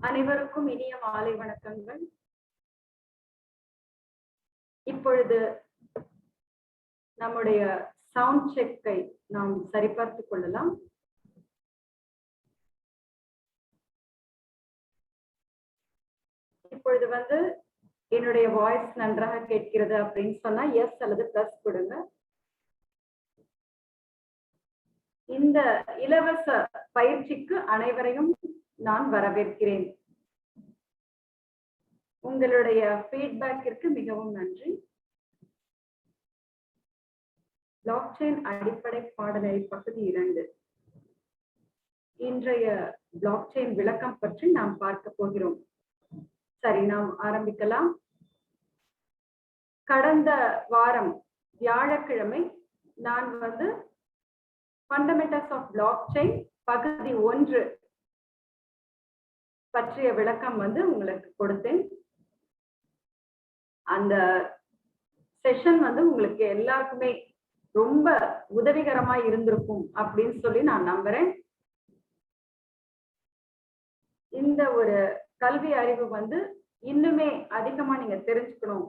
அனைவருக்கும் இனிய மாலை வணக்கங்கள். இப்பொழுது நம்முடைய சவுண்ட் செக்கை நாம் சரிபார்த்துக் கொள்ளலாம். இப்பொழுது என்னுடைய வாய்ஸ் நன்றாக கேட்கிறது அப்படின்னு சொன்னா எஸ் அல்லது பிளஸ் கொடுங்க. இந்த இலவச பயிற்சிக்கு அனைவரையும் நான் வரவேற்கிறேன். உங்களுடைய ஃபீட்பேக்கிற்கு மிகவும் நன்றி. பிளாக்செயின் அடிப்படை பாடநெறி பகுதி 2. இன்றைய பிளாக்செயின் விளக்கம் பற்றி நாம் பார்க்க போகிறோம். சரி, நாம் ஆரம்பிக்கலாம். கடந்த வாரம் வியாழக்கிழமை நான் ஃபண்டமெண்டல்ஸ் ஆஃப் பிளாக்செயின் பகுதி 1 பற்றிய விளக்கம் உங்களுக்கு கொடுத்தேன். அந்த செஷன் உங்களுக்கு எல்லாருக்குமே ரொம்ப உதவிகரமா இருந்திருக்கும் அப்படின்னு சொல்லி நான் நம்புறேன். இந்த ஒரு கல்வி அறிவு இன்னுமே அதிகமா நீங்க தெரிஞ்சுக்கணும்.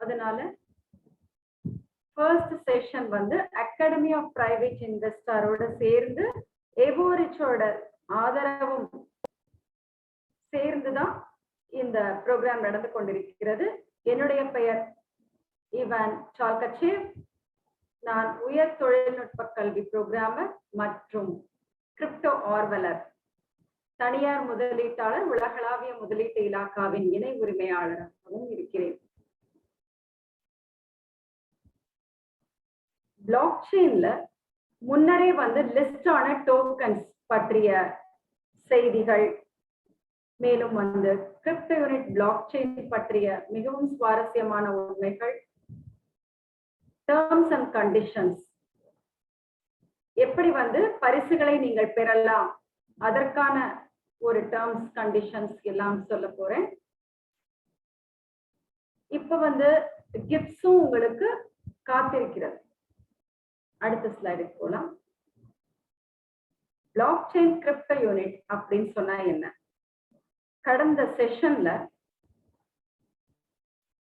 அதனால first session academy of private இன்வெஸ்டரோட சேர்ந்து எவோரிச்சோட ஆதரவும் சேர்ந்துதான் இந்த ப்ரோக்ராம் நடந்து கொண்டிருக்கிறது. என்னுடைய பெயர் இவான் சால்கச்சேவ். நான் உயர் தொழில்நுட்ப கல்வி புரோகிராமர் மற்றும் கிரிப்டோ ஆர்வலர், தனியார் முதலீட்டாளர், உலகளாவிய முதலீட்டு இலாக்காவின் இணை உரிமையாளராகவும் இருக்கிறேன். பிளாக்செயின்ல முன்னரே லிஸ்ட் ஆன டோக்கன்ஸ் பற்றிய செய்திகள், மேலும் கிரிப்டோ யூனிட் பிளாக்செயின் பற்றிய மிகவும் சுவாரஸ்யமான உண்மைகள், டேர்ம்ஸ் அண்ட் கண்டிஷன்ஸ், எப்படி பரிசுகளை நீங்கள் பெறலாம், அதற்கான ஒரு டேர்ம்ஸ் கண்டிஷன்ஸ் எல்லாம் சொல்ல போறேன். இப்ப கிஃப்ட்ஸும் உங்களுக்கு காத்திருக்கிறது. அடுத்த ஸ்லைடுக்கு போலாம். பிளாக்செயின் கிரிப்டோ யூனிட் அப்படின்னு சொன்னா என்ன? கடந்த செஷன்ல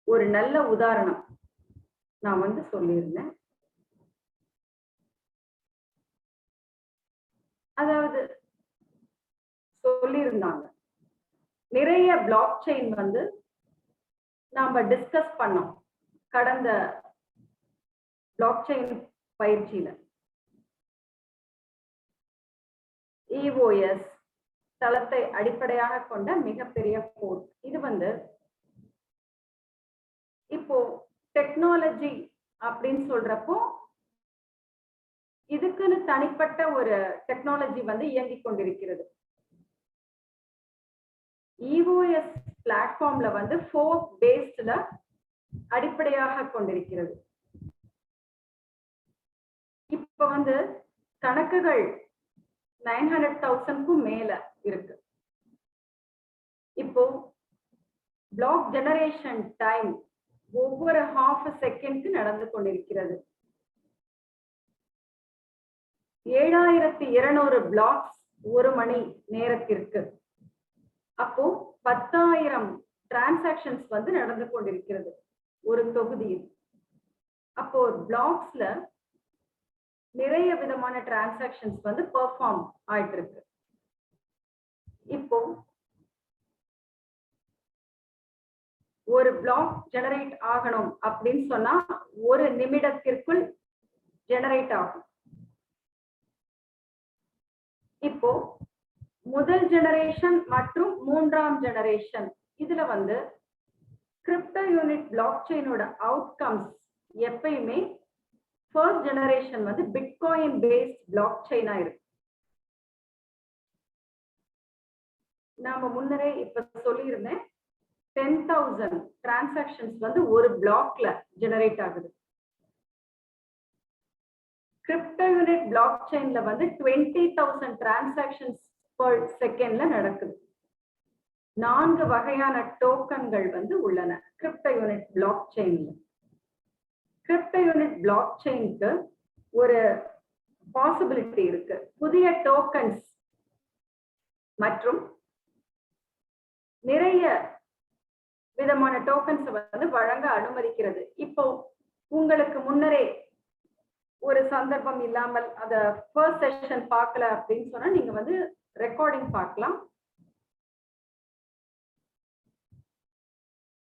ஒரு நல்ல உதாரணம் நான் சொல்லியிருந்தேன். அதாவது சொல்லியிருந்தாங்க, நிறைய பிளாக்செயின் நாம டிஸ்கஸ் பண்ணோம் கடந்த பிளாக்செயின் பயிற்சியில. EOS தளத்தை அடிப்படையாக கொண்ட மிகப்பெரிய கோட். இது இப்போ டெக்னாலஜி அப்படின்னு சொல்றப்போ இதுக்குன்னு தனிப்பட்ட ஒரு டெக்னாலஜி இயங்கிக் கொண்டிருக்கிறது. EOS பிளாட்ஃபார்ம்ல ஃபோர்க் பேஸ்ட்ல அடிப்படையாக கொண்டிருக்கிறது. இப்ப கணக்குகள் 900,000க்கும் மேல இருக்கு. இப்போ பிளாக் ஜெனரேஷன் டைம் ஒவ்வொரு ½ செகண்ட்க்கு நடந்து கொண்டிருக்கிறது. 7200 பிளாக்ஸ் ஒரு மணி நேரத்திற்கு. அப்போ 10,000 டிரான்சாக்ஷன்ஸ் நடந்து கொண்டிருக்கிறது ஒரு தொகுதியில். அப்போ பிளாக்ஸ்ல நிறைய விதமான டிரான்சாக்ஷன்ஸ் பெர்ஃபார்ம் ஆயிட்டு இருக்கு. இப்போ ஒரு பிளாக் ஜெனரேட் ஆகணும் அப்படின்னு சொன்னா 1 நிமிடத்திற்குள் ஜெனரேட் ஆகும். இப்போ முதல் ஜெனரேஷன் மற்றும் 3ஆம் ஜெனரேஷன் இதுல கிரிப்டோ யூனிட் பிளாக்செயினோட அவுட்கம்ஸ் எப்பயுமே ஃபர்ஸ்ட் ஜெனரேஷன் பிட்காயின் பேஸ்ட் பிளாக்செயினா இருக்கு. நாம முன்னரே இப்ப சொல்லியிருந்தேன், 10,000 டிரான்சாக்ஷன்ஸ் ஒரு பிளாக்ல ஜெனரேட் ஆகுது. கிரிப்டோ யூனிட் பிளாக்செயின்ல 20,000 டிரான்சாக்ஷன்ஸ் பெர் செகண்ட்ல நடக்குது. 4 வகையான டோக்கன்கள் உள்ளன கிரிப்டோ யூனிட் பிளாக்செயின்ல. கிரிப்டோ யூனிட் பிளாக்செயினுக்கு ஒரு பாசிபிலிட்டி இருக்கு. புதிய டோக்கன்ஸ் மற்றும் நிறைய விதமான டோக்கன்ஸ் வந்து வழங்க அனுமதிக்கிறது. இப்போ உங்களுக்கு முன்னரே ஒரு சந்தர்ப்பம் இல்லாமல் அத ஃபர்ஸ்ட் செஷன் பார்க்கல அப்படின்னு சொன்னா நீங்க வந்து ரெக்கார்டிங் பார்க்கலாம்.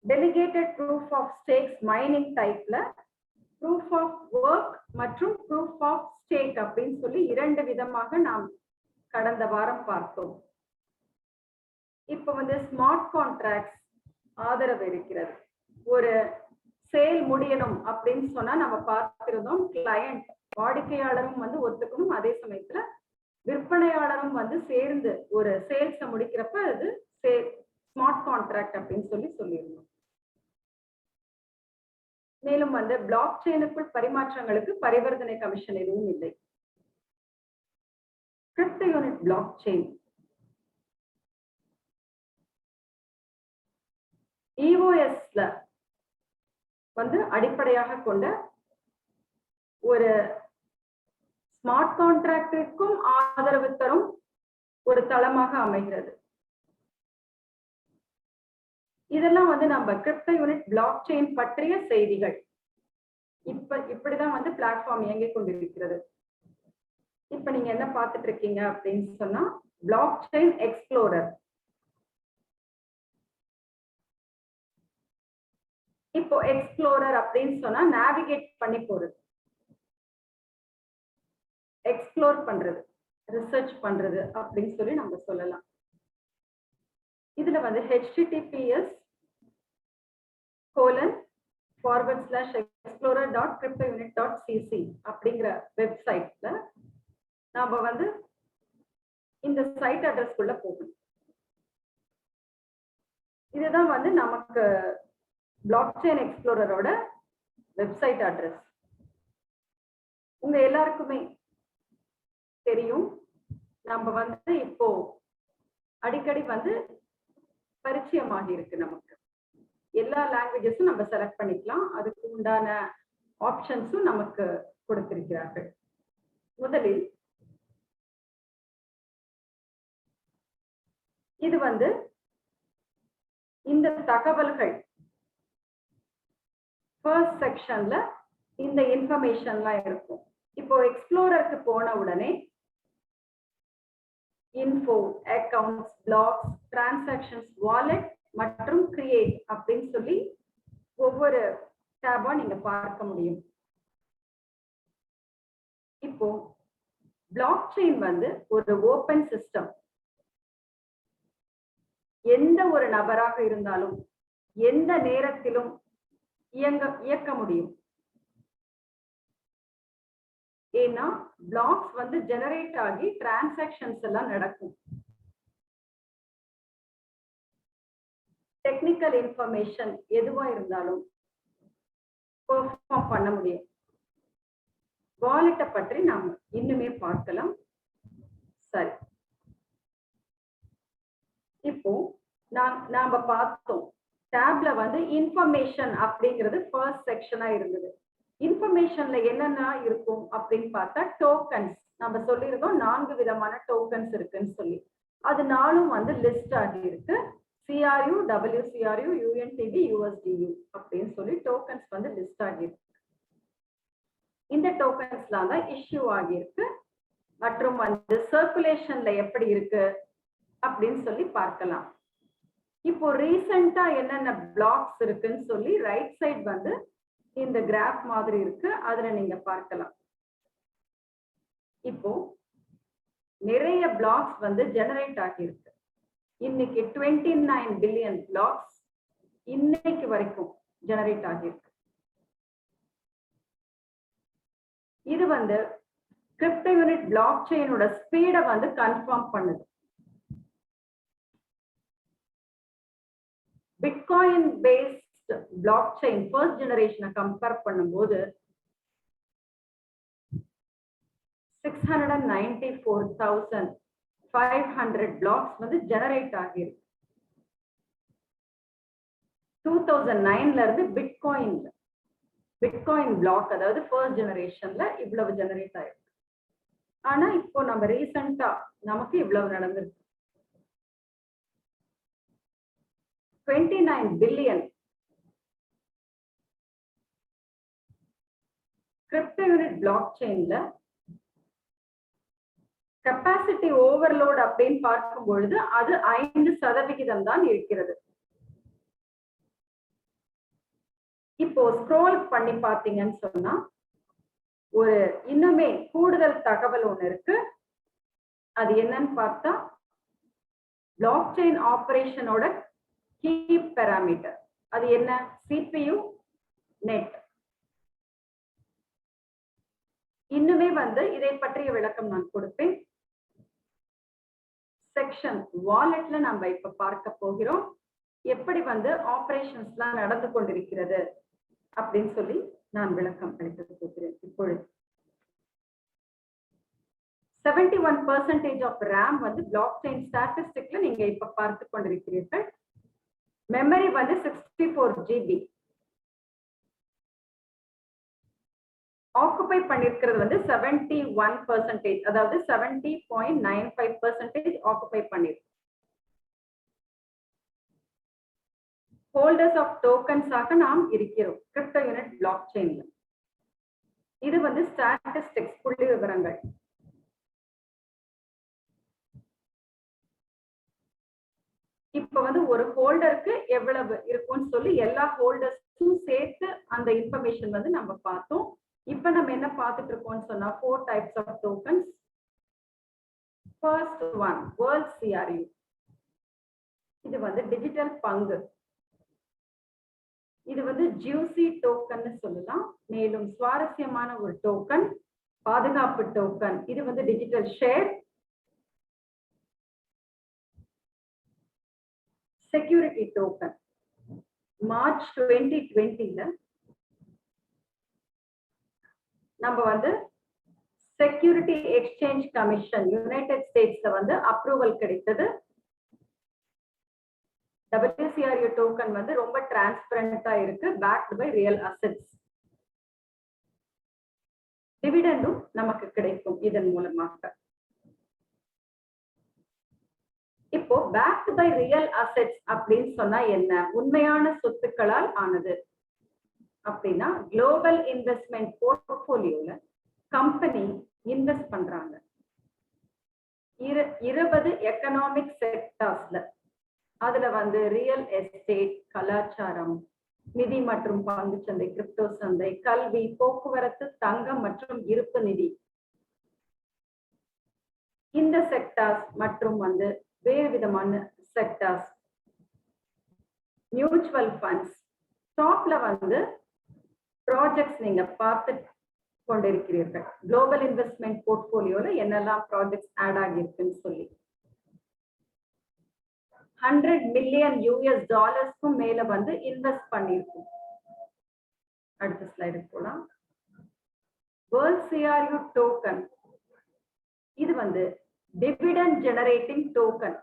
Delegated proof of stakes mining டைப்ல ப்ரூஃப் ஆஃப் ஒர்க் மற்றும் ப்ரூஃப் ஆஃப் ஸ்டேக் அப்படின்னு சொல்லி 2 விதமாக நாம் கடந்த வாரம் பார்த்தோம். இப்போ வந்து ஸ்மார்ட் கான்ட்ராக்ட்ஸ் ஆதரவு இருக்கிறது. ஒரு சேல் முடியணும் அப்படின்னு சொன்னா நம்ம பார்த்திருந்தோம், கிளையண்ட் வாடிக்கையாளரும் வந்து ஒத்துக்கணும், அதே சமயத்துல விற்பனையாளரும் வந்து சேர்ந்து ஒரு சேல்ஸை முடிக்கிறப்ப அது ஸ்மார்ட் கான்ட்ராக்ட் அப்படின்னு சொல்லியிருந்தோம். மேலும் வந்து பிளாக் செயினுக்குள் பரிமாற்றங்களுக்கு பரிவர்த்தனை கமிஷன் எதுவும் இல்லை. கிரிப்டோ யூனிட் பிளாக் செயின் EOSல வந்து அடிப்படையாக கொண்ட ஒரு ஸ்மார்ட் கான்ட்ராக்டிற்கும் ஆதரவு தரும் ஒரு தளமாக அமைகிறது. இதெல்லாம் வந்து நம்ம கிரிப்டோ யூனிட் பிளாக் செயின் பற்றிய செய்திகள். இப்படிதான் வந்து பிளாட்ஃபார்ம் இயங்கிக் கொண்டிருக்கிறது. இப்ப நீங்க என்ன பார்த்துட்டு இருக்கீங்க அப்படின்னு சொன்னா பிளாக் செயின் எக்ஸ்ப்ளோரர். இப்போ எக்ஸ்ப்ளோரர் அப்படின்னு சொன்னா நேவிகேட் பண்ணி போறது, எக்ஸ்ப்ளோர் பண்றது, ரிசர்ச் பண்றது அப்படின்னு சொல்லி நம்ம சொல்லலாம். இதுல வந்து https://explorer.cryptounit.cc அப்படிங்கிற வெப்சைட்ல நாம வந்து இந்த சைட் அட்ரஸ்க்குள்ள போகணும். இதுதான் வந்து நமக்கு பிளாக் செயின் எக்ஸ்ப்ளோரரோட வெப்சைட் அட்ரஸ். உங்க எல்லாருக்குமே தெரியும், நம்ம வந்து இப்போ அடிக்கடி வந்து பரிச்சயமாகி இருக்கு. நமக்கு எல்லா லாங்குவேஜஸும் நம்ம செலக்ட் பண்ணிக்கலாம், அதுக்கு உண்டான ஆப்ஷன்ஸும் நமக்கு கொடுத்திருக்கிறார்கள். முதலில் இது வந்து இந்த தகவல்கள் ஃபர்ஸ்ட் செக்ஷன்ல இந்த இன்ஃபர்மேஷன்லாம் இருக்கும். இப்போ எக்ஸ்ப்ளோரருக்கு போன உடனே info, accounts, blocks, transactions, wallet மற்றும் கிரியேட் அப்படின்னு சொல்லி ஒவ்வொரு டேபா நீங்க பார்க்க முடியும். இப்போ பிளாக் செயின் வந்து ஒரு ஓபன் சிஸ்டம். எந்த ஒரு நபராக இருந்தாலும் எந்த நேரத்திலும் இயக்க முடியும். ஏன்னா பிளாக்ஸ் வந்து ஜெனரேட் ஆகி டிரான்சாக்ஷன்ஸ் எல்லாம் நடக்கும். டெக்னிக்கல் இன்ஃபர்மேஷன் எதுவா இருந்தாலும் பெர்ஃபார்ம் பண்ண முடியும். வாலெட்டை பற்றி நாம் இன்னுமே பார்க்கலாம். சரி, இப்போ நாம பார்த்தோம் டேப்ல வந்து இன்ஃபர்மேஷன் அப்படிங்கிறது ஃபர்ஸ்ட் செக்ஷனா இருந்தது. இன்ஃபர்மேஷன்ல என்னென்ன இருக்கும் அப்படின்னு பார்த்தா டோக்கன்ஸ். நம்ம சொல்லியிருந்தோம் 4 விதமான டோக்கன்ஸ் இருக்குன்னு சொல்லி. அது 4ம் வந்து லிஸ்ட் ஆகி இருக்கு. CRU, WCRU, UNTB, USDU அப்படின்னு சொல்லி டோக்கன்ஸ் வந்து லிஸ்ட் ஆகியிருக்கு. இந்த டோக்கன்ஸ்லாம் தான் இஷ்யூ ஆகியிருக்கு மற்றும் வந்து சர்க்குலேஷன்ல எப்படி இருக்கு அப்படின்னு சொல்லி பார்க்கலாம். இப்போ ரீசெண்டா என்னென்ன பிளாக்ஸ் இருக்குன்னு சொல்லி ரைட் சைட் வந்து இந்த கிராஃப் மாதிரி இருக்கு, அதுல நீங்க பார்க்கலாம். இப்போ நிறைய பிளாக்ஸ் வந்து ஜெனரேட் ஆகியிருக்கு. இன்னைக்கு 29 பில்லியன் பிளாக்ஸ் இன்னைக்கு வரைக்கும் ஜெனரேட் ஆகியிருக்கு. இது வந்து கிரிப்டோ யூனிட் பிளாக் செயினோட ஸ்பீடை வந்து கன்ஃபார்ம் பண்ணுது. Bitcoin based block chain first ஜெனரேஷனை கம்பேர் பண்ணும்போது 694,500 பிளாக்ஸ் வந்து ஜெனரேட் ஆகியிருக்கு. 2009ல இருந்து பிட்காயின் பிளாக் அதாவது ஃபர்ஸ்ட் ஜெனரேஷன்ல இவ்வளவு ஜெனரேட் ஆயிருக்கு. ஆனா இப்போ நம்ம ரீசெண்டா நமக்கு இவ்வளவு நடந்திருக்கு. 29 பில்லியன். கிரிப்டோ யூனிட் பிளாக் செயின்ல கெப்பாசிட்டி ஓவர்லோட் அப்படின்னு பார்க்கும் பொழுது அது 5% தான் இருக்கிறது. இப்போ ஸ்க்ரோல் பண்ணி பார்த்தீங்கன்னு சொன்னா ஒரு இன்னுமே கூடுதல் தகவல் ஒண்ணு இருக்கு. அது என்னன்னு பார்த்தா பிளாக் செயின் ஆபரேஷனோட கீ பாராமீட்டர். அது என்ன? CPU net. இன்னுமே இதை பற்றிய விளக்கம் நான் கொடுப்பேன். செக்ஷன் வாலெட்ல நம்ம இப்ப பார்க்க போகிறோம். எப்படி ஆபரேஷன்ஸ்லாம் நடந்து கொண்டிருக்கிறது அப்படின்னு சொல்லி நான் விளக்கம் அளிக்க போகிறேன். இப்பொழுது 71% ஆஃப் RAM பிளாக் செயின் ஸ்டாட்டிஸ்டிக்ல நீங்க இப்ப பார்த்து கொண்டிருக்கிறீர்கள். Memory 64 GB. ஆக்குபை பண்ணிருக்கிறது 71%, அதாவது 70.95% ஆக்குபை பண்ணிருக்கு. ஹோல்டர்ஸ் ஆஃப் டோக்கன்ஸ் ஆக நாம் இருக்கிறோம் கிரிப்டோ யூனிட் பிளாக் செயின்ல. இது ஸ்டாட்டிஸ்டிக்ஸ், புள்ளி விவரங்கள். இப்ப ஒரு ஹோல்டருக்கு எவ்வளவு இருக்கும்னு சொல்லி எல்லா ஹோல்டர்ஸும் சேர்த்து அந்த இன்ஃபர்மேஷன் நம்ம பார்த்தோம். இப்ப நம்ம என்ன பார்த்துட்டு இருக்கோம்னு சொன்னா 4 types of tokens. First one, World CRU. இது டிஜிட்டல் பங்கு. இது ஜூசி டோக்கன் சொல்லலாம். மேலும் சுவாரஸ்யமான ஒரு டோக்கன், பாதுகாப்பு டோக்கன். இது digital share. Security token. March 2020ல நம்ம செக்யூரிட்டி எக்ஸ்சேஞ்ச் கமிஷன் யுனைடெட் ஸ்டேட்ஸ்ல அப்ரூவல் கிடைத்தது. WCRU டோக்கன் ரொம்ப டிரான்ஸ்பரண்டா இருக்கு, பேக்டு பை ரியல் அசெட்ஸ். டிவிடெண்டும் நமக்கு கிடைக்கும் இதன் மூலமாக. இப்போ பேக்டு பை ரியல் அசெட்ஸ் அப்படின்னு சொன்னா என்ன? உண்மையான சொத்துக்களால் ஆனது. அப்படின்னா குளோபல் இன்வெஸ்ட்மெண்ட் போர்ட்போலியோல கம்பெனி இன்வெஸ்ட் பண்றாங்க 20 எக்கனாமிக் செக்டார்ஸ்ல. அதுல ரியல் எஸ்டேட், கலாச்சாரம், நிதி மற்றும் பங்குச்சந்தை, கிரிப்டோ சந்தை, கல்வி, போக்குவரத்து, தங்கம் மற்றும் இருப்பு நிதி. இந்த செக்டார்ஸ் மற்றும் வேறு விதமான செக்டார்ஸ், மியூச்சுவல் ஃபண்ட்ஸ். டாப்ல ப்ராஜெக்ட்ஸ் நீங்க பார்த்து கொண்டிருக்கிறீர்கள். குளோபல் இன்வெஸ்ட்மெண்ட் போர்ட்போலியோல என்னெல்லாம் ப்ராஜெக்ட்ஸ் ஆட் ஆகியிருக்குன்னு சொல்லி 100 மில்லியன் US மேல இன்வெஸ்ட் பண்ணிருக்கும். அடுத்த ஸ்லைடு போலாம். World CRU token. இது டிவிடெண்ட் ஜெனரேட்டிங் டோக்கன்.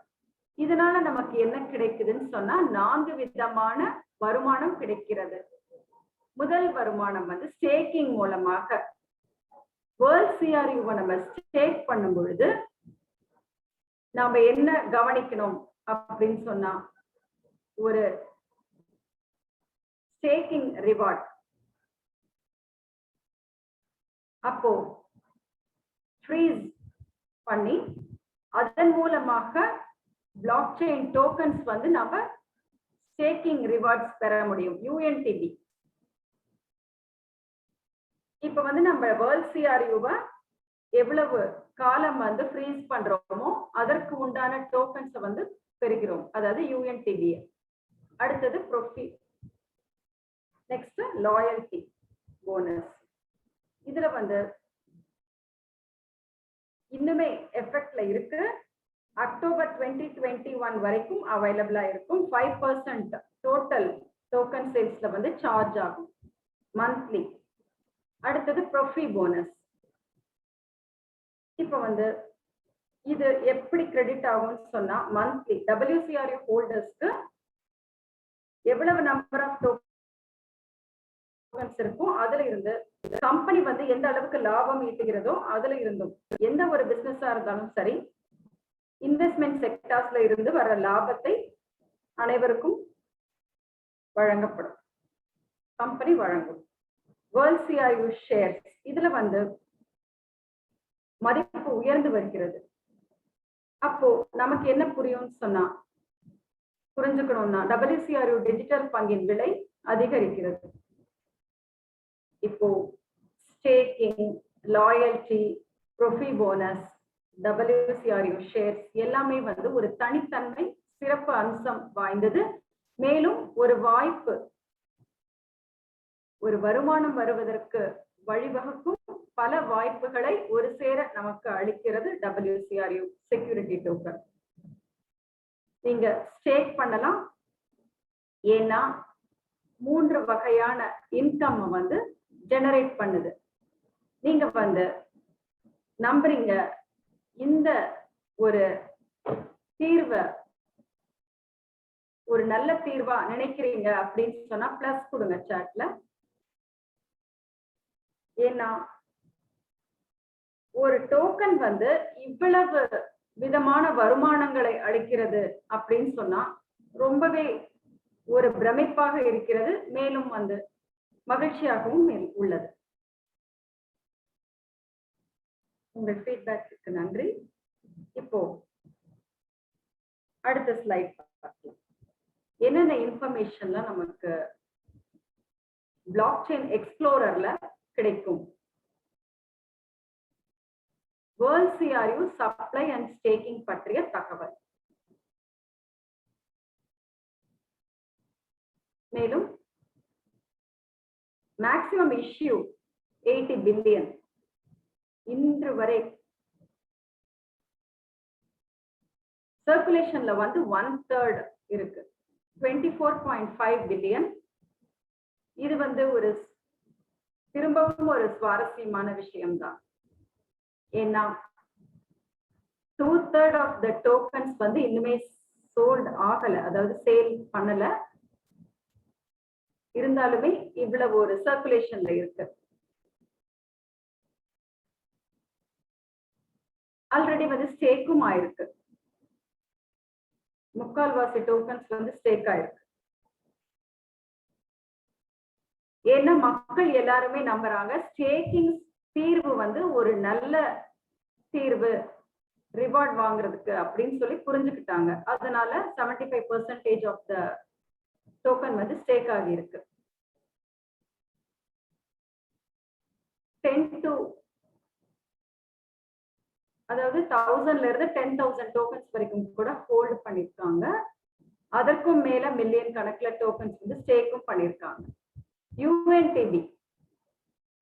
இதனால நமக்கு என்ன கிடைக்குதுன்னு சொன்னா 4 விதமான வருமானம் கிடைக்கிறது. முதல் வருமானம் ஸ்டேக்கிங் மூலமாக. வேர்ல்ட் CRU நம்ம ஸ்டேக் பண்ணும் பொழுது நாம என்ன கவனிக்கணும் அப்படின்னு சொன்னா, ஒரு ஸ்டேக்கிங் ரிவார்ட். அப்போ ஃப்ரீஸ் பண்ணி அதன் மூலமாக பிளாக் செயின் டோக்கன்ஸ் நாம ஸ்டேக்கிங் ரிவார்ட்ஸ் பெற முடியும். UNTB. இப்ப நம்ம வேர்ல்ட் CRU-வை எவ்வளவு காலம் ஃப்ரீஸ் பண்றோமோ அதற்கு உண்டான டோக்கன்ஸ் பெறுகிறோம், அதாவது UNTB. அடுத்தது ப்ரொஃபிட். Next loyalty bonus. இதுல இன்னுமே எஃபெக்ட்ல இருக்கு. அக்டோபர் 2021 வரைக்கும் அவைலபிளா இருக்கும். 5% டோட்டல் டோக்கன் சேல்ஸ்ல சார்ஜ் ஆகும் மந்த்லி. அடுத்தது ப்ரொஃபி போனஸ். இப்ப இது எப்படி கிரெடிட் ஆகும்னு சொன்னா, மந்த்லி WCRU ஹோல்டர்ஸ்க்கு எவ்வளவு நம்பர் ஆஃப் டோக்கன்ஸ் இருக்கும் அதுல இருந்து கம்பெனி எந்த அளவுக்கு லாபம் ஈட்டுகிறதோ அதுல இருந்தும், எந்த ஒரு பிசினஸா இருந்தாலும் சரி, இன்வெஸ்ட்மெண்ட் செக்டார்ஸ்ல இருந்து வர லாபத்தை அனைவருக்கும் வழங்கப்படும். கம்பெனி வழங்கும். வேர்ல்ட் சிஆர்யூ ஷேர்ஸ் இதுல வந்து மதிப்பு உயர்ந்து வருகிறது. அப்போ நமக்கு என்ன புரியும்னு சொன்னா புரிஞ்சுக்கணும்னா WCRU டிஜிட்டல் பங்கின் விலை அதிகரிக்கிறது. இப்போ staking, loyalty, profit bonus, WCRU shares எல்லாமே வந்து ஒரு தனித்தன்மை சிறப்பு அம்சம் வாய்ந்தது. மேலும் ஒரு வாய்ப்பு, ஒரு வருமானம் வருவதற்கு வழிவகுக்கும் பல வாய்ப்புகளை ஒரு சேர நமக்கு அளிக்கிறது WCRU செக்யூரிட்டி டோக்கன். நீங்க ஸ்டேக் பண்ணலாம். ஏன்னா 3 வகையான இன்கம் வந்து ஜெனரேட் பண்ணுது. நீங்க வந்து நம்புறீங்க, இந்த ஒரு தீர்வை ஒரு நல்ல தீர்வா நினைக்கிறீங்க அப்படின்னு சொன்னா பிளஸ் கொடுங்க சாட்ல. ஏன்னா ஒரு டோக்கன் வந்து இவ்வளவு விதமான வருமானங்களை அளிக்கிறது அப்படின்னு சொன்னா ரொம்பவே ஒரு பிரமிப்பாக இருக்கிறது. மேலும் வந்து மகிழ்ச்சியாகவும் உள்ளது. உங்கள் ஃபீட்பேக்கு நன்றி. இப்போ அடுத்த ஸ்லைட் பார்க்கலாம். என்னென்ன இன்ஃபர்மேஷன்லாம் நமக்கு பிளாக் செயின் எக்ஸ்ப்ளோரர்ல கிடைக்கும். World CRU supply and staking பற்றிய தகவல். மேலும் மேக்ஸிமம் இஷ்யூ 80 பில்லியன். இன்று வரை சர்க்குலேஷன்ல வந்து 1/3 இருக்கு, 24.5 பில்லியன். இது வந்து ஒரு திரும்பவும் ஒரு சுவாரஸ்யமான விஷயம்தான். ஏன்னா 2/3 ஆஃப் த டோக்கன்ஸ் வந்து இன்னுமே சோல்ட் ஆகல, அதாவது சேல் பண்ணல. இருந்தாலுமே இவ்வளவு ஒரு சர்க்குலேஷன்ல இருக்கு. ஆல்ரெடி வந்து ஸ்டேக்கும் ஆயிருக்கு. 3/4 டோக்கன்ஸ் வந்து ஸ்டேக் ஆயிருக்கு. ஏன்னா மக்கள் எல்லாருமே நம்புறாங்க ஸ்டேக்கிங் தீர்வு வந்து ஒரு நல்ல தீர்வு ரிவார்ட் வாங்குறதுக்கு அப்படின்னு சொல்லி புரிஞ்சுக்கிட்டாங்க. அதனால 75% ஆஃப் த டோக்கன் வந்து ஸ்டேக் ஆகி இருக்கு. 1000ல இருந்து 10,000 டோக்கன்ஸ் வரைக்கும் கூட ஹோல்ட் பண்ணிருக்காங்க. அதற்கும் மேல மில்லியன் கணக்குல டோக்கன்ஸ் வந்து ஸ்டேக்கும் பண்ணிருக்காங்க. UNTB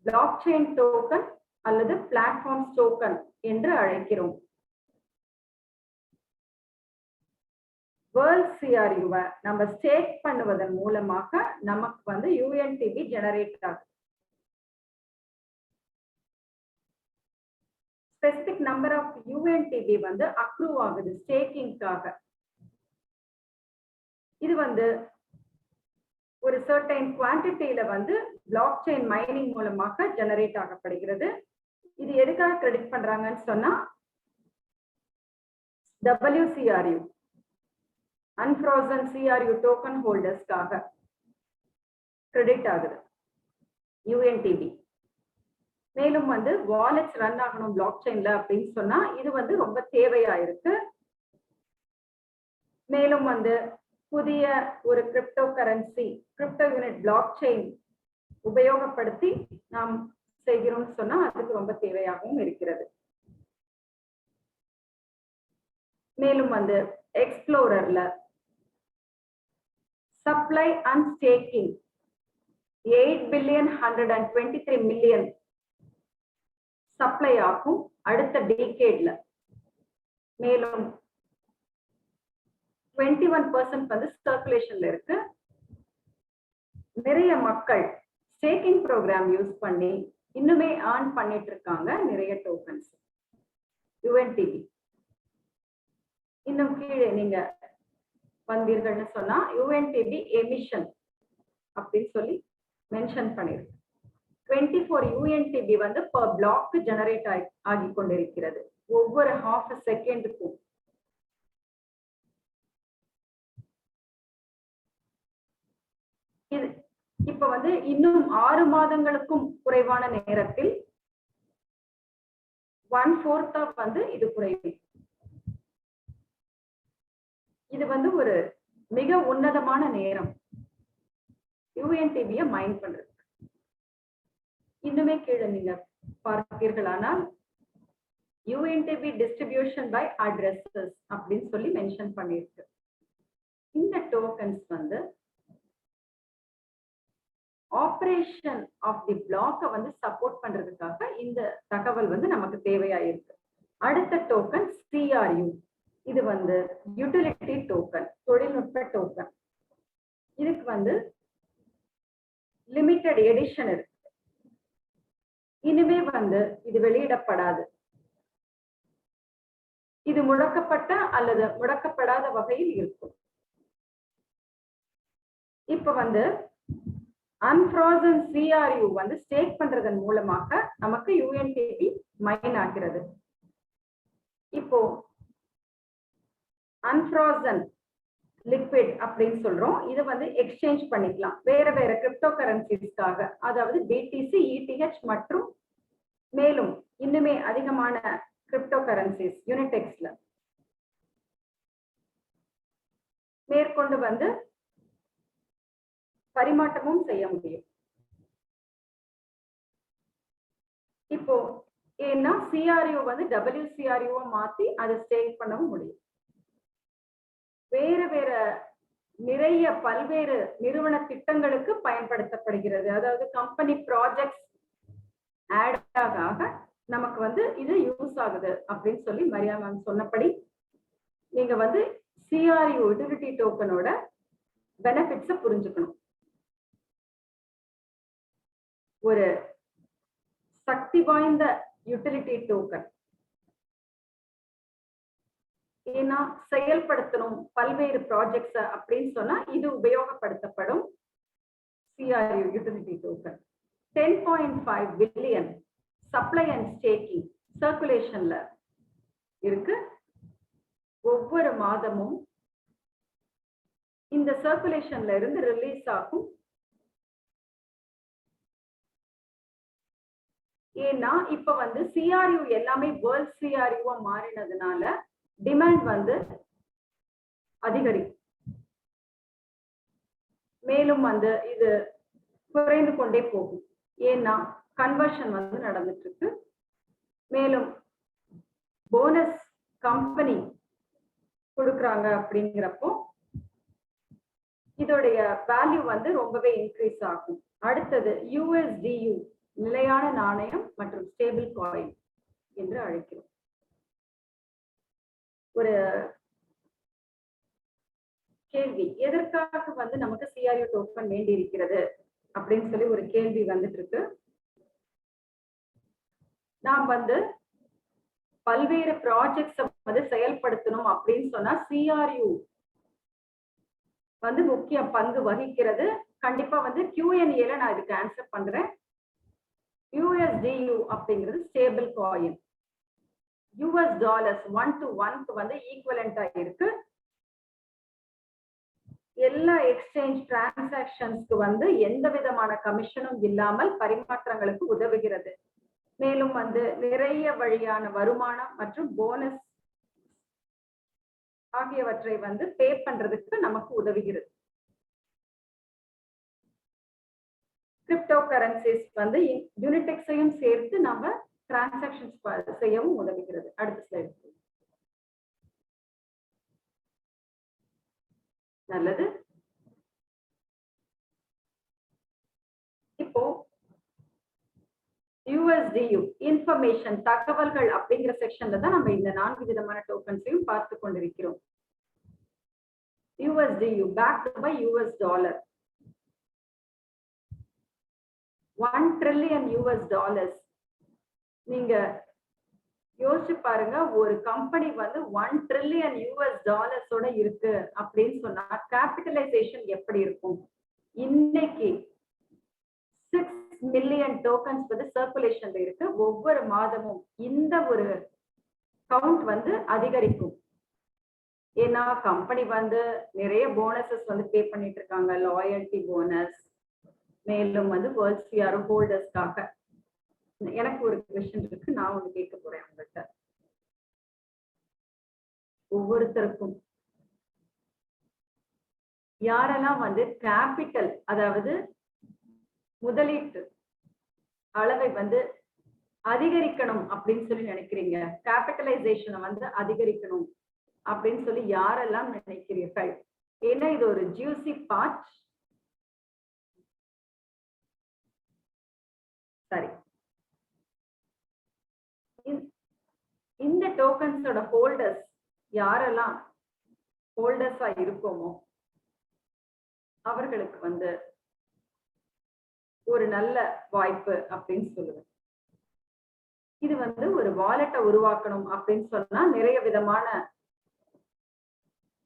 பிளாக் செயின் டோக்கன் அல்லது பிளாட்ஃபார்ம் டோக்கன் என்று அழைக்கிறோம். வேர்ல்ட் சிஆர்யூவை நம்ம ஸ்டேக் பண்ணுவதன் மூலமாக நமக்கு வந்து UNTB ஜெனரேட் ஆகுது. ஸ்பெசிபிக் நம்பர் ஆஃப் UNTB வந்து அக்ரூவ் ஆகுது ஸ்டேக்கிங்காக. இது வந்து ஒரு சர்டைன் குவான்டிட்டியில வந்து பிளாக் செயின் மைனிங் மூலமாக ஜெனரேட் ஆகப்படுகிறது. இது எதுக்காக கிரெடிட் பண்றாங்கன்னு சொன்னா WCRU அன்ஃப்ரோசன் CRU டோக்கன் ஹோல்டர்ஸ்க்காக கிரெடிட் ஆகுது UNTB. மேலும் வந்து வாலெட்ஸ் ரன் ஆகணும் பிளாக் செயின்ல அப்படின்னு சொன்னா இது வந்து ரொம்ப தேவையா இருக்கு. மேலும் வந்து புதிய ஒரு crypto currency, crypto unit block chain உபயோகப்படுத்தி நாம் செய்கிறோம்னு சொன்னா அதுக்கு ரொம்ப தேவையாகவும் இருக்கிறது. மேலும் வந்து எக்ஸ்ப்ளோரர்ல சப்ளை அண்ட் ஸ்டேக்கிங் 8,123,000,000 சப்ளை ஆகும் அடுத்த டீகேட்ல. மேலும் 21% வந்து சர்க்குலேஷன்ல இருக்கு. நிறைய மக்கள் ஸ்டேக்கிங் ப்ரோக்ராம் யூஸ் பண்ணி இன்னுமே ஏர்ன் பண்ணிட்டு இருக்காங்க நிறைய டோக்கன்ஸ் UNTB. இன்னும் கீழே நீங்க வந்தீர்கள்னு சொன்னா UNTB எமிஷன் அப்படின்னு சொல்லி மென்ஷன் பண்ணிருக்கு. 24 UNTB வந்து per block ஜெனரேட் ஆகி கொண்டிருக்கிறது ஒவ்வொரு half a செகண்டுக்கும். இப்ப வந்து இன்னும் 6 மாதங்களுக்கும் குறைவான நேரத்தில் 1/4 வந்து இது குறையும். இது வந்து ஒரு மிக உன்னதமான நேரம் யூஎன்டிபியை மைண்ட் பண்றது. இன்னுமே கீழே நீங்க பார்ப்பீர்களானால் யூஎன்டிபி டிஸ்ட்ரிபியூஷன் பை அட்ரஸஸ் அப்படின்னு சொல்லி மென்ஷன் பண்ணிருக்கு. இந்த டோக்கன்ஸ் வந்து ஆபரேஷன் ஆஃப் தி பிளாக்கை வந்து சப்போர்ட் பண்றதுக்காக இந்த தகவல் வந்து நமக்கு தேவையா இருக்கு. அடுத்த டோக்கன் சிஆர்யூ. இது வந்து யூட்டிலிட்டி டோக்கன், தொழில்நுட்ப டோக்கன். இதுக்கு வந்து லிமிடெட் எடிஷன் இருக்கு. இனிமே வந்து இது வெளியிடப்படாது. இது முடக்கப்பட்ட அல்லது முடக்கப்படாத வகையில் இருக்கும். இப்ப வந்து அன்ஃப்ரோசன் சிஆர்யூ வந்து ஸ்டேக் பண்றதன் மூலமாக நமக்கு யூஎன்டிபி மைன் ஆகிறது. இப்போ அன்ஃப்ரோசன் லிக்விட் அப்படின்னு சொல்றோம். இது வந்து எக்ஸ்சேஞ்ச் பண்ணிக்கலாம் வேற வேற கிரிப்டோ கரன்சிஸ்க்காக, அதாவது பிடிசி, இடிஹெச் மற்றும் மேலும் இன்னுமே அதிகமான கிரிப்டோ கரன்சிஸ் யூனிடெக்ஸ்ல மேற்கொண்டு வந்து பரிமாற்றமும் செய்ய முடியும். இப்போ ஏன்னா சிஆர்யூ வந்து டபிள்யூசிஆர்யூ மாத்தி அதை ஸ்டேக் பண்ணவும் முடியும். வேற வேற நிறைய பல்வேறு நிறுவன திட்டங்களுக்கு பயன்படுத்தப்படுகிறது. அதாவது கம்பெனி ப்ராஜெக்ட்ஸ் ஆட் ஆக நமக்கு வந்து இது யூஸ் ஆகுது அப்படின்னு சொல்லி மரியா மேம் சொன்னபடி நீங்க வந்து சிஆர்யூ யூட்டிலிட்டி டோக்கனோட பெனிஃபிட்ஸை புரிஞ்சுக்கணும். ஒரு சக்தி வாய்ந்த யூட்டிலிட்டி டோக்கன். ஏன்னா செயல்படுத்தணும் பல்வேறு ப்ராஜெக்ட்ஸ் அப்படின்னு சொன்னா இது உபயோகப்படுத்தப்படும் CRU utility token. 10.5 billion supply and staking சர்க்குலேஷன்ல இருக்கு. ஒவ்வொரு மாதமும் இந்த சர்க்குலேஷன்ல இருந்து ரிலீஸ் ஆகும். ஏன்னா இப்ப வந்து சிஆர்யூ எல்லாமே வேர்ல்ட் சிஆர்யூவா மாறினதுனால டிமாண்ட் வந்து அதிகரிக்கும். மேலும் வந்து இது குறைந்து கொண்டே போகும். ஏன்னா கன்வர்ஷன் வந்து நடந்துட்டு இருக்கு. மேலும் போனஸ் கம்பெனி கொடுக்குறாங்க அப்படிங்கிறப்போ இதோடைய வேல்யூ வந்து ரொம்பவே இன்க்ரீஸ் ஆகும். அடுத்தது யூஎஸ்டியூ, நிலையான நாணயம் மற்றும் ஸ்டேபிள் காயின் என்று அழைக்கிறோம். ஒரு கேள்வி, எதற்காக வந்து நமக்கு சிஆர்யூ டோக்கன் வேண்டி இருக்கிறது அப்படின்னு சொல்லி ஒரு கேள்வி வந்துட்டு இருக்கு. நாம் வந்து பல்வேறு ப்ராஜெக்ட்ஸ் வந்து செயல்படுத்தணும் அப்படின்னு சொன்னா சிஆர்யூ வந்து முக்கிய பங்கு வகிக்கிறது. கண்டிப்பா வந்து Q&Aல நான் இதுக்கு ஆன்சர் பண்றேன். USDU அப்படிங்கிறது stable coin. US dollars 1 to 1 வந்து ஈக்குவலண்டா இருக்கு. எல்லா எக்ஸ்சேஞ்ச் டிரான்சாக்ஷன்ஸ்க்கு வந்து எந்த விதமான கமிஷனும் இல்லாமல் பரிமாற்றங்களுக்கு உதவுகிறது. மேலும் வந்து நிறைய வழியான வருமானம் மற்றும் போனஸ் ஆகியவற்றை வந்து பே பண்றதுக்கு நமக்கு உதவுகிறது. கிரிப்டோ கரன்சிஸ் வந்து யூனிடெக்ஸையும் சேர்த்து நம்ம டிரான்சாக்ஷன்ஸ் செய்யவும் உதவுகிறது. அடுத்த ஸ்லைடு. நல்லது. இப்போ USDU இன்ஃபர்மேஷன், தகவல்கள் அப்படிங்கிற செக்ஷன்ல தான் நம்ம இந்த 4 விதமான டோக்கன்ஸையும் பார்த்து கொண்டிருக்கிறோம். USDU backed by US dollar. 1 trillion US dollars. நீங்க யோசிச்சு பாருங்க, ஒரு கம்பெனி வந்து 1 trillion US டாலர்ஸோட இருக்கு அப்படின்னு சொன்னா கேபிட்டலைசேஷன் எப்படி இருக்கும்? இன்னைக்கு 6 மில்லியன் டோக்கன்ஸ் வந்து சர்க்குலேஷன்ல இருக்கு. ஒவ்வொரு மாதமும் இந்த ஒரு கவுண்ட் வந்து அதிகரிக்கும். ஏன்னா கம்பெனி வந்து நிறைய போனஸஸ் வந்து பே பண்ணிட்டு இருக்காங்க. லாயல்டி போனஸ், மேலும் வந்து வேர்ல்ட் சிஆர்ஓ ஹோல்டர்ஸ்க்காக எனக்கு ஒரு கொஸ்டின் இருக்கு, நான் ஒண்ணு கேட்க போறேன் உங்கள்கிட்ட. ஒவ்வொருத்தருக்கும் யாரெல்லாம் வந்து கேபிட்டல், அதாவது முதலீட்டு அளவை வந்து அதிகரிக்கணும் அப்படின்னு சொல்லி நினைக்கிறீங்க, கேபிட்டலைசேஷனை வந்து அதிகரிக்கணும் அப்படின்னு சொல்லி யாரெல்லாம் நினைக்கிறீர்கள்? ஏன்னா இது ஒரு ஜூசி பார்ட். சரி, இந்த டோக்கன்ஸோட ஹோல்டர்ஸ் யாரெல்லாம் ஹோல்டர்ஸா இருக்கோமோ அவர்களுக்கு வந்து ஒரு நல்ல வாய்ப்பு அப்படின்னு சொல்லுவேன். இது வந்து ஒரு வாலெட்டை உருவாக்கணும் அப்படின்னு சொன்னா நிறைய விதமான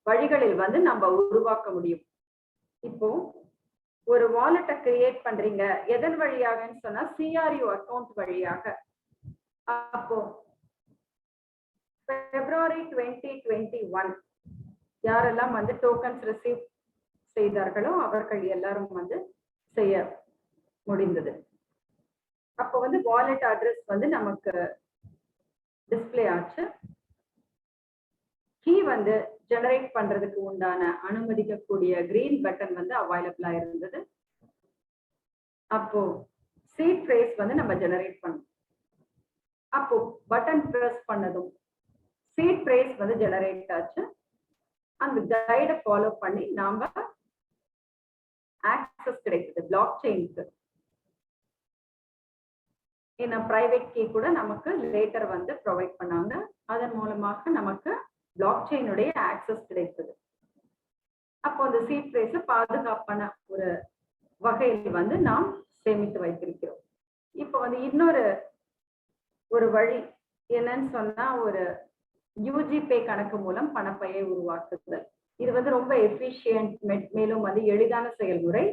வழிகளில் வந்து நம்ம உருவாக்க முடியும். இப்போ ஒரு வாலெட்டை கிரியேட் பண்றீங்க, எதன் வழியாகன்னு சொன்னா சிஆர்யூ அக்கௌண்ட் வழியாக. அப்போ February 2021 யாரெல்லாம் வந்து டோக்கன்ஸ் ரிசீவ் செய்தார்களோ அவர்கள் எல்லாரும் வந்து செய்ய முடிந்தது. அப்போ வந்து வாலெட் அட்ரஸ் வந்து நமக்கு டிஸ்பிளே ஆச்சு. கீ வந்து ஜெனரேட் பண்றதுக்கு உண்டான அனுமதிக்கக்கூடிய கிரீன் பட்டன் வந்து அவைலபிளா இருந்தது. அப்போ சீட் ஃப்ரேஸ் வந்து நம்ம ஜெனரேட் பண்ணோம். அப்போ பட்டன் பிரஸ் பண்ணதும் சீட் ஃப்ரேஸ் வந்து ஜெனரேட் ஆச்சு. அந்த கைடை ஃபாலோ பண்ணி நாம ஆக்சஸ் கிடைக்குது பிளாக் செயினுக்கு. ஏன்னா பிரைவேட் கீ கூட நமக்கு லேட்டர் வந்து ப்ரொவைட் பண்ணாங்க. அதன் மூலமாக நமக்கு பிளாக் செயினுடைய ஆக்சஸ் கிடைத்தது. அப்போ அந்த சீட் ஃப்ரேஸ் பாதுகாப்பான ஒரு வகையில் வந்து நாம் சேமித்து வைத்திருக்கிறோம். இப்போ வந்து இன்னொரு வழி என்னன்னு சொன்னா ஒரு யூஜிபே கணக்கு மூலம் பணப்பையை உருவாக்குதல். இது வந்து ரொம்ப எஃபிஷியன்ட், மேலும் வந்து எளிதான செயல்முறை.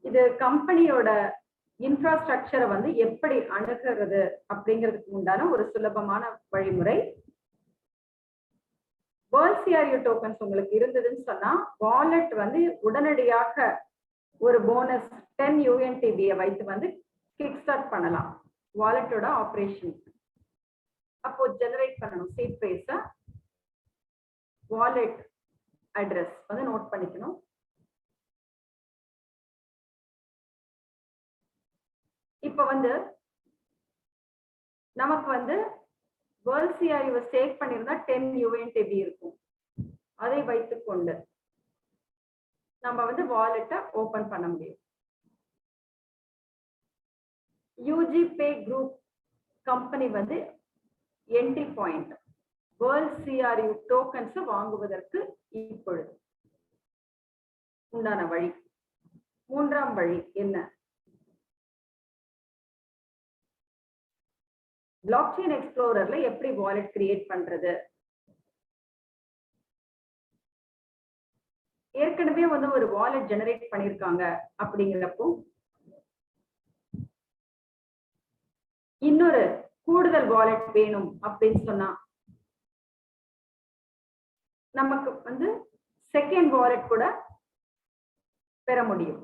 இது கம்பெனியோட இன்ஃப்ராஸ்ட்ரக்சரை வந்து எப்படி அணுகிறது அப்படிங்கிறதுக்கு உண்டான ஒரு சுலபமான வழிமுறை. வேர்ல்ட் சிஆர்யூ டோக்கன்ஸ் உங்களுக்கு இருந்ததுன்னு சொன்னா வாலெட் வந்து உடனடியாக ஒரு போனஸ் 10 UNTB வைத்து வந்து கிக் ஸ்டார்ட் பண்ணலாம் வாலெட்டோட ஆபரேஷன். அப்போ ஜெனரேட் பண்ணணும் சீட் ஃப்ரேஸ. வாலெட் அட்ரஸ் வந்து நோட் பண்ணிக்கணும். இப்ப வந்து நமக்கு வந்து வேர்ல்ட் சிஆர்யூ ஸ்டேக் பண்ணிருந்தா 10 UNTB இருக்கும். அதை வைத்துக்கொண்டு நம்ம வந்து வாலெட்டை ஓபன் பண்ண முடியும். யூஜிபே குரூப் கம்பெனி வந்து entry point world CRU tokens வாங்குவதற்கு இப்பொழுது உண்டான வழி. மூன்றாம் வழி என்ன? பிளாக் செயின் எக்ஸ்ப்ளோரர்ல எப்படி வாலெட் கிரியேட் பண்றது? ஏற்கனவே வந்து ஒரு வாலெட் ஜெனரேட் பண்ணிருக்காங்க அப்படிங்கிறப்போ இன்னொரு கூடுதல் வாலெட் வேணும் அப்படின்னு சொன்னா நமக்கு வந்து செகண்ட் வாலெட் கூட பெற முடியும்.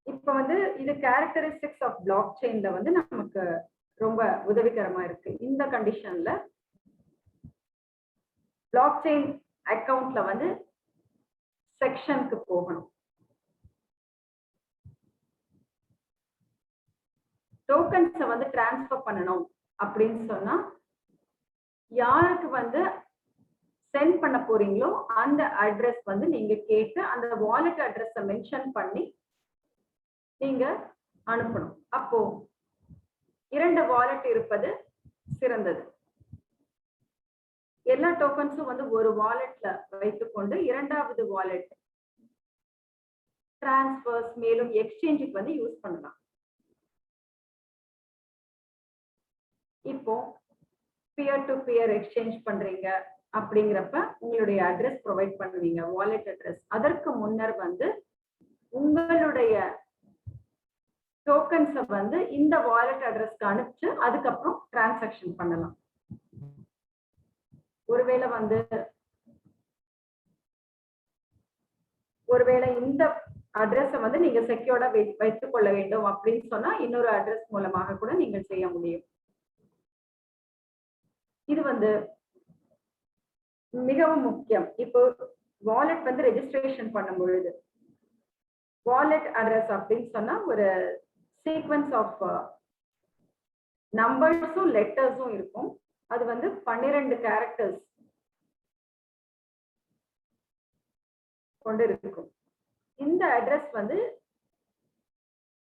இப்ப வந்து இது கேரக்டரிஸ்டிக்ஸ் ஆஃப் பிளாக் செயின்ல வந்து நமக்கு ரொம்ப உதவிகரமா இருக்கு. இந்த கண்டிஷன்ல பிளாக் செயின் அக்கவுண்ட்ல வந்து செக்ஷனுக்கு போகணும். டோக்கன்ஸ வந்து டிரான்ஸ்ஃபர் பண்ணணும் அப்படின்னு சொன்னா யாருக்கு வந்து சென்ட் பண்ண போறீங்களோ அந்த அட்ரஸ் வந்து நீங்க கேட்டு அந்த வாலெட் அட்ரஸை மென்ஷன் பண்ணி நீங்க அனுப்பணும். அப்போ 2 வாலெட் இருப்பது சிறந்தது. எல்லா டோக்கன்ஸும் வந்து ஒரு வாலெட்ல வைத்துக்கொண்டு இரண்டாவது வாலெட் டிரான்ஸ்ஃபர்ஸ் மேலும் எக்ஸ்சேஞ்சுக்கு வந்து யூஸ் பண்ணலாம். இப்போ பியர் டு பியர் எக்ஸ்சேஞ்ச் பண்றீங்க அப்படிங்கிறப்ப உங்களுடைய அட்ரஸ் ப்ரொவைட் பண்ணுவீங்க, வாலெட் அட்ரஸ். அதற்கு முன்னர் வந்து உங்களுடைய டோக்கன்ஸை வந்து இந்த வாலெட் அட்ரஸ்க்கு அனுப்பிச்சு அதுக்கப்புறம் டிரான்சாக்ஷன் பண்ணலாம். ஒருவேளை வந்து ஒருவேளை இந்த அட்ரஸை வந்து நீங்க செக்யூர்டா வைத்துக் கொள்ள வேண்டும் அப்படின்னு சொன்னா இன்னொரு அட்ரஸ் மூலமாக கூட நீங்கள் செய்ய முடியும். இது வந்து மிகவும் முக்கியம். இப்போ வாலெட் வந்து ரெஜிஸ்ட்ரேஷன் பண்ணும் பொழுது வாலெட் அட்ரஸ் அப்படின்னு சொன்னா ஒரு சீக்வன்ஸ் ஆஃப் நம்பர்ஸும் லெட்டர்ஸும் இருக்கும். அது வந்து 12 கேரக்டர்ஸ் கொண்டு இருக்கும். இந்த அட்ரஸ் வந்து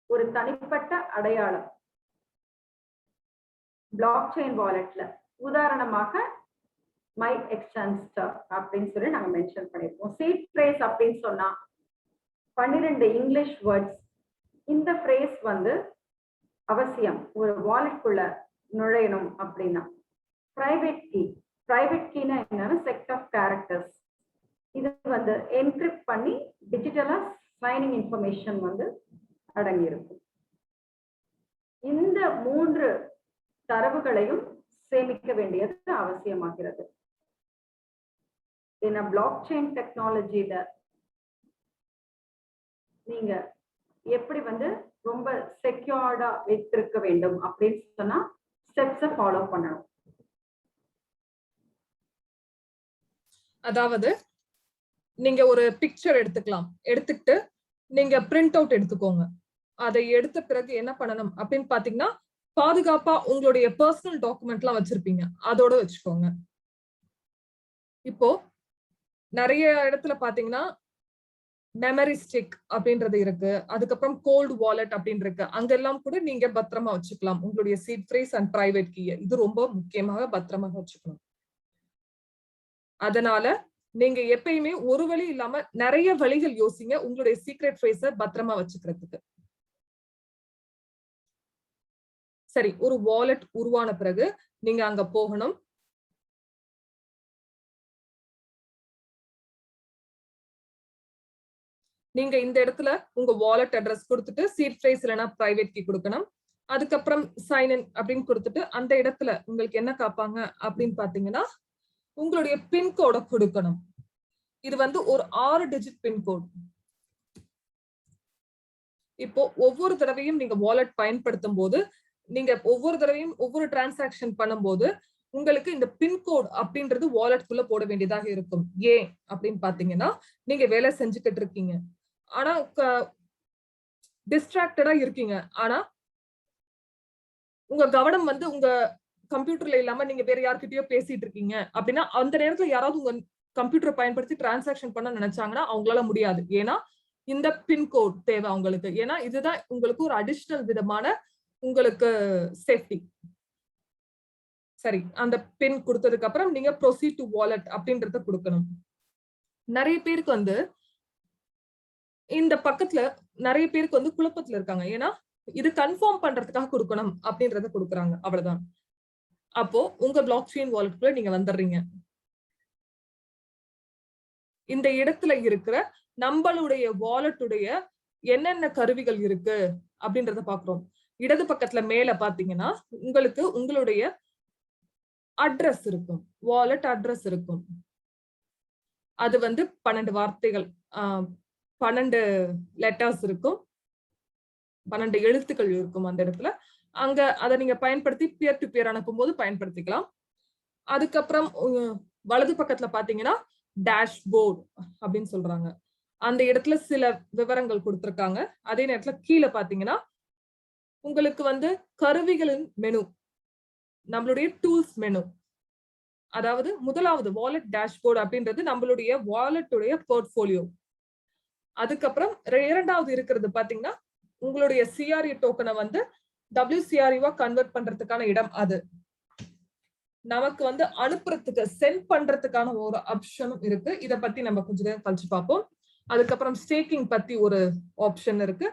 ஒரு தனிப்பட்ட அடையாளம் பிளாக் செயின் வாலெட்ல. உதாரணமாக மை எக்ஸ்சேஞ்ச் ஸ்டார் அப்படின்னு சொல்லி நாங்க மென்ஷன் பண்ணிருக்கோம். சீட் ஃப்ரேஸ் அப்படின்னு சொன்னா 12 இங்கிலீஷ் வேர்ட்ஸ். இந்த ஃப்ரேஸ் வந்து அவசியம் ஒரு வாலெட்குள்ள நுழையணும் அப்படின்னா. பிரைவேட் கீ, பிரைவேட் கீனா என்னன்னா செட் ஆஃப் கேரக்டர்ஸ். இது வந்து என்கிரிப்ட் பண்ணி டிஜிட்டலா சைனிங் இன்ஃபர்மேஷன் வந்து அடங்கி இருக்கும். இந்த 3 தரவுகளையும் சேமிக்க வேண்டியது அவசியமாகிறது. ஏன்னா பிளாக் செயின் டெக்னாலஜில நீங்க எப்படி வந்து ரொம்ப செக்யூர்டா வைத்திருக்க வேண்டும் அப்படின்னு சொன்னா ஸ்டெப்ஸை ஃபாலோ பண்ணணும். அதாவது நீங்க ஒரு பிக்சர் எடுத்துக்கலாம். எடுத்துக்கிட்டு நீங்க பிரிண்ட் அவுட் எடுத்துக்கோங்க. அதை எடுத்த பிறகு என்ன பண்ணணும் அப்படின்னு பாத்தீங்கன்னா, பாதுகாப்பா உங்களுடைய பர்சனல் டாக்குமெண்ட் எல்லாம் வச்சிருப்பீங்க, அதோட வச்சுக்கோங்க. இப்போ நிறைய இடத்துல பாத்தீங்கன்னா மெமரி ஸ்டிக் அப்படின்றது இருக்கு, அதுக்கப்புறம் கோல்டு வாலெட் அப்படின்னு இருக்கு. அங்கெல்லாம் கூட நீங்க பத்திரமா வச்சுக்கலாம் உங்களுடைய சீட் ஃப்ரேஸ் அண்ட் பிரைவேட் கீயை. இது ரொம்ப முக்கியமாக பத்திரமாக வச்சுக்கணும். அதனால நீங்க எப்பயுமே ஒரு வழி இல்லாம நிறைய வழிகள் யோசிங்க உங்களுடைய சீக்ரெட் ஃப்ரேஸை பத்திரமா வச்சுக்கிறதுக்கு. சரி, ஒரு வாலெட் உருவான பிறகு நீங்க அங்க போகணும். நீங்க இந்த இடத்துல உங்க வாலெட் அட்ரஸ் கொடுத்துட்டு சீட் ஃப்ரேஸ் இல்லைன்னா பிரைவேட் கீ கொடுக்கணும். அதுக்கப்புறம் சைன் இன் அப்படின்னு கொடுத்துட்டு அந்த இடத்துல உங்களுக்கு என்ன காப்பாங்க அப்படின்னு பாத்தீங்கன்னா உங்களுடைய பின்கோட கொடுக்கணும். இது வந்து ஒரு 6 டிஜிட் பின்கோட். இப்போ ஒவ்வொரு தடவையும் நீங்க வாலெட் பயன்படுத்தும் போது, நீங்க ஒவ்வொரு தடவையும் ஒவ்வொரு டிரான்சாக்சன் பண்ணும்போது உங்களுக்கு இந்த பின்கோட் அப்படின்றது வாலெட்குள்ள போட வேண்டியதாக இருக்கும். ஏன் அப்படின்னு பாத்தீங்கன்னா நீங்க வேலை செஞ்சுக்கிட்டு இருக்கீங்க, ஆனா டிஸ்ட்ராக்டடா இருக்கீங்க. ஆனா உங்க கவனம் வந்து உங்க கம்ப்யூட்டர்ல இல்லாம நீங்க வேற யார்கிட்டயோ பேசிட்டு இருக்கீங்க அப்படின்னா அந்த நேரத்துல யாராவது உங்க கம்ப்யூட்டரை பயன்படுத்தி டிரான்சாக்சன் பண்ண நினைச்சாங்கன்னா அவங்களால முடியாது. ஏன்னா இந்த பின்கோட் தேவை அவங்களுக்கு. ஏன்னா இதுதான் உங்களுக்கு ஒரு அடிஷனல் விதமான உங்களுக்கு சேஃப்டி. சரி, அந்த பின் கொடுத்ததுக்கு அப்புறம் நீங்க ப்ரொசீட் டு வாலெட் அப்படின்றத கொடுக்கணும். நிறைய பேருக்கு வந்து இந்த பக்கத்துல நிறைய பேருக்கு வந்து குழப்பத்துல இருக்காங்க. ஏன்னா இது கன்ஃபார்ம் பண்றதுக்காக கொடுக்கணும் அப்படின்றத கொடுக்குறாங்க, அவ்வளவுதான். அப்போ உங்க பிளாக் செயின் வாலெட்குள்ள நீங்க வந்துடுறீங்க. இந்த இடத்துல இருக்கிற நம்மளுடைய வாலெட்டுடைய என்னென்ன கருவிகள் இருக்கு அப்படின்றத பாக்குறோம். இடது பக்கத்துல மேல பாத்தீங்கன்னா உங்களுக்கு உங்களுடைய அட்ரஸ் இருக்கும், வாலெட் அட்ரஸ் இருக்கும். அது வந்து 12 வார்த்தைகள், 12 லெட்டர்ஸ் இருக்கும், 12 எழுத்துக்கள் இருக்கும் அந்த இடத்துல. அங்க அதை நீங்க பயன்படுத்தி பியர் டு பியர் அனுப்பும் போது பயன்படுத்திக்கலாம். அதுக்கப்புறம் வலது பக்கத்துல பாத்தீங்கன்னா டேஷ்போர்ட் அப்படின்னு சொல்றாங்க. அந்த இடத்துல சில விவரங்கள் கொடுத்திருக்காங்க. அதே நேரத்துல கீழே பாத்தீங்கன்னா உங்களுக்கு வந்து கருவிகளின் மெனு, நம்மளுடைய டூல்ஸ் மெனு. அதாவது முதலாவது வாலெட் டேஷ்போர்ட் அப்படின்றது நம்மளுடைய வாலெட்டுடைய போர்ட்போலியோ. அதுக்கப்புறம் இரண்டாவது இருக்கிறது பாத்தீங்கன்னா உங்களுடைய சிஆர்இ டோக்கனை வந்து WCRE-வா கன்வெர்ட் பண்றதுக்கான இடம். அது நமக்கு வந்து அனுப்புறதுக்கு சென்ட் பண்றதுக்கான ஒரு ஆப்ஷனும் இருக்கு. இத பத்தி நம்ம கொஞ்ச நேரம் கழிச்சு பார்ப்போம். அதுக்கப்புறம் ஸ்டேக்கிங் பத்தி ஒரு ஆப்ஷன் இருக்கு.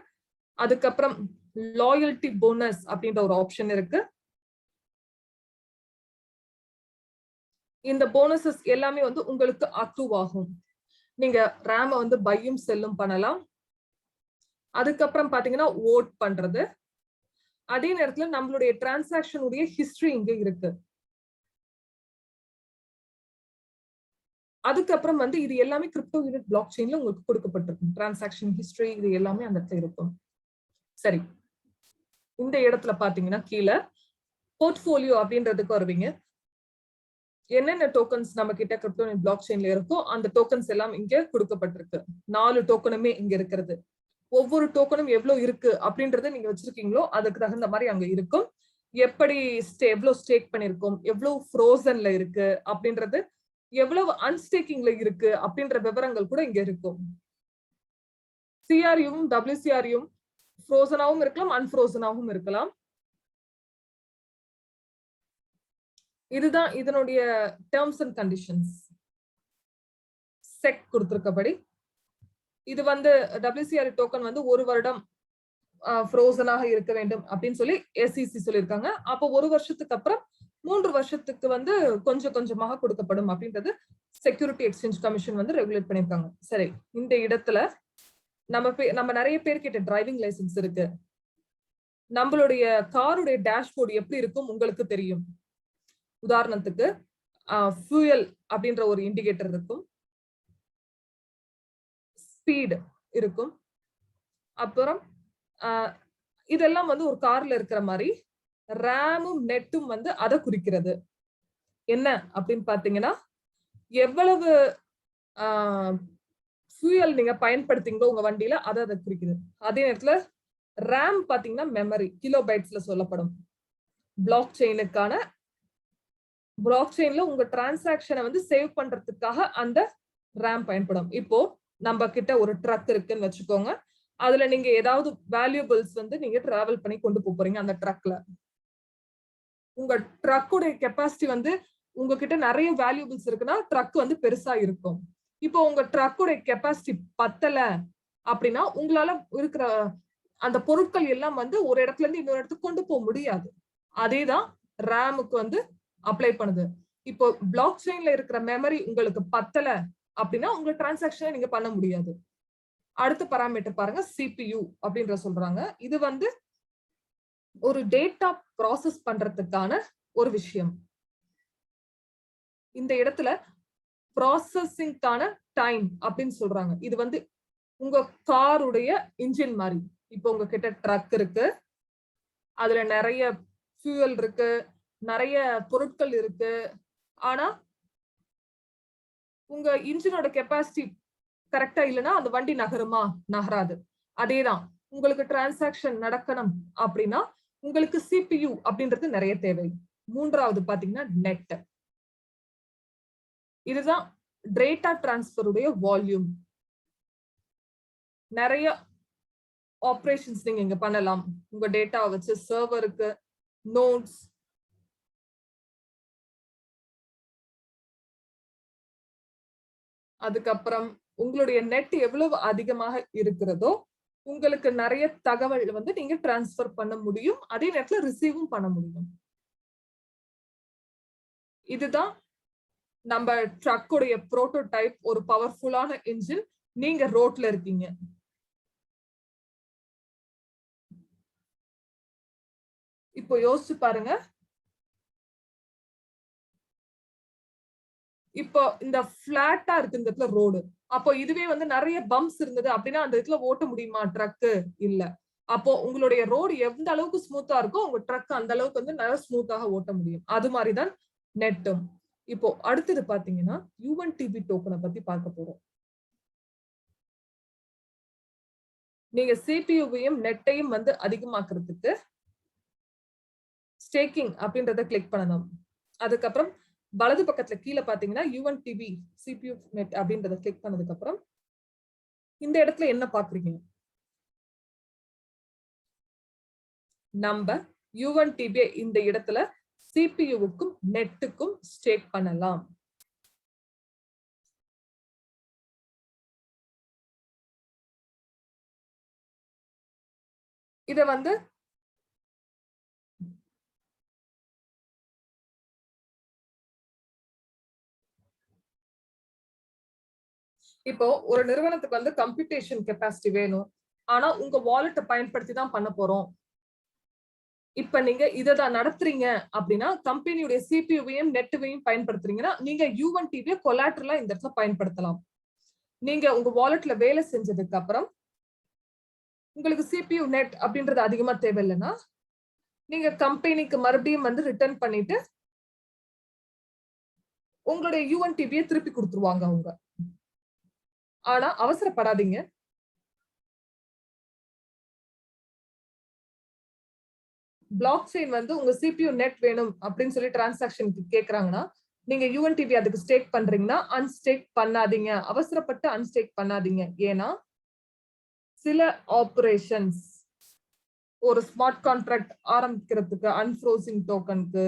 அதுக்கப்புறம் லாயல்டி போனஸ் அப்படின்ற ஒரு ஆப்ஷன் இருக்கு. இந்த போனஸஸ் எல்லாமே வந்து உங்களுக்கு அக்ரூவ் ஆகும். நீங்க ரேம வந்து பையும் செல்லும் பண்ணலாம். அதுக்கப்புறம் பாத்தீங்கன்னா ஓட் பண்றது. அதே நேரத்துல நம்மளுடைய டிரான்சாக்சன் உடைய ஹிஸ்டரி இங்க இருக்கு. அதுக்கப்புறம் வந்து இது எல்லாமே கிரிப்டோ யூனிட் பிளாக் செயின்ல உங்களுக்கு கொடுக்கப்பட்டிருக்கும். டிரான்சாக்ஷன் ஹிஸ்டரி இது எல்லாமே அந்த இடத்துல இருக்கும். சரி, இந்த இடத்துல பாத்தீங்கன்னா கீழே போர்ட்ஃபோலியோ அப்படின்றதுக்கு வருவீங்க. என்னென்ன டோக்கன்ஸ் நம்ம கிட்ட கிரிப்டோ யூனிட் பிளாக் செயின்ல இருக்கோ அந்த டோக்கன்ஸ் எல்லாம் இங்க கொடுக்கப்பட்டிருக்கு. 4 டோக்கனுமே இங்க இருக்கிறது. ஒவ்வொரு டோக்கனும் எவ்வளவு இருக்கு அப்படின்றத நீங்க வச்சிருக்கீங்களோ அதுக்கு தகுந்த மாதிரி அங்க இருக்கும். எப்படி எவ்வளவு ஸ்டேக் பண்ணிருக்கோம், எவ்வளவு ஃப்ரோசன்ல இருக்கு அப்படின்றது, எவ்வளவு அன்ஸ்டேக்கிங்ல இருக்கு அப்படின்ற விவரங்கள் கூட இங்க இருக்கும். சிஆர்யும் டபிள்யூசிஆர்யும் ஃப்ரோசனாவும் இருக்கலாம், அன்ஃப்ரோசனாவும் இருக்கலாம். இதுதான் இதனுடைய டேர்ம்ஸ் அண்ட் கண்டிஷன்ஸ். செக் கொடுத்திருக்கபடி இது வந்து டபிள்யூசிஆர் டோக்கன் வந்து 1 வருடம் ஃப்ரோசனாக இருக்க வேண்டும் அப்படின்னு சொல்லி SEC சொல்லியிருக்காங்க. அப்போ 1 வருஷத்துக்கு அப்புறம் 3 வருஷத்துக்கு வந்து கொஞ்சம் கொஞ்சமாக கொடுக்கப்படும் அப்படின்றது செக்யூரிட்டி எக்ஸ்சேஞ்ச் கமிஷன் வந்து ரெகுலேட் பண்ணிருக்காங்க. சரி, இந்த இடத்துல நம்ம நிறைய பேர் கிட்ட டிரைவிங் லைசன்ஸ் இருக்கு. நம்மளுடைய காருடைய டேஷ்போர்டு எப்படி இருக்கும் உங்களுக்கு தெரியும். உதாரணத்துக்கு ஃபியூயல் அப்படின்ற ஒரு இண்டிகேட்டர் இருக்கும், ஸ்பீடு இருக்கும், அப்புறம் இதெல்லாம் வந்து ஒரு கார்ல இருக்கிற மாதிரி ரேமும் நெட்டும் வந்து அதை குறிக்கிறது. என்ன அப்படின்னு பாத்தீங்கன்னா எவ்வளவு ஃபியூயல் நீங்க பயன்படுத்திங்களோ உங்க வண்டியில அதை குறிக்குது. அதே நேரத்துல ரேம் பாத்தீங்கன்னா மெமரி கிலோபைட்ஸ்ல சொல்லப்படும். பிளாக் செயின்ல உங்க டிரான்சாக்சனை வந்து சேவ் பண்றதுக்காக அந்த ரேம் பயன்படும். இப்போ நம்ம கிட்ட ஒரு ட்ரக் இருக்குன்னு வச்சுக்கோங்க. அதுல நீங்க ஏதாவது வேல்யூபிள்ஸ் வந்து நீங்க டிராவல் பண்ணி கொண்டு போறீங்க. அந்த ட்ரக்ல உங்க ட்ரக்குடைய கெப்பாசிட்டி வந்து உங்ககிட்ட நிறைய வேல்யூபிள்ஸ் இருக்குன்னா ட்ரக் வந்து பெருசா இருக்கும். இப்போ உங்க ட்ரக்குடைய கெப்பாசிட்டி பத்தல அப்படின்னா உங்களால இருக்கிற அந்த பொருட்கள் எல்லாம் வந்து ஒரு இடத்துல இருந்து இன்னொரு இடத்துக்கு கொண்டு போக முடியாது. அதேதான் ரேமுக்கு வந்து அப்ளை பண்ணுது. இப்போ பிளாக் செயின்ல இருக்கிற மெமரி உங்களுக்கு பத்தல அப்படின்னா உங்க டிரான்சாக்சனை நீங்க பண்ண முடியாது. அடுத்த பாராமீட்டர் பாருங்க, CPU அப்படின்ற சொல்றாங்க. இது வந்து ஒரு டேட்டா ப்ராசஸ் பண்றதுக்கான ஒரு விஷயம். இந்த இடத்துல ப்ராசஸிங்கான டைம் அப்படின்னு சொல்றாங்க. இது வந்து உங்க காருடைய இன்ஜின் மாதிரி. இப்போ உங்ககிட்ட ட்ரக் இருக்கு, அதுல நிறைய ஃபியூயல் இருக்கு, நிறைய பொருட்கள் இருக்கு. ஆனா உங்க இன்ஜினோட கெப்பாசிட்டி கரெக்டா இல்லைன்னா அந்த வண்டி நகருமா? நகராது. அதேதான் உங்களுக்கு டிரான்சாக்சன் நடக்கணும் அப்படின்னா உங்களுக்கு CPU அப்படின்றது நிறைய தேவை. மூன்றாவது பாத்தீங்கன்னா நெட். இதுதான் டேட்டா டிரான்ஸ்பருடைய வால்யூம். நிறைய ஆபரேஷன்ஸ் நீங்க இங்க பண்ணலாம். உங்க டேட்டா வச்சு சர்வருக்கு, நோட்ஸ், அதுக்கப்புறம் உங்களுடைய நெட் எவ்வளவு அதிகமாக இருக்கிறதோ உங்களுக்கு நிறைய தகவல் வந்து நீங்க டிரான்ஸ்பர் பண்ண முடியும். அதே நேரத்துல ரிசீவும் பண்ண முடியும். இதுதான் நம்ம ட்ரக்குடைய புரோட்டோடைப். ஒரு பவர்ஃபுல்லான இன்ஜின், நீங்க ரோட்ல இருக்கீங்க. இப்போ யோசிச்சு பாருங்க, இப்போ இந்த பிளாட்டா இருக்கு இந்த இடத்துல ரோடு. அப்போ இதுவே வந்து நிறைய பம்ப்ஸ் இருந்தது அப்படின்னா அந்த இடத்துல ஓட்ட முடியுமா ட்ரக்கு? இல்ல. அப்போ உங்களுடைய ரோடு எந்த அளவுக்கு ஸ்மூத்தா இருக்கோ உங்க ட்ரக் அந்த அளவுக்கு வந்து நல்லா ஸ்மூத்தாக ஓட்ட முடியும். அது மாதிரிதான் நெட்டும். இப்போ அடுத்தது பாத்தீங்கன்னா UNTB டோக்கனை பத்தி பார்க்க போறோம். நீங்க CPU-வையும் நெட்டையும் வந்து அதிகமாக்குறதுக்கு ஸ்டேக்கிங் அப்படின்றத கிளிக் பண்ணணும். அதுக்கப்புறம் வலது பக்கத்துல கீழே பாத்தீங்கன்னா UNTB CPU நெட் அப்படின்றத கிளிக் பண்ணதுக்கு அப்புறம் இந்த இடத்துல என்ன பாக்குறீங்க? நம்ம UNTB இந்த இடத்துல CPU-வுக்கும் நெட்டுக்கும் ஸ்டேக் பண்ணலாம். இத வந்து இப்போ ஒரு நிறுவனத்துக்கு வந்து கம்ப்யூட்டேஷன் கெப்பாசிட்டி வேணும், ஆனா உங்க வாலெட்டை பயன்படுத்தி தான் பண்ண போறோம் இப்ப நீங்க இததான் நடத்துறீங்க அப்படின்னா கம்பெனியுடைய சிபியூவையும் நெட்வையும் பயன்படுத்துறீங்கன்னா நீங்க U1TB கொலாட்டரலா இந்த இடத்துல பயன்படுத்தலாம். நீங்க உங்க வாலெட்ல வேலை செஞ்சதுக்கு அப்புறம் உங்களுக்கு சிபியூ நெட் அப்படின்றது அதிகமா தேவையில்லைன்னா நீங்க கம்பெனிக்கு மறுபடியும் வந்து ரிட்டர்ன் பண்ணிட்டு உங்களுடைய U1TB திருப்பி கொடுத்துருவாங்க அவங்க. ஆனா அவசரப்படாதீங்க. பிளாக் செயின் வந்து உங்க சிபியூ நெட் வேணும் அப்படின்னு சொல்லி டிரான்சாக்ஷனுக்கு கேக்குறாங்கன்னா நீங்க U1TB அதுக்கு ஸ்டேக் பண்றீங்கன்னா அன்ஸ்டேக் பண்ணாதீங்க. அவசரப்பட்டு அன்ஸ்டேக் பண்ணாதீங்க. ஏன்னா சில ஆபரேஷன்ஸ் ஒரு ஸ்மார்ட் கான்ட்ராக்ட் ஆரம்பிக்கிறதுக்கு அன்ஃப்ரோசிங் டோக்கனுக்கு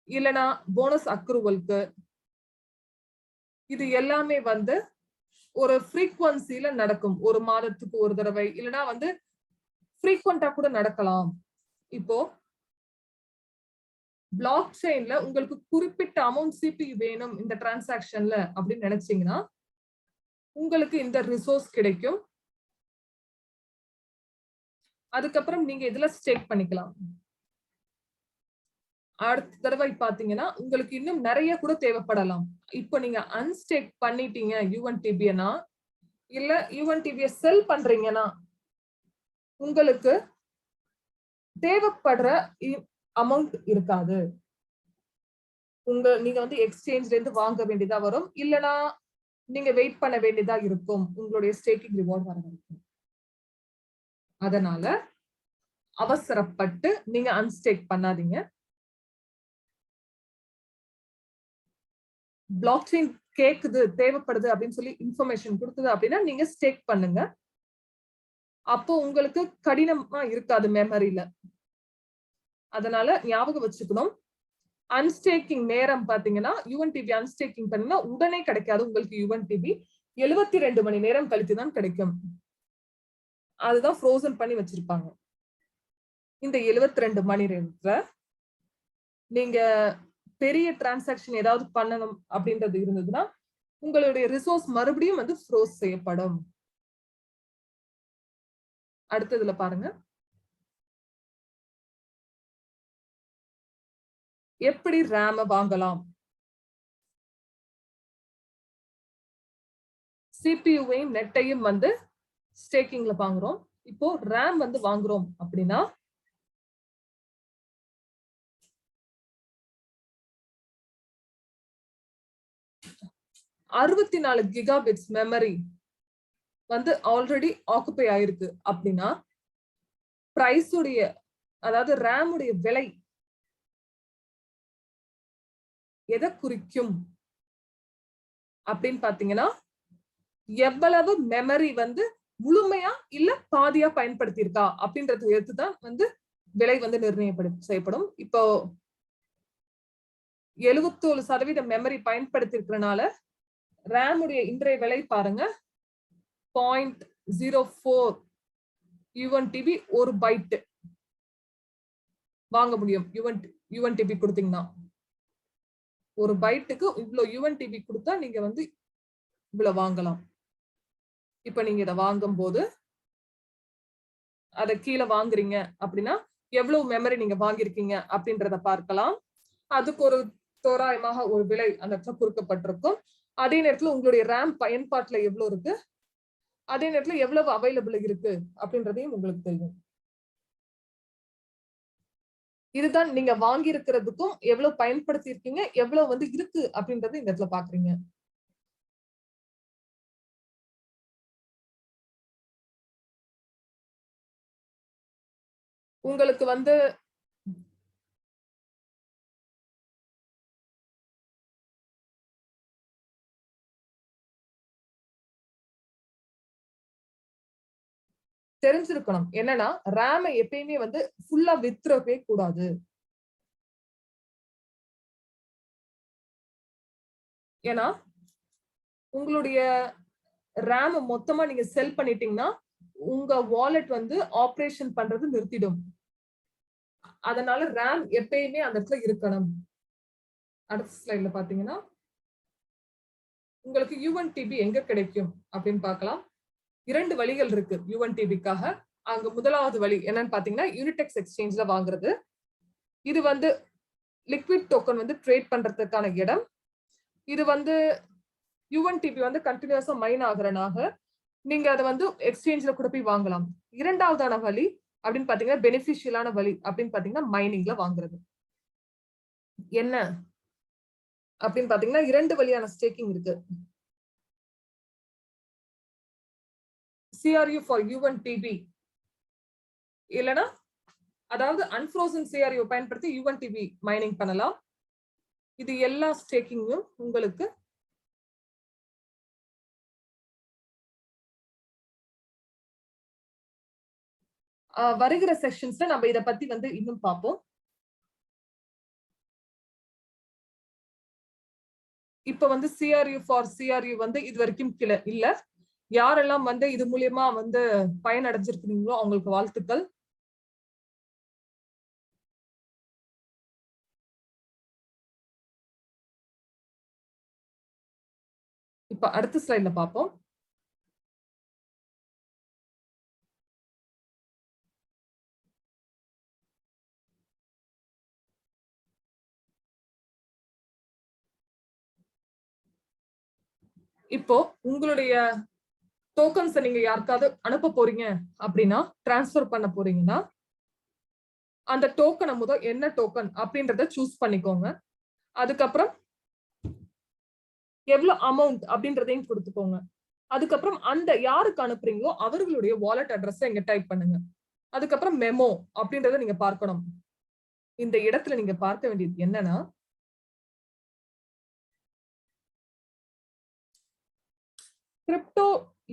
இல்லனா போனஸ் அக்ரூவலுக்கு இது எல்லாமே வந்து ஒரு ஃப்ரீக்வன்சில நடக்கும். ஒரு மாதத்துக்கு ஒரு தடவை இல்லனா வந்து ஃப்ரீக்வெண்டா கூட நடக்கலாம். இப்போ பிளாக் செயின்ல உங்களுக்கு குறிப்பிட்ட அமௌண்ட் சிபியூ வேணும் இந்த டிரான்சாக்ஷன்ல அப்படின்னு நினைச்சீங்கன்னா உங்களுக்கு இந்த ரிசோர்ஸ் கிடைக்கும். அதுக்கப்புறம் நீங்க இதுல ஸ்டேக் பண்ணிக்கலாம். அடுத்த தடவை பாத்தீங்கன்னா உங்களுக்கு இன்னும் நிறைய கூட தேவைப்படலாம். இப்போ நீங்க அன்ஸ்டேக் பண்ணிட்டீங்க U1TB-னா இல்ல U1TB செல் பண்றீங்கன்னா உங்களுக்கு தேவைப்படுற அமௌண்ட் இருக்காது. நீங்க வந்து எக்ஸ்சேஞ்ச்ல இருந்து வாங்க வேண்டியதா வரும். இல்லனா நீங்க வெயிட் பண்ண வேண்டியதா இருக்கும் உங்களுடைய ஸ்டேக்கிங் ரிவார்ட் வர வரைக்கும். அதனால அவசரப்பட்டு நீங்க அன்ஸ்டேக் பண்ணாதீங்க. பிளாக் செயின் கேக்குது தேவைப்படுது அப்படின்னு சொல்லி இன்ஃபர்மேஷன் கொடுத்தது அப்படின்னா நீங்க ஸ்டேக் பண்ணுங்க. அப்போ உங்களுக்கு கடினமா இருக்காது மெமரியில. அதனால ஞாபகம் வச்சுக்கணும். அன்ஸ்டேக்கிங் நேரம் பாத்தீங்கன்னா U1TB அன்ஸ்டேக்கிங் பண்ணா உடனே கிடைக்காது உங்களுக்கு U1TB 72 மணி நேரம் கழித்து தான் கிடைக்கும். அதுதான் ஃப்ரோசன் பண்ணி வச்சிருப்பாங்க. இந்த 72 மணி நேரத்துல நீங்க பெரிய டிரான்சாக்ஷன் ஏதாவது பண்ணணும் அப்படின்றது இருந்ததுன்னா உங்களுடைய ரிசோர்ஸ் மறுபடியும் வந்து ஃப்ரோஸ் செய்யப்படும். அடுத்ததுல பாருங்க. எப்படி ரேம வாங்கலாம்? சிபியூவையும் நெட்டையும் வந்து ஸ்டேக்கிங்ல வாங்குறோம். இப்போ ரேம் வந்து வாங்குறோம் அப்படின்னா $64 GB மெமரி வந்து ஆல்ரெடி ஆக்குபை ஆயிருக்கு அப்படின்னா பிரைஸ் உடைய அதாவது ரேம் உடைய விலை எதை குறிக்கும் அப்படின்னு பாத்தீங்கன்னா எவ்வளவு மெமரி வந்து முழுமையா இல்ல பாதியா பயன்படுத்தி இருக்கா அப்படின்றது எடுத்துதான் வந்து விலை வந்து செய்யப்படும். இப்போ 71% மெமரி பயன்படுத்தி இருக்கிறனால ரேம் உடைய இன்றைய விலை பாருங்க 0.04 U1TB ஒரு பைட் வாங்க முடியும். U1TB கொடுத்தீங்கன்னா ஒரு பைட்டுக்கு இவ்வளவு U1TB கொடுத்தா நீங்க வந்து இவ்வளவு வாங்கலாம். இப்ப நீங்க இதை வாங்கும் போது அதை கீழே வாங்குறீங்க அப்படின்னா எவ்வளவு மெமரி நீங்க வாங்கியிருக்கீங்க அப்படின்றத பார்க்கலாம். அதுக்கு ஒரு தோராயமாக ஒரு விலை அந்த இடத்துல குறிக்கப்பட்டிருக்கும். அதே நேரத்துல உங்களுடைய ரேம் பயன்பாட்டுல எவ்வளவு இருக்கு, அதே நேரத்துல எவ்வளவு அவைலபிள் இருக்கு அப்படின்றதையும் உங்களுக்கு தெரியும். இதுதான் நீங்க வாங்கி இருக்கிறதுக்கும் எவ்வளவு பயன்படுத்தி இருக்கீங்க எவ்வளவு வந்து இருக்கு அப்படின்றது இந்த இடத்துல பாக்குறீங்க. உங்களுக்கு வந்து தெரிஞ்சிருக்கணும் என்னன்னா ரேமை எப்பயுமே வந்து ஃபுல்லா வித்துறவே கூடாது. ஏன்னா உங்களுடைய ரேம் மொத்தமா நீங்க செல் பண்ணிட்டீங்கன்னா உங்க வாலெட் வந்து ஆபரேஷன் பண்றது நிறுத்திடும். அதனால ரேம் எப்பயுமே அந்த இடத்துல இருக்கணும். அடுத்த ஸ்லைட்ல பாத்தீங்கன்னா உங்களுக்கு U1TB எங்க கிடைக்கும் அப்படின்னு பார்க்கலாம். 2 வழிகள் இருக்கு U1TB-க்காக. அங்க முதலாவது வழி என்னன்னு பாத்தீங்கன்னா யூனிடெக்ஸ் எக்ஸ்சேஞ்ச்ல வாங்குறது. இது வந்து லிக்விட் டோக்கன் வந்து ட்ரேட் பண்றதுக்கான இடம். இது வந்து UNTP வந்து கண்டினியூஸா மைன் ஆகுறனாக நீங்க அதை வந்து எக்ஸ்சேஞ்ச்ல கூட போய் வாங்கலாம். இரண்டாவதான வழி அப்படின்னு பாத்தீங்கன்னா பெனிஃபிஷியலான வழி அப்படின்னு பாத்தீங்கன்னா மைனிங்ல வாங்குறது. என்ன அப்படின்னு பாத்தீங்கன்னா 2 வழியான ஸ்டேக்கிங் இருக்கு. CRU ஃபார் UNTP இல்லனா அதாவது அன்ஃப்ரோசன் CRU பயன்படுத்தி UNTP மைனிங் பண்ணலாம். இது எல்லா ஸ்டேக்கிங்கும் உங்களுக்கு வருகிற செஷன்ஸ்ல நம்ம இத பத்தி வந்து இன்னும் பார்ப்போம். இப்ப வந்து CRU ஃபார் CRU வந்து இது வரைக்கும் இல்ல. யாரெல்லாம் வந்து இது மூலியமா வந்து பயனடைஞ்சிருக்கீங்களோ அவங்களுக்கு வாழ்த்துக்கள். இப்ப அடுத்த ஸ்லைட்ல பார்ப்போம். இப்போ உங்களுடைய டோக்கன்ஸ் நீங்க யாருக்காவது அனுப்ப போறீங்க அப்படின்னா, டிரான்ஸ்ஃபர் பண்ண போறீங்கன்னா, அந்த டோக்கனை முதல் என்ன டோக்கன் அப்படின்றத சூஸ் பண்ணிக்கோங்க. அதுக்கப்புறம் எவ்வளவு அமௌண்ட் அப்படின்றதையும் கொடுத்துக்கோங்க. அதுக்கப்புறம் அந்த யாருக்கு அனுப்புறீங்களோ அவர்களுடைய வாலெட் அட்ரஸ் இங்க டைப் பண்ணுங்க. அதுக்கப்புறம் மெமோ அப்படின்றத நீங்க பார்க்கணும். இந்த இடத்துல நீங்க பார்க்க வேண்டியது என்னன்னா, கிரிப்டோ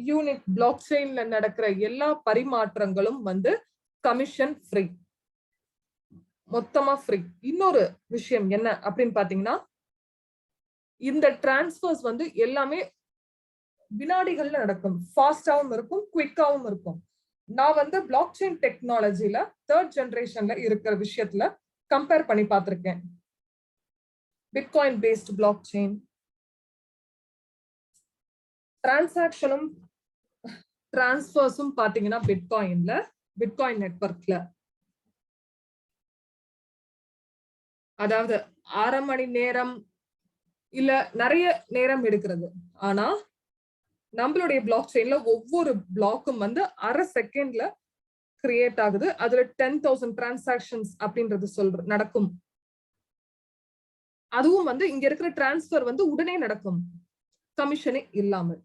யூனிட் பிளாக் செயின்ல நடக்கிற எல்லா பரிமாற்றங்களும் வந்து கமிஷன் ஃப்ரீ, மொத்தமா ஃப்ரீ. இன்னொரு விஷயம் என்ன அப்படின்னு பாத்தீங்கன்னா, இந்த டிரான்ஸ்பர்ஸ் வந்து எல்லாமே வினாடிகள்ல நடக்கும். ஃபாஸ்டாவும் இருக்கும், குவிக்காவும் இருக்கும். நான் வந்து பிளாக் செயின் டெக்னாலஜில 3rd ஜெனரேஷன்ல இருக்கிற விஷயத்துல கம்பேர் பண்ணி பார்த்திருக்கேன். பிட்காயின் பேஸ்ட் பிளாக் செயின் டிரான்சாக்ஷனும் டிரான்ஸ்பர்ஸும் பாத்தீங்கன்னா பிட்காயின்ல, பிட்காயின் நெட்வொர்க்ல, அதாவது 1/2 மணி நேரம் இல்ல நிறைய நேரம் எடுக்கிறது. ஆனா நம்மளுடைய பிளாக் செயின்ல ஒவ்வொரு பிளாக்கும் வந்து 1/2 செகண்ட்ல கிரியேட் ஆகுது. அதுல 10,000 டிரான்சாக்ஷன்ஸ் அப்படின்றது நடக்கும். அதுவும் வந்து இங்க இருக்கிற டிரான்ஸ்பர் வந்து உடனே நடக்கும், கமிஷனே இல்லாமல்.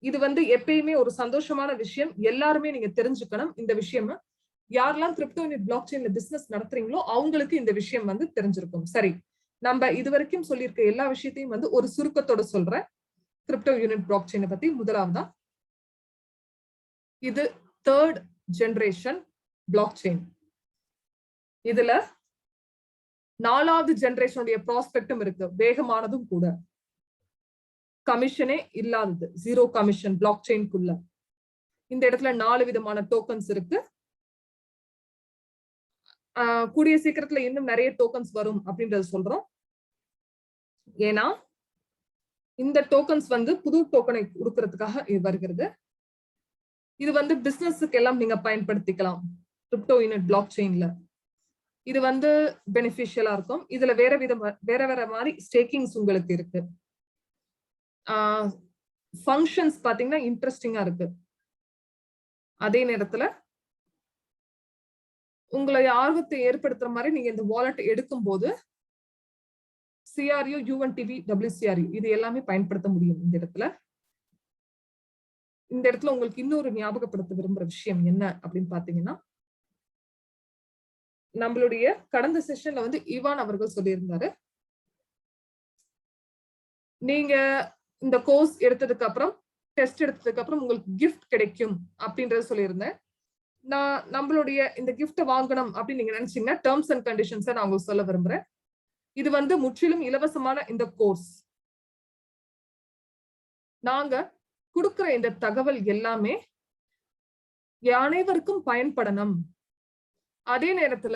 இது வந்து எப்பயுமே ஒரு சந்தோஷமான விஷயம். எல்லாருமே நீங்க தெரிஞ்சுக்கணும் இந்த விஷயம். யாரெல்லாம் கிரிப்டோ யூனிட் பிளாக் செயின்ல பிசினஸ் நடத்துறீங்களோ அவங்களுக்கு இந்த விஷயம் வந்து தெரிஞ்சிருக்கும். சரி, நம்ம இது வரைக்கும் சொல்லியிருக்க எல்லா விஷயத்தையும் வந்து ஒரு சுருக்கத்தோட சொல்றேன். கிரிப்டோ யூனிட் பிளாக் செயினை பத்தி முதலாவதா, இது 3rd ஜெனரேஷன் பிளாக் செயின். இதுல 4வது ஜெனரேஷனுடைய ப்ராஸ்பெக்டும் இருக்கு, வேகமானதும் கூட. கமிஷனே இல்லாதது, 0 கமிஷன் பிளாக் செயின்குள்ள. இந்த இடத்துல 4 விதமான டோக்கன்ஸ் இருக்கு. கூடிய சீக்கிரத்துல இன்னும் நிறைய டோக்கன்ஸ் வரும் அப்படின்றது சொல்றோம். ஏன்னா இந்த டோக்கன்ஸ் வந்து புது டோக்கனை கொடுக்கறதுக்காக வருகிறது. இது வந்து பிசினஸுக்கு எல்லாம் நீங்க பயன்படுத்திக்கலாம் கிரிப்டோ யூனிட் பிளாக் செயின்ல. இது வந்து பெனிஃபிஷியலா இருக்கும். இதுல வேற வேற மாதிரி ஸ்டேக்கிங்ஸ் உங்களுக்கு இருக்கு. ஃபங்க்ஷன்ஸ் பாத்தீங்கன்னா இன்ட்ரெஸ்டிங்கா இருக்கு. அதே நேரத்துல உங்களுடைய ஆர்வத்தை ஏற்படுத்துற மாதிரி நீங்க இந்த வாலெட் எடுக்கும் போது CRU, UNTP, WCRU இது எல்லாமே பயன்படுத்த முடியும். இந்த இடத்துல உங்களுக்கு இன்னொரு ஞாபகப்படுத்த விரும்புற விஷயம் என்ன அப்படின்னு பாத்தீங்கன்னா, நம்மளுடைய கடந்த செஷன்ல வந்து ஈவான் அவர்கள் சொல்லியிருந்தாரு, நீங்க இந்த கோர்ஸ் எடுத்ததுக்கு அப்புறம், டெஸ்ட் எடுத்ததுக்கு அப்புறம் உங்களுக்கு கிஃப்ட் கிடைக்கும் அப்படின்றத சொல்லியிருந்தேன். நான் நம்மளுடைய இந்த கிஃப்ட் வாங்கணும் அப்படின்னு நீங்க நினைச்சீங்கன்னா டேர்ம்ஸ் அண்ட் கண்டிஷன்ஸை நான் உங்களுக்கு சொல்ல விரும்புறேன். இது வந்து முற்றிலும் இலவசமான இந்த கோர்ஸ். நாங்க கொடுக்கிற இந்த தகவல் எல்லாமே அனைவருக்கும் பயன்படணும். அதே நேரத்துல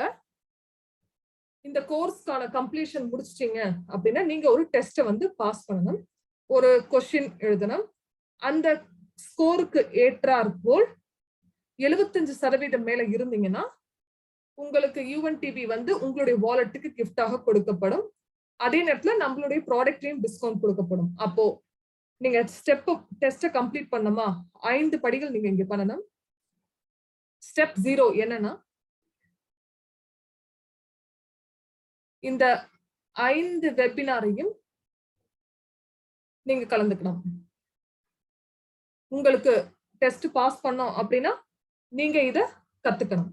இந்த கோர்ஸ்க்கான கம்ப்ளீஷன் முடிச்சிட்டீங்க அப்படின்னா நீங்க ஒரு டெஸ்ட்டை வந்து பாஸ் பண்ணணும், ஒரு கொஸ்டின் எழுதணும். அந்த ஸ்கோருக்கு ஏற்றாற்போல் 75% மேல இருந்தீங்கன்னா உங்களுக்கு யூஎன்டிபி வந்து உங்களுடைய வாலெட்டுக்கு கிஃப்டாக கொடுக்கப்படும். அதே நேரத்துல நம்மளுடைய ப்ராடக்ட்லயும் டிஸ்கவுண்ட் கொடுக்கப்படும். அப்போ நீங்க டெஸ்ட கம்ப்ளீட் பண்ணணுமா? 5 படிகள் நீங்க இங்க பண்ணணும். ஸ்டெப் 0 என்னன்னா, இந்த 5 வெபினாரையும் நீங்க கலந்துக்கணும். உங்களுக்கு டெஸ்ட் பாஸ் பண்ணோம் அப்படின்னா நீங்க இத கத்துக்கணும்.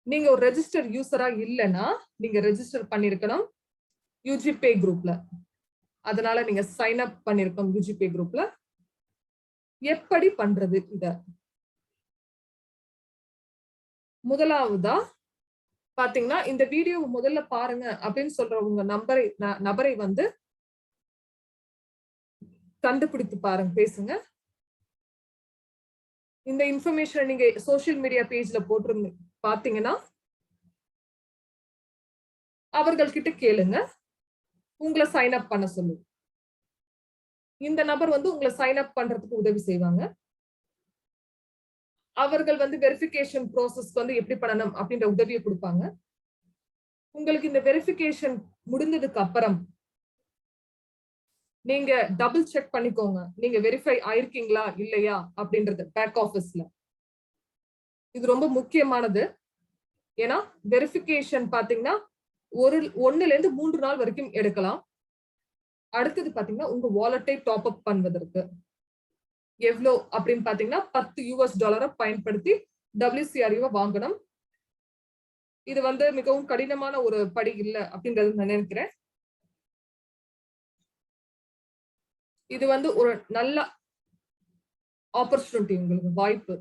நீங்க ஒரு ரெஜிஸ்டர் யூசரா இல்லைன்னா நீங்க ரெஜிஸ்டர் பண்ணிருக்கணும் யூஜிபே குரூப்ல. அதனால நீங்க சைன் அப் பண்ணிருக்கோம் யூஜிபே குரூப்ல. எப்படி பண்றது இத? முதலாவதா பாத்தீங்கன்னா, இந்த வீடியோ முதல்ல பாருங்க அப்படின்னு சொல்ற உங்க நபரை வந்து கண்டுபிடித்து பாருங்க, பேசுங்க. இந்த இன்ஃபர்மேஷன் நீங்க சோசியல் மீடியா பேஜ்ல போட்டு பாத்தீங்கன்னா அவர்கள் கிட்ட கேளுங்க, உங்களை சைன் அப் பண்ண சொல்லு. இந்த நபர் வந்து உங்களை சைன் அப் பண்றதுக்கு உதவி செய்வாங்க. அவர்கள் வந்து வெரிஃபிகேஷன் ப்ராசஸ் வந்து எப்படி பண்ணணும் அப்படின்ற உதவியை கொடுப்பாங்க. உங்களுக்கு இந்த வெரிஃபிகேஷன் முடிந்ததுக்கு அப்புறம் நீங்க டபுள் செக் பண்ணிக்கோங்க, நீங்க வெரிஃபை ஆயிருக்கீங்களா இல்லையா அப்படின்றது பேக் ஆபீஸ்ல. இது ரொம்ப முக்கியமானது. ஏன்னா வெரிஃபிகேஷன் பாத்தீங்கன்னா 1 ல இருந்து 3 நாள் வரைக்கும் எடுக்கலாம். அடுத்தது பாத்தீங்கன்னா உங்க வாலெட்டை டாப் அப் பண்ணுவதற்கு எவ்வளோ அப்படின்னு பாத்தீங்கன்னா $10 பயன்படுத்தி WCRU வாங்கணும். இது வந்து மிகவும் கடினமான ஒரு படி இல்லை அப்படின்றது நான் நினைக்கிறேன். இது வந்து ஒரு நல்ல ஆப்பர்ச்சுனிட்டி, உங்களுக்கு வாய்ப்பு.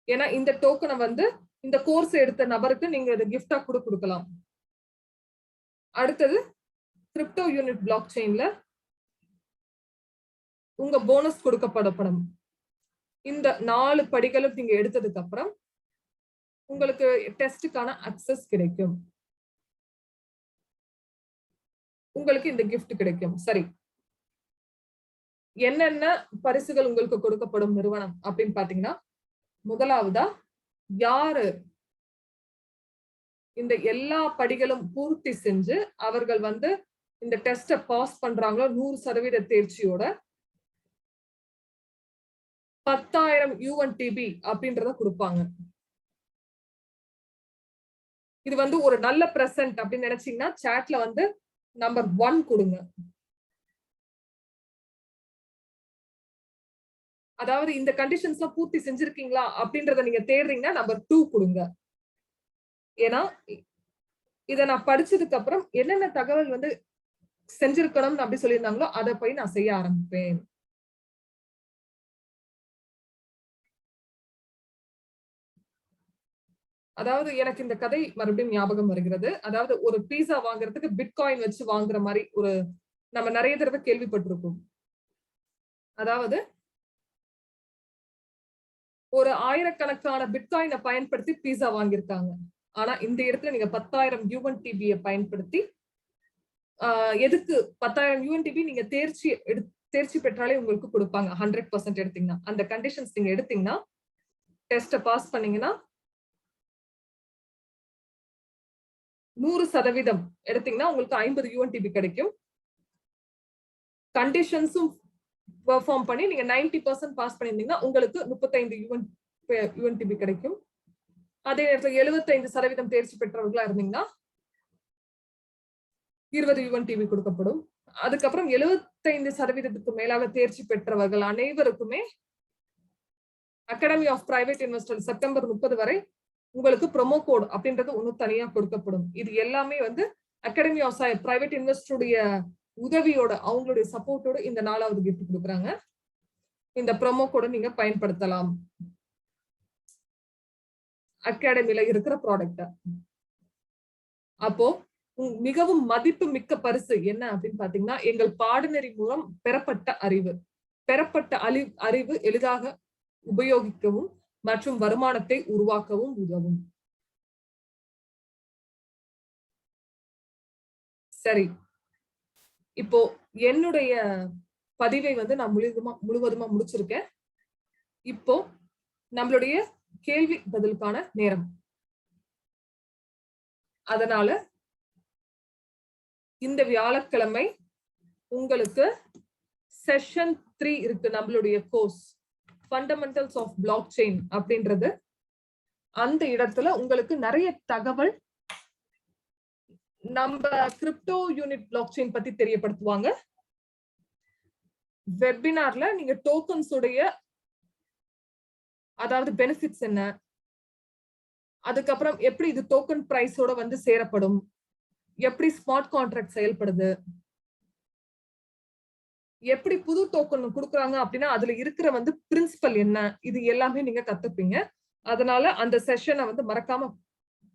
ஏன்னா இந்த டோக்கனை வந்து இந்த கோர்ஸ் எடுத்த நபருக்கு நீங்க இதை கிஃப்டா கூட கொடுக்கலாம். அடுத்தது கிரிப்டோ யூனிட் பிளாக் செயின்ல உங்க போனஸ் கொடுக்கப்படப்படும். இந்த 4 படிகளும் நீங்க எடுத்ததுக்கு அப்புறம் உங்களுக்கு டெஸ்டுக்கான அக்சஸ் கிடைக்கும், உங்களுக்கு இந்த கிஃப்ட் கிடைக்கும். சரி, என்னென்ன பரிசுகள் உங்களுக்கு கொடுக்கப்படும் நிறுவனம் அப்படின்னு பாத்தீங்கன்னா, முதலாவதா யாரு இந்த எல்லா படிகளும் பூர்த்தி செஞ்சு அவர்கள் வந்து இந்த டெஸ்ட பாஸ் பண்றாங்களோ 100% தேர்ச்சியோட 10,000 UNTB அப்படின்றத கொடுப்பாங்க. இது வந்து ஒரு நல்ல பிரசன்ட் அப்படின்னு நினைச்சீங்கன்னா சாட்ல வந்து நம்பர் 1 கொடுங்க. அதாவது இந்த கண்டிஷன்ஸ் பூர்த்தி செஞ்சிருக்கீங்களா அப்படின்றத நீங்க தேடுறீங்கன்னா நம்பர் 2 கொடுங்க. ஏன்னா இத நான் படிச்சதுக்கு அப்புறம் என்னென்ன தகவல் வந்து செஞ்சிருக்கணும் அப்படி சொல்லியிருந்தாங்களோ அதை போய் நான் செய்ய ஆரம்பிப்பேன். அதாவது எனக்கு இந்த கதை மறுபடியும் ஞாபகம் வருகிறது. அதாவது ஒரு பீஸா வாங்குறதுக்கு பிட்காயின் வச்சு வாங்குற மாதிரி ஒரு நம்ம நிறைய தடவை கேள்விப்பட்டிருக்கோம். அதாவது ஒரு 1000கணக்கான பிட்காயினை பயன்படுத்தி பீஸா வாங்கியிருக்காங்க. ஆனா இந்த இடத்துல நீங்க 10,000 UNTB பயன்படுத்தி எதுக்கு 10,000 UNTB நீங்க தேர்ச்சி பெற்றாலே உங்களுக்கு கொடுப்பாங்க. 100% எடுத்தீங்கன்னா, அந்த கண்டிஷன்ஸ் நீங்க எடுத்தீங்கன்னா, டெஸ்ட பாஸ் பண்ணீங்கன்னா 100% எடுத்தீங்கன்னா உங்களுக்கு 50 UNTB கிடைக்கும். கண்டிஷன்ஸும் பெர்ஃபார்ம் பண்ணி நீங்க 90% பாஸ் பண்ணிருந்தீங்கன்னா உங்களுக்கு 35 UNTB கிடைக்கும். அதே நேரத்தில் 75% தேர்ச்சி பெற்றவர்களா இருந்தீங்கன்னா 20 UNTB கொடுக்கப்படும். அதுக்கப்புறம் 75%க்கு மேலாக தேர்ச்சி பெற்றவர்கள் அனைவருக்குமே academy of private investor September 30 வரை உங்களுக்கு ப்ரோமோ கோட் அப்படின்றது ஒண்ணு தனியா கொடுக்கப்படும். இது எல்லாமே வந்து அகாடமி ஆஃப் பிரைவேட் இன்வெஸ்டருடைய உதவியோட, அவங்களுடைய சப்போர்ட்டோட இந்த 4வது கிஃப்ட் கொடுக்குறாங்க. இந்த ப்ரோமோ கோட நீங்க பயன்படுத்தலாம் அகாடமில இருக்கிற ப்ராடக்ட். அப்போ மிகவும் மதிப்பு மிக்க பரிசு என்ன அப்படின்னு பாத்தீங்கன்னா, எங்கள் பாடநெறி மூலம் பெறப்பட்ட அறிவு எளிதாக உபயோகிக்கவும் மற்றும் வருமானத்தை உருவாக்கவும் உதவும். சரி, இப்போ என்னுடைய பதிவை வந்து நான் முழுவதுமா முடிச்சிருக்கேன். இப்போ நம்மளுடைய கேள்வி பதிலுக்கான நேரம். அதனால இந்த வியாழக்கிழமை உங்களுக்கு செஷன் 3 இருக்கு. நம்மளுடைய course fundamentals of blockchain அப்படின்றது. அந்த இடத்துல உங்களுக்கு நிறைய தகவல் நம்ம கிரிப்டோ யூனிட் பிளாக் செயின் பத்தி தெரியப்படுத்துவாங்க. வெபினார்ல நீங்க டோக்கன்ஸ் உடைய அதாவது பெனிஃபிட்ஸ் என்ன, அதுக்கப்புறம் எப்படி இது டோக்கன் பிரைஸோட வந்து சேரப்படும், எப்படி ஸ்மார்ட் கான்ட்ராக்ட் செயல்படுது, எப்படி புது டோக்கன் கொடுக்குறாங்க அப்படின்னா அதுல இருக்கிற வந்து பிரின்சிபல் என்ன, இது எல்லாமே நீங்க கத்துப்பீங்க. அதனால அந்த செஷனை வந்து மறக்காம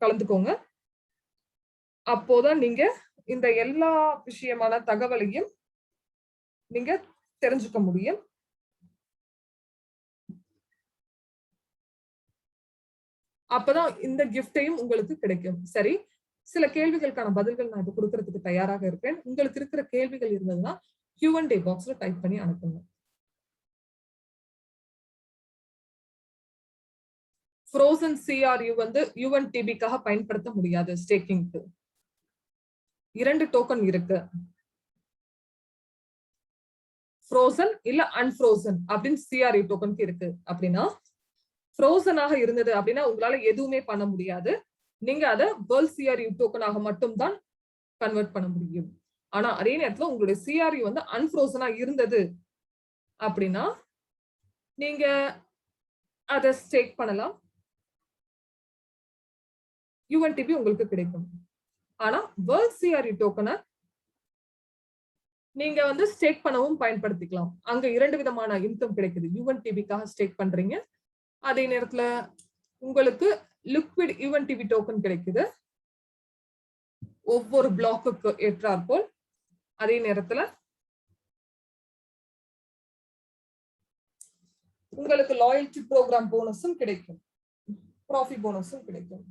கலந்துக்கோங்க. அப்போதான் நீங்க இந்த எல்லா விஷயமான தகவலையும் நீங்க தெரிஞ்சுக்க முடியும். அப்பதான் இந்த கிஃப்டையும் உங்களுக்கு கிடைக்கும். சரி, சில கேள்விகளுக்கான பதில்கள் நான் இப்ப கொடுக்கறதுக்கு தயாராக இருக்கேன். உங்களுக்கு இருக்கிற கேள்விகள் இருந்ததுன்னா Q&A பாக்ஸ்ல டைப் பண்ணி அனுப்புங்க. ஃப்ரோசன் CRU வந்து UNTB-க்காக பயன்படுத்த முடியாது. ஸ்டேக்கிங்க்கு 2 டோக்கன் இருக்கு, ஃப்ரோசன் இல்ல அன்ஃப்ரோசன் அப்படின்னு CRU டோக்கனுக்கு இருக்கு. அப்படின்னா ஃப்ரோசனாக இருந்தது அப்படின்னா உங்களால எதுவுமே பண்ண முடியாது. நீங்க அதை வேர்ல்ட் CRU டோக்கனாக மட்டும் தான் கன்வெர்ட் பண்ண முடியும். ஆனா அதே நேரத்துல உங்களுடைய CRU வந்து அன்ஃப்ரோசனா இருந்தது அப்படின்னா நீங்க அதை ஸ்டேக் பண்ணலாம், UNTB உங்களுக்கு கிடைக்கும். ஆனா வேர்ல்ட் CRU டோக்கனை நீங்க வந்து ஸ்டேக் பண்ணவும் பயன்படுத்திக்கலாம். அங்க 2 விதமான இன்கம் கிடைக்குது. UNTB-க்காக ஸ்டேக் பண்றீங்க, அதே நேரத்துல உங்களுக்கு லிக்விட் UNTB டோக்கன் கிடைக்குது ஒவ்வொரு பிளாக்குக்கு ஏற்றாற்போல். அதே நேரத்துல உங்களுக்கு லாயல்டி ப்ரோக்ராம் போனஸும் கிடைக்கும், ப்ராஃபிட் போனஸும் கிடைக்கும்.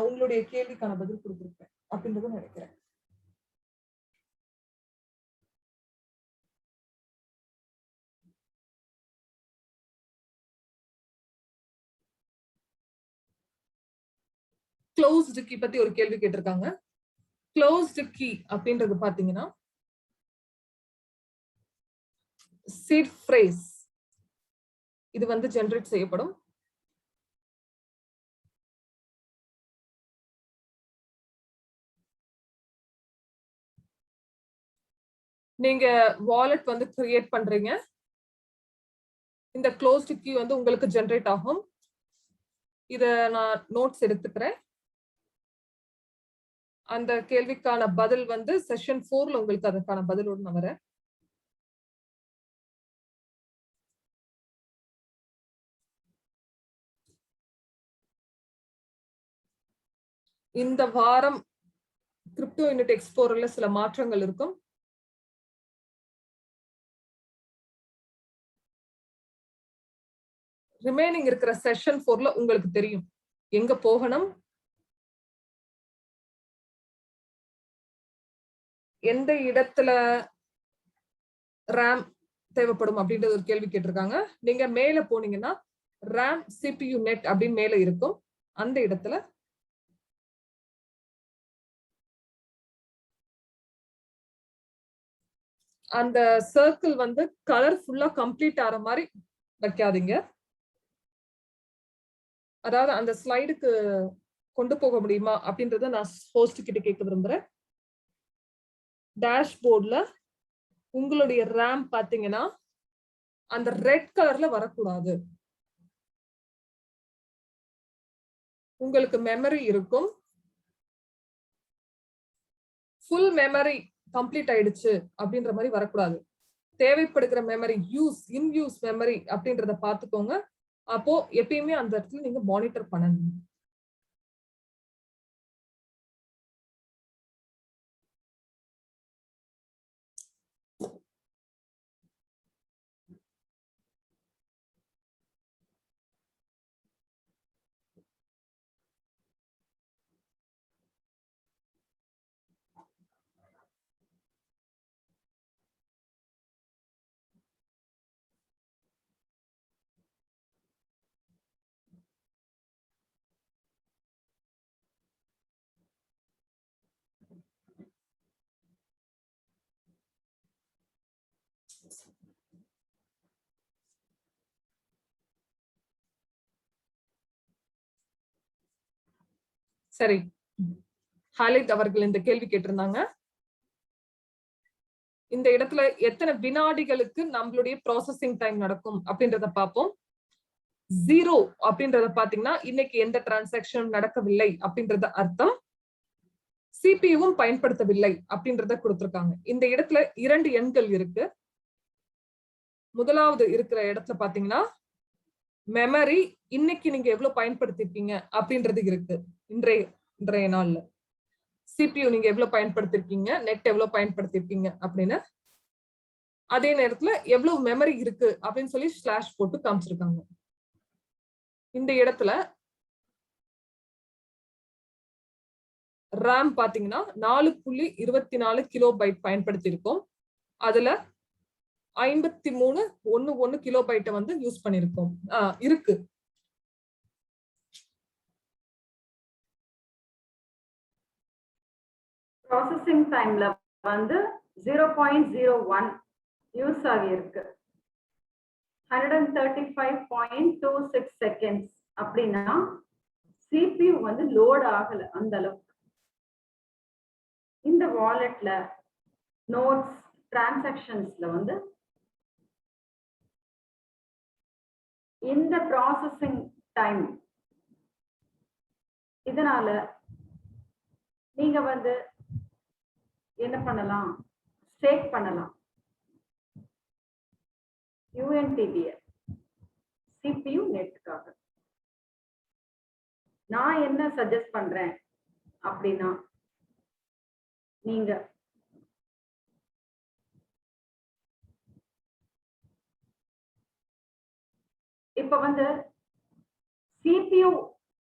உங்களுடைய கேள்விக்கான பதில் கொடுத்திருப்பேன் அப்படின்றத நினைக்கிறேன். க்ளோஸ்டு கீ பத்தி ஒரு கேள்வி கேட்டிருக்காங்க. க்ளோஸ்டு கீ அப்படின்றது பாத்தீங்கன்னா சீட் ஃப்ரேஸ் இது வந்து ஜெனரேட் செய்யப்படும். நீங்க வாலெட் வந்து கிரியேட் பண்றீங்க, இந்த க்ளோஸ்டு கீ வந்து உங்களுக்கு ஜெனரேட் ஆகும். இத நான் நோட்ஸ் எடுத்துக்கிறேன். அந்த கேள்விக்கான பதில் வந்து செஷன் 4ல உங்களுக்கு அதற்கான பதிலோடு நான் வரேன். இந்த வாரம் கிரிப்டோ யூனிட் எக்ஸ்ப்ளோரர்ல சில மாற்றங்கள் இருக்கும். ரிமைனிங் இருக்கிற செஷன் 4ல உங்களுக்கு தெரியும் எங்க போகணும், எந்த இடத்துல ரேம் தேவைப்படும் அப்படின்றது ஒரு கேள்வி கேட்டிருக்காங்க. நீங்க மேல போனீங்கன்னா ரேம் CPU நெட் அப்படின்னு மேல இருக்கும். அந்த இடத்துல அந்த சர்க்கிள் வந்து கலர்ஃபுல்லா கம்ப்ளீட் ஆற மாதிரி வைக்காதீங்க. அதாவது அந்த ஸ்லைடுக்கு கொண்டு போக முடியுமா அப்படின்றத நான் ஹோஸ்ட் கிட்ட கேட்க விரும்புறேன். டேஷ்போர்ட்ல உங்களுடைய ரேம் பாத்தீங்கன்னா அந்த ரெட் கலர்ல வரக்கூடாது. உங்களுக்கு மெமரி இருக்கும், ஃபுல் மெமரி கம்ப்ளீட் ஆயிடுச்சு அப்படின்ற மாதிரி வரக்கூடாது. தேவைப்படுகிற மெமரி இன்யூஸ் மெமரி அப்படின்றத பாத்துக்கோங்க. அப்போ எப்பயுமே அந்த இடத்துல நீங்க மானிட்டர் பண்ணணும். சரி, ஹாலித் அவர்கள் இந்த கேள்வி கேட்டிருந்தாங்க. இந்த இடத்துல எத்தனை வினாடிகளுக்கு நம்மளுடைய ப்ராசஸிங் டைம் நடக்கும் அப்படின்றத பார்ப்போம். 0 அப்படின்றத பாத்தீங்கன்னா இன்னைக்கு எந்த டிரான்சாக்ஷனும் நடக்கவில்லை அப்படின்றது அர்த்தம். சிபியுவும் பயன்படுத்தவில்லை அப்படின்றத கொடுத்திருக்காங்க. இந்த இடத்துல 2 எண்கள் இருக்கு. முதலாவது இருக்கிற இடத்துல பாத்தீங்கன்னா மெமரி இன்னைக்கு நீங்க எவ்வளவு பயன்படுத்திருக்கீங்க அப்படின்றது இருக்கு. இன்றைய நாள்ல சிபியு நீங்க எவ்வளவு பயன்படுத்திருக்கீங்க, நெட் எவ்வளவு பயன்படுத்திருக்கீங்க அப்படின்னு. அதே நேரத்துல எவ்வளவு மெமரி இருக்கு அப்படின்னு சொல்லி ஸ்லாஷ் போட்டு காமிச்சிருக்காங்க. இந்த இடத்துல RAM பாத்தீங்கன்னா 4.24 கிலோபைட் பயன்படுத்தி இருக்கோம். அதுல 53.11 கிலோபைட்டை வந்து யூஸ் பண்ணிருக்கோம். இருக்கு. ப்ராசஸிங் டைம்ல வந்து 0.01 யூஸ் ஆகியிருக்கு. 135.26 செகண்ட்ஸ் அப்படின்னா சிபியு வந்து லோட் ஆகல அந்த அளவுக்கு. இந்த வாலெட்ல நோட்ஸ் டிரான்சாக்ஷன்ஸ்ல வந்து இந்த ப்ராசஸிங் டைம், இதனால நீங்க வந்து என்ன பண்ணலாம், ஸ்டேக் பண்ணலாம். UNTBL CPU நெட்டுக்காக நான் என்ன சஜஸ்ட் பண்றேன் அப்படின்னா, நீங்க இப்ப வந்து CPU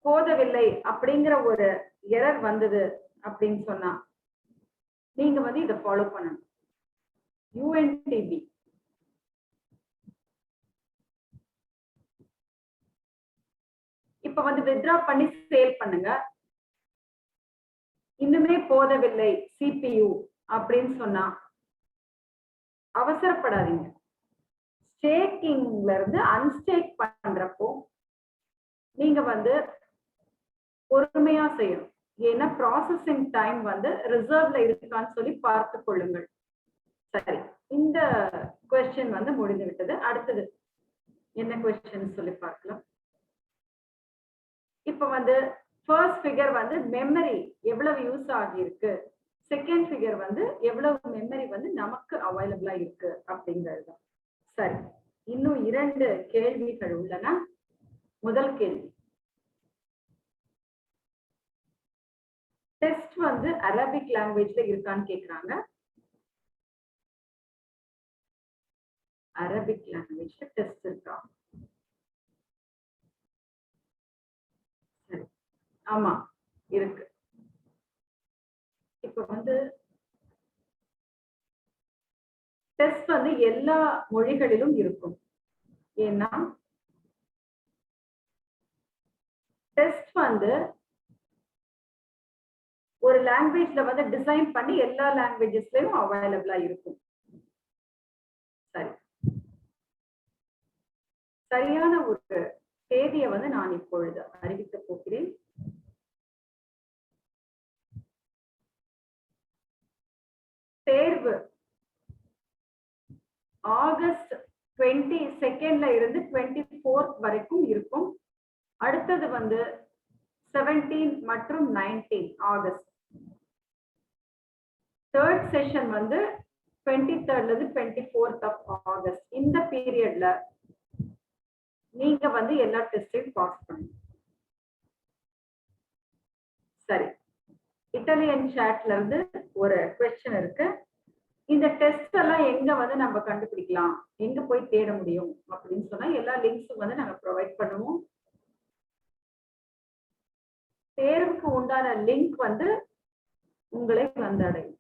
போதவில்லை அப்படிங்கிற ஒரு எரர் வந்தது அப்படின்னு சொன்னா நீங்க வந்து இதை ஃபாலோ பண்ணணும். UNTB இப்ப வந்து வித்ரா பண்ணி சேல் பண்ணுங்க. இன்னுமே போதவில்லை CPU அப்படின்னு சொன்னா அவசரப்படாதீங்க. ஸ்டேக்கிங்ல இருந்து அன்ஸ்டேக் பண்றப்போ நீங்க வந்து பொறுமையா செய்யணும். ஏன்னா ப்ராசஸிங் டைம் வந்து ரிசர்வ்ல இருக்கான்னு சொல்லி பார்த்து கொள்ளுங்கள். சரி, இந்த क्वेश्चन வந்து முடிந்து விட்டது. அடுத்தது என்ன क्वेश्चन சொல்லி பார்க்கலாம். இப்ப வந்து ஃபர்ஸ்ட் ஃபிகர் வந்து மெமரி எவ்வளவு யூஸ் ஆகி இருக்கு, செகண்ட் ஃபிகர் வந்து எவ்வளவு மெமரி வந்து நமக்கு அவைலபிளா இருக்கு அப்படிங்கிறது தான். சரி, இன்னும் 2 கேள்விகள் உள்ளன. முதல் கேள்வி, டெஸ்ட் வந்து அரபிக் லாங்குவேஜ்ல இருக்கான்னு கேக்குறாங்க. அரபிக் லாங்குவேஜ்ல டெஸ்ட் இருக்கா? சரி, ஆமா இருக்கு. இப்ப வந்து டெஸ்ட் வந்து எல்லா மொழிகளிலும் இருக்கும். ஏன்னா டெஸ்ட் வந்து ஒரு லாங்குவேஜ்ல வந்து டிசைன் பண்ணி எல்லா லாங்குவேஜஸ்லயும் அவைலபிளா இருக்கும். சரி, சரியான ஒரு தேதியை வந்து நான் இப்பொழுது அறிவிக்க போகிறேன். தேர்வு ஆகஸ்ட் 22ல இருந்து 24 வரைக்கும் இருக்கும். அடுத்தது வந்து 17 மற்றும் 19 ஆகஸ்ட். தேர்ட் செஷன் வந்து 23rd இருந்து 24th ஆகஸ்ட். இந்த பீரியட்ல நீங்க வந்து எல்லா டெஸ்டையும் பாஸ் பண்ணணும். சரி, இட்டாலியன் சாட்ல இருந்து ஒரு क्वेश्चन இருக்கு. இந்த டெஸ்ட் எல்லாம் எங்க வந்து நம்ம கண்டுபிடிக்கலாம், எங்க போய் தேட முடியும் அப்படின்னு சொன்னா எல்லா லிங்க்ஸும் வந்து நாங்க ப்ரொவைட் பண்ணுவோம். தேர்வுக்கு உண்டான லிங்க் வந்து உங்களை வந்தடையும்.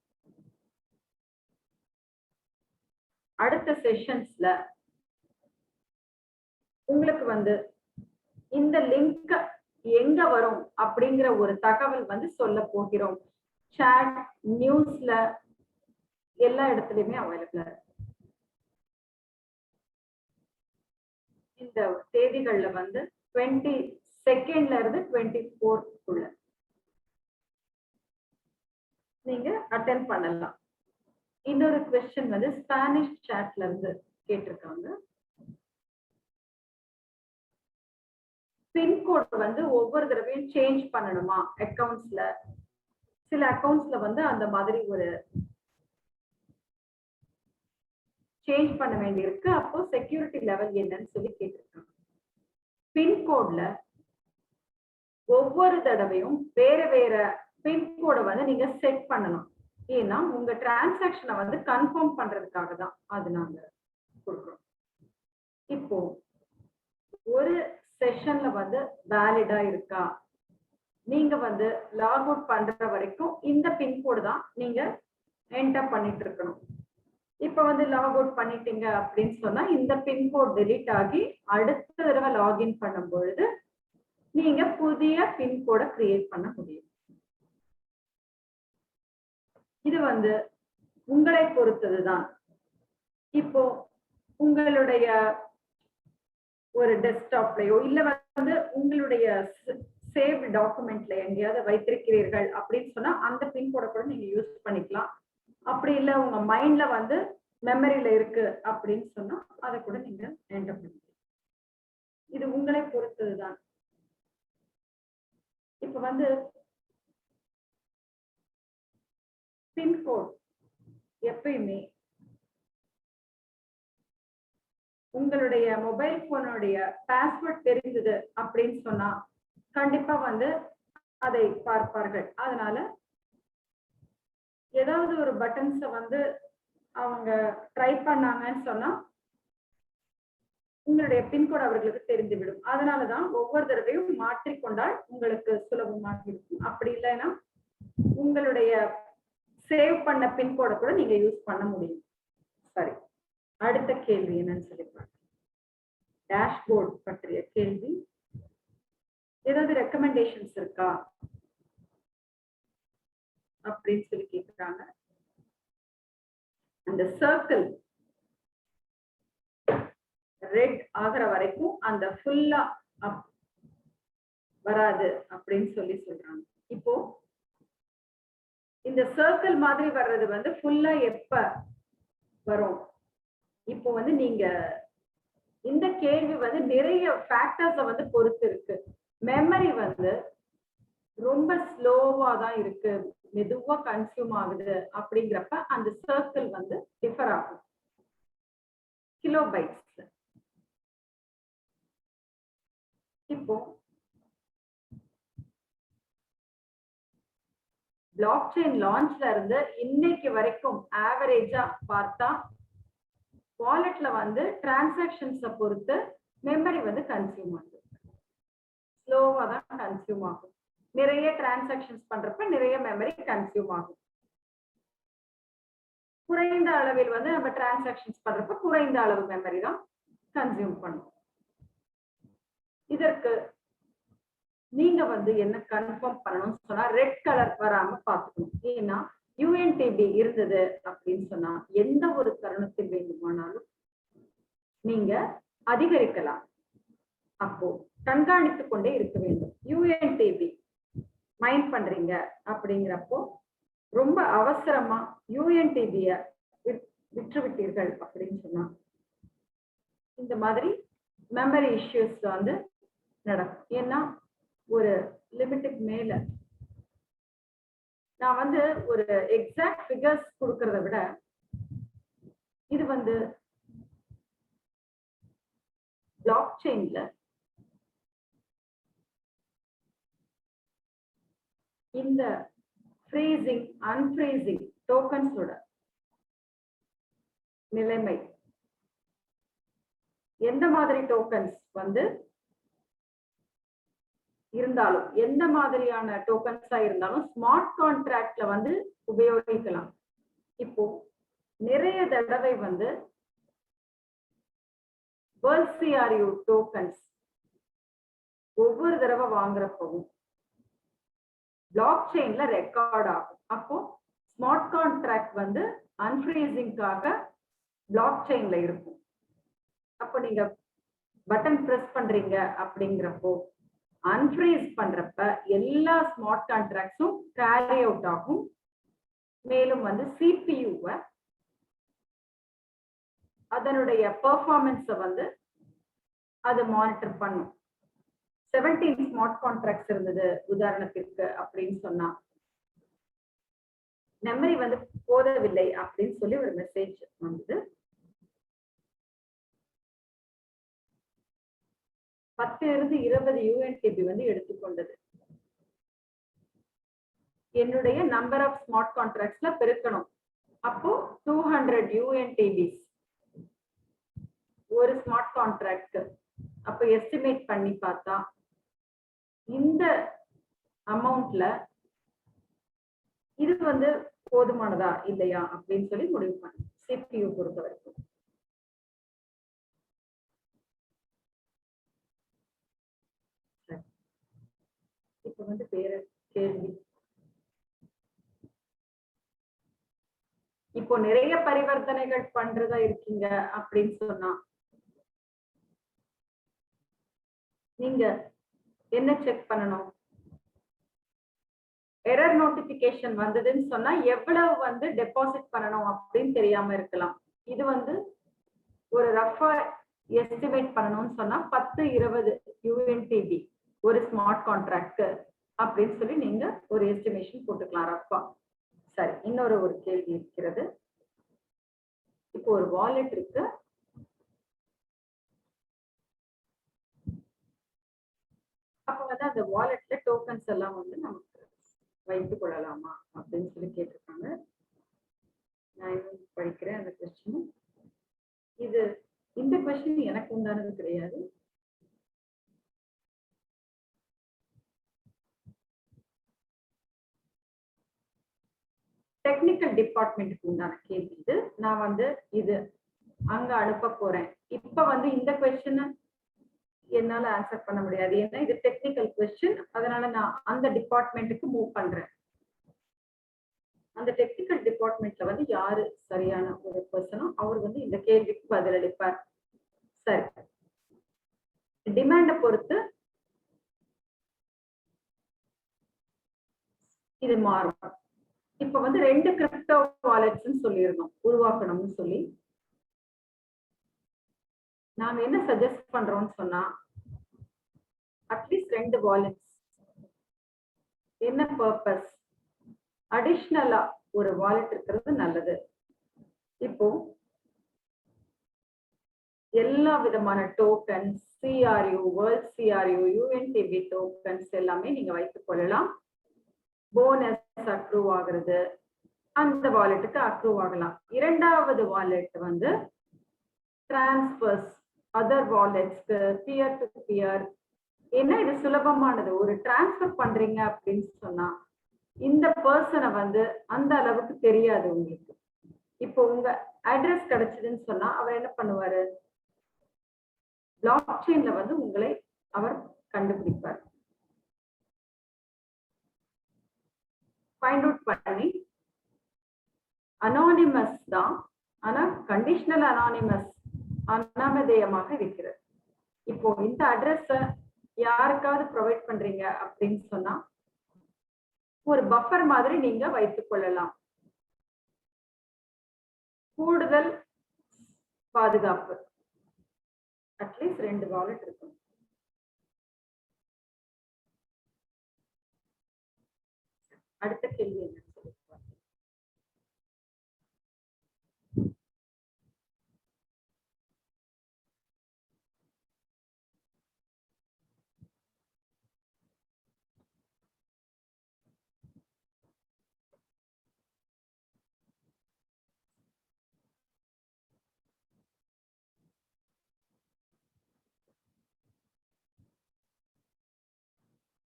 அடுத்த செஷன்ஸ்ல உங்களுக்கு வந்து இந்த லிங்க் எங்க வரும் அப்படிங்கிற ஒரு தகவல் வந்து சொல்ல போகிறோம். சாட், நியூஸ்ல எல்லா இடத்துலயுமே அவைலபிளா இருக்கு. இந்த தேதிகள்ல வந்து 22nd இருந்து 24th நீங்க அட்டெண்ட் பண்ணலாம். இன்னொரு क्वेश्चन வந்து ஸ்பானிஷ் சாட்ல இருந்து கேட்டிருக்காங்க. பின்கோட் வந்து ஒவ்வொரு தடவையும் சேஞ்ச் பண்ணணுமா அக்கவுண்ட்ஸ்ல? சில அக்கவுண்ட்ஸ்ல வந்து அந்த மாதிரி ஒரு சேஞ்ச் பண்ண வேண்டியிருக்கு. அப்போ செக்யூரிட்டி லெவல் என்னன்னு சொல்லி கேட்டிருக்காங்க. பின்கோட்ல ஒவ்வொரு தடவையும் வேற வேற பின்கோட வந்து நீங்க செட் பண்ணணும். ஏன்னா உங்க டிரான்சாக்ஷனை வந்து கன்ஃபார்ம் பண்றதுக்காக தான் அது நாங்க கொடுக்குறோம். இப்போ ஒரு செஷன்ல வந்து வேலிடா இருக்கா, நீங்க வந்து லாக் அவுட் பண்ற வரைக்கும் இந்த பின்கோடு தான் நீங்க என்டர் பண்ணிட்டு இருக்கணும். இப்ப வந்து லாக் அவுட் பண்ணிட்டீங்க அப்படின்னு சொன்னா இந்த பின்கோட் டெலீட் ஆகி அடுத்த தடவை லாகின் பண்ணும் பொழுது நீங்க புதிய பின்கோட கிரியேட் பண்ண முடியும். இது வந்து உங்களை பொறுத்ததுதான். இப்போ உங்களுடைய ஒரு டெஸ்க்டாப்லயோ இல்ல வந்து உங்களுடைய சேவ் டாக்குமெண்ட்ல எங்கேயாவது வைத்திருக்கிறீர்கள் அப்படின்னு சொன்னா அந்த பின்கோட கூட நீங்க யூஸ் பண்ணிக்கலாம். அப்படி இல்ல உங்க மைண்ட்ல வந்து மெமரியில இருக்கு அப்படின்னு சொன்னா அதை கூட நீங்க என்டர் பண்ணிக்கலாம். இது உங்களை பொறுத்ததுதான். இப்ப வந்து பின்கோட் எப்பயுமே உங்களுடைய மொபைல் போனுடைய பாஸ்வேர்ட் தெரிஞ்சது அப்படின்னு சொன்னா கண்டிப்பா வந்து அதை பார்ப்பார்கள். அதனால ஏதாவது ஒரு பட்டன்ஸை வந்து அவங்க ட்ரை பண்ணாங்கன்னு சொன்னா உங்களுடைய பின்கோட் அவர்களுக்கு தெரிந்துவிடும். அதனாலதான் ஒவ்வொரு தடவையும் மாற்றிக்கொண்டால் உங்களுக்கு சுலபமாக இருக்கும். அப்படி இல்லைன்னா உங்களுடைய சேவ் பண்ண பின்கோட கூட நீங்க யூஸ் பண்ண முடியும். சரி, அடுத்த கேள்வி என்னன்னு சொல்லி டேஷ்போர்ட் பற்றிய கேள்வி. ஏதாவது ரெக்கமெண்டேஷன்ஸ் இருக்கா அப்படின்னு சொல்லி கேட்கிறாங்க. அந்த சர்க்கிள் ரெட் ஆகிற வரைக்கும் அந்த ஃபுல்லா வராது அப்படின்னு சொல்லி சொல்றாங்க. இப்போ இந்த சர்க்கிள் மாதிரி வர்றது வந்து ஃபுல்லா எப்ப வரும்? இப்போ வந்து நீங்க இந்த கேள்வி வந்து நிறைய ஃபேக்டர்ஸை வந்து பொறுத்து இருக்கு. மெமரி வந்து ரொம்ப ஸ்லோவா தான் இருக்கு, மெதுவா கன்சியூம் ஆகுது அப்படிங்கிறப்ப அந்த சர்க்கிள் வந்து டிஃபர் ஆகும் கிலோபைட்ஸ். இப்போ பிளாக் செயின் லான்ச்ல இருந்து இன்னைக்கு வரைக்கும் ஆவரேஜா பார்த்தா வாலெட்ல வந்து டிரான்சாக்ஷன்ஸை பொறுத்து மெமரி வந்து கன்சியூம் ஆகுது. ஸ்லோவா தான் கன்சியூம் ஆகும். நிறைய டிரான்சாக்ஷன்ஸ் பண்றப்ப நிறைய மெமரி கன்சியூம் ஆகும். குறைந்த அளவில் வந்து நம்ம டிரான்சாக்ஷன்ஸ் பண்றப்ப குறைந்த அளவு மெமரி தான் கன்சியூம் பண்ணும். இதற்கு நீங்க வந்து என்ன கன்ஃபார்ம் பண்ணணும்னு சொன்னா ரெட் கலர் வராம பாத்துக்கணும். ஏன்னா யூஎன்டிபி இருந்தது அப்படின்னு சொன்னா எந்த ஒரு தருணத்தில் வேண்டுமானாலும் நீங்க அதிகரிக்கலாம். அப்போ கண்காணித்து கொண்டே இருக்க வேண்டும். யூஎன்டிபி மைண்ட் பண்றீங்க அப்படிங்கிறப்போ ரொம்ப அவசரமா யூஎன்டிபிய விற்றுவிட்டீர்கள் அப்படின்னு சொன்னா இந்த மாதிரி மெமரி இஷ்யூஸ் வந்து நடக்கும். ஏன்னா ஒரு லிமிட்டுக்கு மேல நான் வந்து ஒரு எக்ஸாக்ட் ஃபிகர்ஸ் கொடுக்கறத விட இது வந்து பிளாக் செயின்ல இந்த ஃப்ரீசிங் அன்ஃப்ரீசிங் டோக்கன்ஸோட நிலைமை, எந்த மாதிரி டோக்கன்ஸ் வந்து இருந்தாலும் எந்த மாதிரியான டோக்கன்ஸா இருந்தாலும் ஸ்மார்ட் கான்ட்ராக்ட்ல வந்து உபயோகிக்கலாம். இப்போ நிறைய தடவை வந்து BULCRU டோக்கன்ஸ் ஒவ்வொரு தடவை வாங்குறப்பவும் பிளாக் செயின்ல ரெக்கார்ட் ஆகும். அப்போ ஸ்மார்ட் கான்ட்ராக்ட் வந்து அன்ஃப்ரீசிங்காக பிளாக் செயின்ல இருக்கும். அப்போ நீங்க பட்டன் பிரஸ் பண்றீங்க அப்படிங்கிறப்போ அன்ஃப்ரீஸ் பண்றப்ப எல்லா ஸ்மார்ட் கான்ட்ராக்ட்ஸும் கேரி அவுட் ஆகும். மேலும் வந்து சிபியூவை அதனுடைய பெர்ஃபார்மன்ஸை வந்து அது மானிட்டர் பண்ணும். 17 ஸ்மார்ட் கான்ட்ராக்ட்ஸ் இருந்தது உதாரணத்திற்கு அப்படின்னு சொன்னா மெமரி வந்து போதவில்லை அப்படின்னு சொல்லி ஒரு மெசேஜ் வந்தது. 10 இருந்து 20 UNTB வந்து எடுத்துக்கொண்டது. என்னுடைய நம்பர் ஆஃப் ஸ்மார்ட் கான்ட்ராக்ட்ஸ்ல பெருக்கணும். அப்போ 200 UNTBs ஒரு ஸ்மார்ட் கான்ட்ராக்ட். அப்ப எஸ்டிமேட் பண்ணி பார்த்தா இந்த அமௌண்ட்ல இது வந்து போதுமானதா இல்லையா அப்படின்னு சொல்லி முடிவு பண்ணு சிபியூ பொறுத்த வரைக்கும். இப்ப வந்து வேற கேள்வி. இப்போ நிறைய பரிவர்த்தனைகள் பண்றதா இருக்கீங்க அப்படின்னு சொன்னா நீங்க என்ன செக் பண்ணணும்? எரர் நோட்டிபிகேஷன் வந்ததுன்னு சொன்னா எவ்வளவு வந்து டெபாசிட் பண்ணணும் அப்படின்னு தெரியாம இருக்கலாம். இது வந்து ஒரு ரஃபா எஸ்டிமேட் பண்ணணும்னு சொன்னா 10-20 UNTB ஒரு ஸ்மார்ட் கான்ட்ராக்ட் அப்படின்னு சொல்லி நீங்க ஒரு எஸ்டிமேஷன் போட்டுக்கலாம் ரஃபா. சரி, இன்னொரு கேள்வி இருக்கிறது. இப்போ ஒரு வாலெட் இருக்கு. அப்ப வந்து அந்த வாலெட்ல டோக்கன்ஸ் எல்லாம் வந்து நமக்கு வைத்துக் கொள்ளலாமா அப்படின்னு சொல்லி கேட்டிருக்காங்க. நான் படிக்கிறேன் அந்த கொஸ்டின். இந்த கொஸ்டின் எனக்கு உண்டானது கிடையாது. டெக்னிக்கல் டிபார்ட்மெண்ட்டுக்கு உண்டான கேள்வி இது. நான் வந்து இது அங்க அனுப்ப போறேன். இப்ப வந்து இந்த கொஸ்டின் என்னால ஆன்சர் பண்ண முடியாது, ஏன்னா இது டெக்னிக்கல் கொஸ்டின். அதனால நான் அந்த டிபார்ட்மெண்ட்டுக்கு மூவ் பண்றேன். அந்த டெக்னிக்கல் டிபார்ட்மெண்ட்ல வந்து யாரு சரியான ஒரு பர்சனோ அவர் வந்து இந்த கேள்விக்கு பதிலளிப்பார். சரி, டிமாண்ட பொறுத்து இது மாறும். இப்ப வந்து 2 கிரிப்டோ வாலெட்ஸ் சொல்லியிருந்தோம் உருவாக்கணும்னு சொல்லி. நாம என்ன சஜஸ்ட் பண்றோம்னு சொன்னா அட்லீஸ்ட் 2 வாலெட்ஸ். என்ன பர்பஸ்? அடிஷனலா ஒரு வாலெட் இருக்கிறது நல்லது. இப்போ எல்லா விதமான tokens, CRU, world CRU, UNTB tokens எல்லாமே நீங்க வைத்துக் கொள்ளலாம். போனஸ் அக்ரூவ் ஆகுறது அந்த வாலெட்டுக்கு அக்ரூவ் ஆகலாம். இரண்டாவது வாலெட் வந்து டிரான்ஸ்ஃபர்ஸ் அதர் வாலெட்ஸ்க்கு பியர் டு பியர். ஏன்னா இது சுலபமானது. ஒரு டிரான்ஸ்ஃபர் பண்றீங்க அப்படின்னு சொன்னா இந்த பர்சனை வந்து அந்த அளவுக்கு தெரியாது உங்களுக்கு. இப்போ உங்க அட்ரஸ் கிடைச்சதுன்னு சொன்னா அவர் என்ன பண்ணுவாரு? பிளாக் செயின்ல வந்து உங்களை அவர் கண்டுபிடிப்பார். ஃபைண்ட் அவுட் பண்ணி அனானிமஸ் தான், ஆனா கண்டிஷனல் அனானிமஸ், அனாமதேயமாக இருக்கிறது. இப்போ இந்த அட்ரஸ யாருக்காவது ப்ரொவைட் பண்றீங்க அப்படின்னு சொன்னா ஒரு பஃபர் மாதிரி நீங்க வைத்துக் கொள்ளலாம். கூடுதல் பாதுகாப்பு. அட்லீஸ்ட் 2 வாலெட் இருக்கும். அடுத்த கேள்வி என்ன?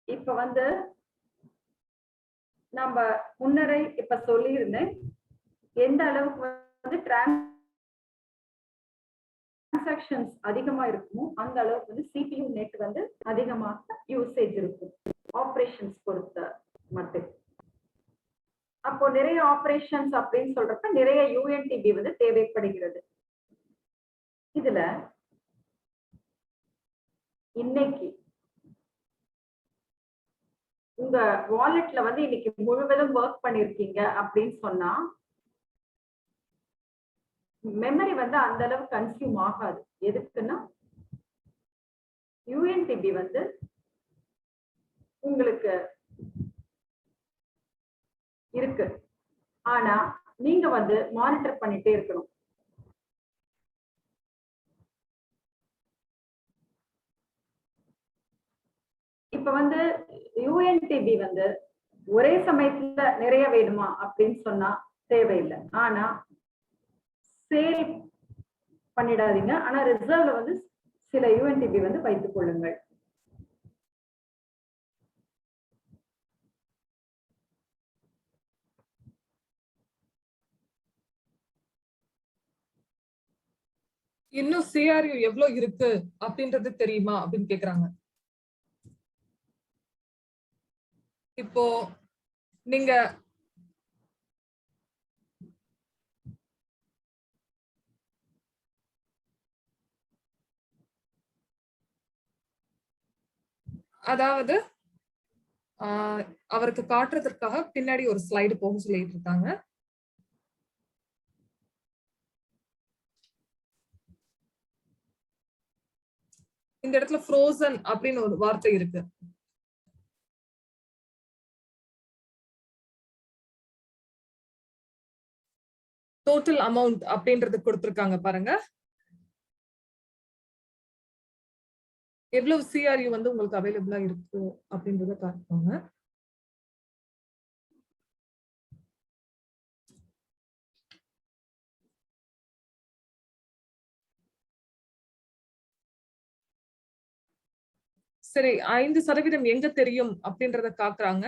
இப்ப வந்து நம்ம முன்னரே இப்ப சொல்லியிருந்தேன் எந்த அளவுக்கு வந்து டிரான்சாக்ஷன்ஸ் அதிகமா இருக்குமோ அந்த அளவுக்கு வந்து CPU நெட் வந்து அதிகமாக யூசேஜ் இருக்கும் ஆபரேஷன்ஸ் பொறுத்த மட்டும். அப்போ நிறைய ஆபரேஷன்ஸ் அப்படின்னு சொல்றப்ப நிறைய UNTB வந்து தேவைப்படுகிறது. இதுல இன்னைக்கு உங்க வாலெட்ல வந்து இன்னைக்கு முழுவதும் ஒர்க் பண்ணிருக்கீங்க அப்படின்னு சொன்னா மெமரி வந்து அந்த அளவு கன்சியூம் ஆகாது. எதுக்குன்னா யூஎன்டிபி வந்து உங்களுக்கு இருக்கு. ஆனா நீங்க வந்து மானிட்டர் பண்ணிட்டே இருக்கணும். இப்ப வந்து யூஎன்டிபி வந்து ஒரே சமயத்துல நிறைய வேணுமா அப்படின்னு சொன்னா தேவையில்லை. ஆனா சேல் பண்ணிடாதீங்க. ஆனா ரிசர்வ்ல வந்து சில யூஎன்டிபி வந்து வைத்துக் கொள்ளுங்கள். இன்னும் சிஆர்யூ எவ்வளவு இருக்கு அப்படின்றது தெரியுமா அப்படின்னு கேக்குறாங்க. இப்போ நீங்க அதாவது அவருக்கு காட்டுறதுக்காக பின்னாடி ஒரு ஸ்லைடு போக சொல்லிட்டு இருக்காங்க. இந்த இடத்துல ஃப்ரோசன் அப்படின்னு ஒரு வார்த்தை இருக்கு. டோட்டல் அமௌண்ட் அப்படின்றது கொடுத்திருக்காங்க பாருங்க. எவ்வளவு சிஆர்யூ வந்து உங்களுக்கு அவைலபிளா இருக்கு அப்படின்றத காட்டுவாங்க. சரி, 5% எங்க தெரியும் அப்படின்றத காட்டுறாங்க.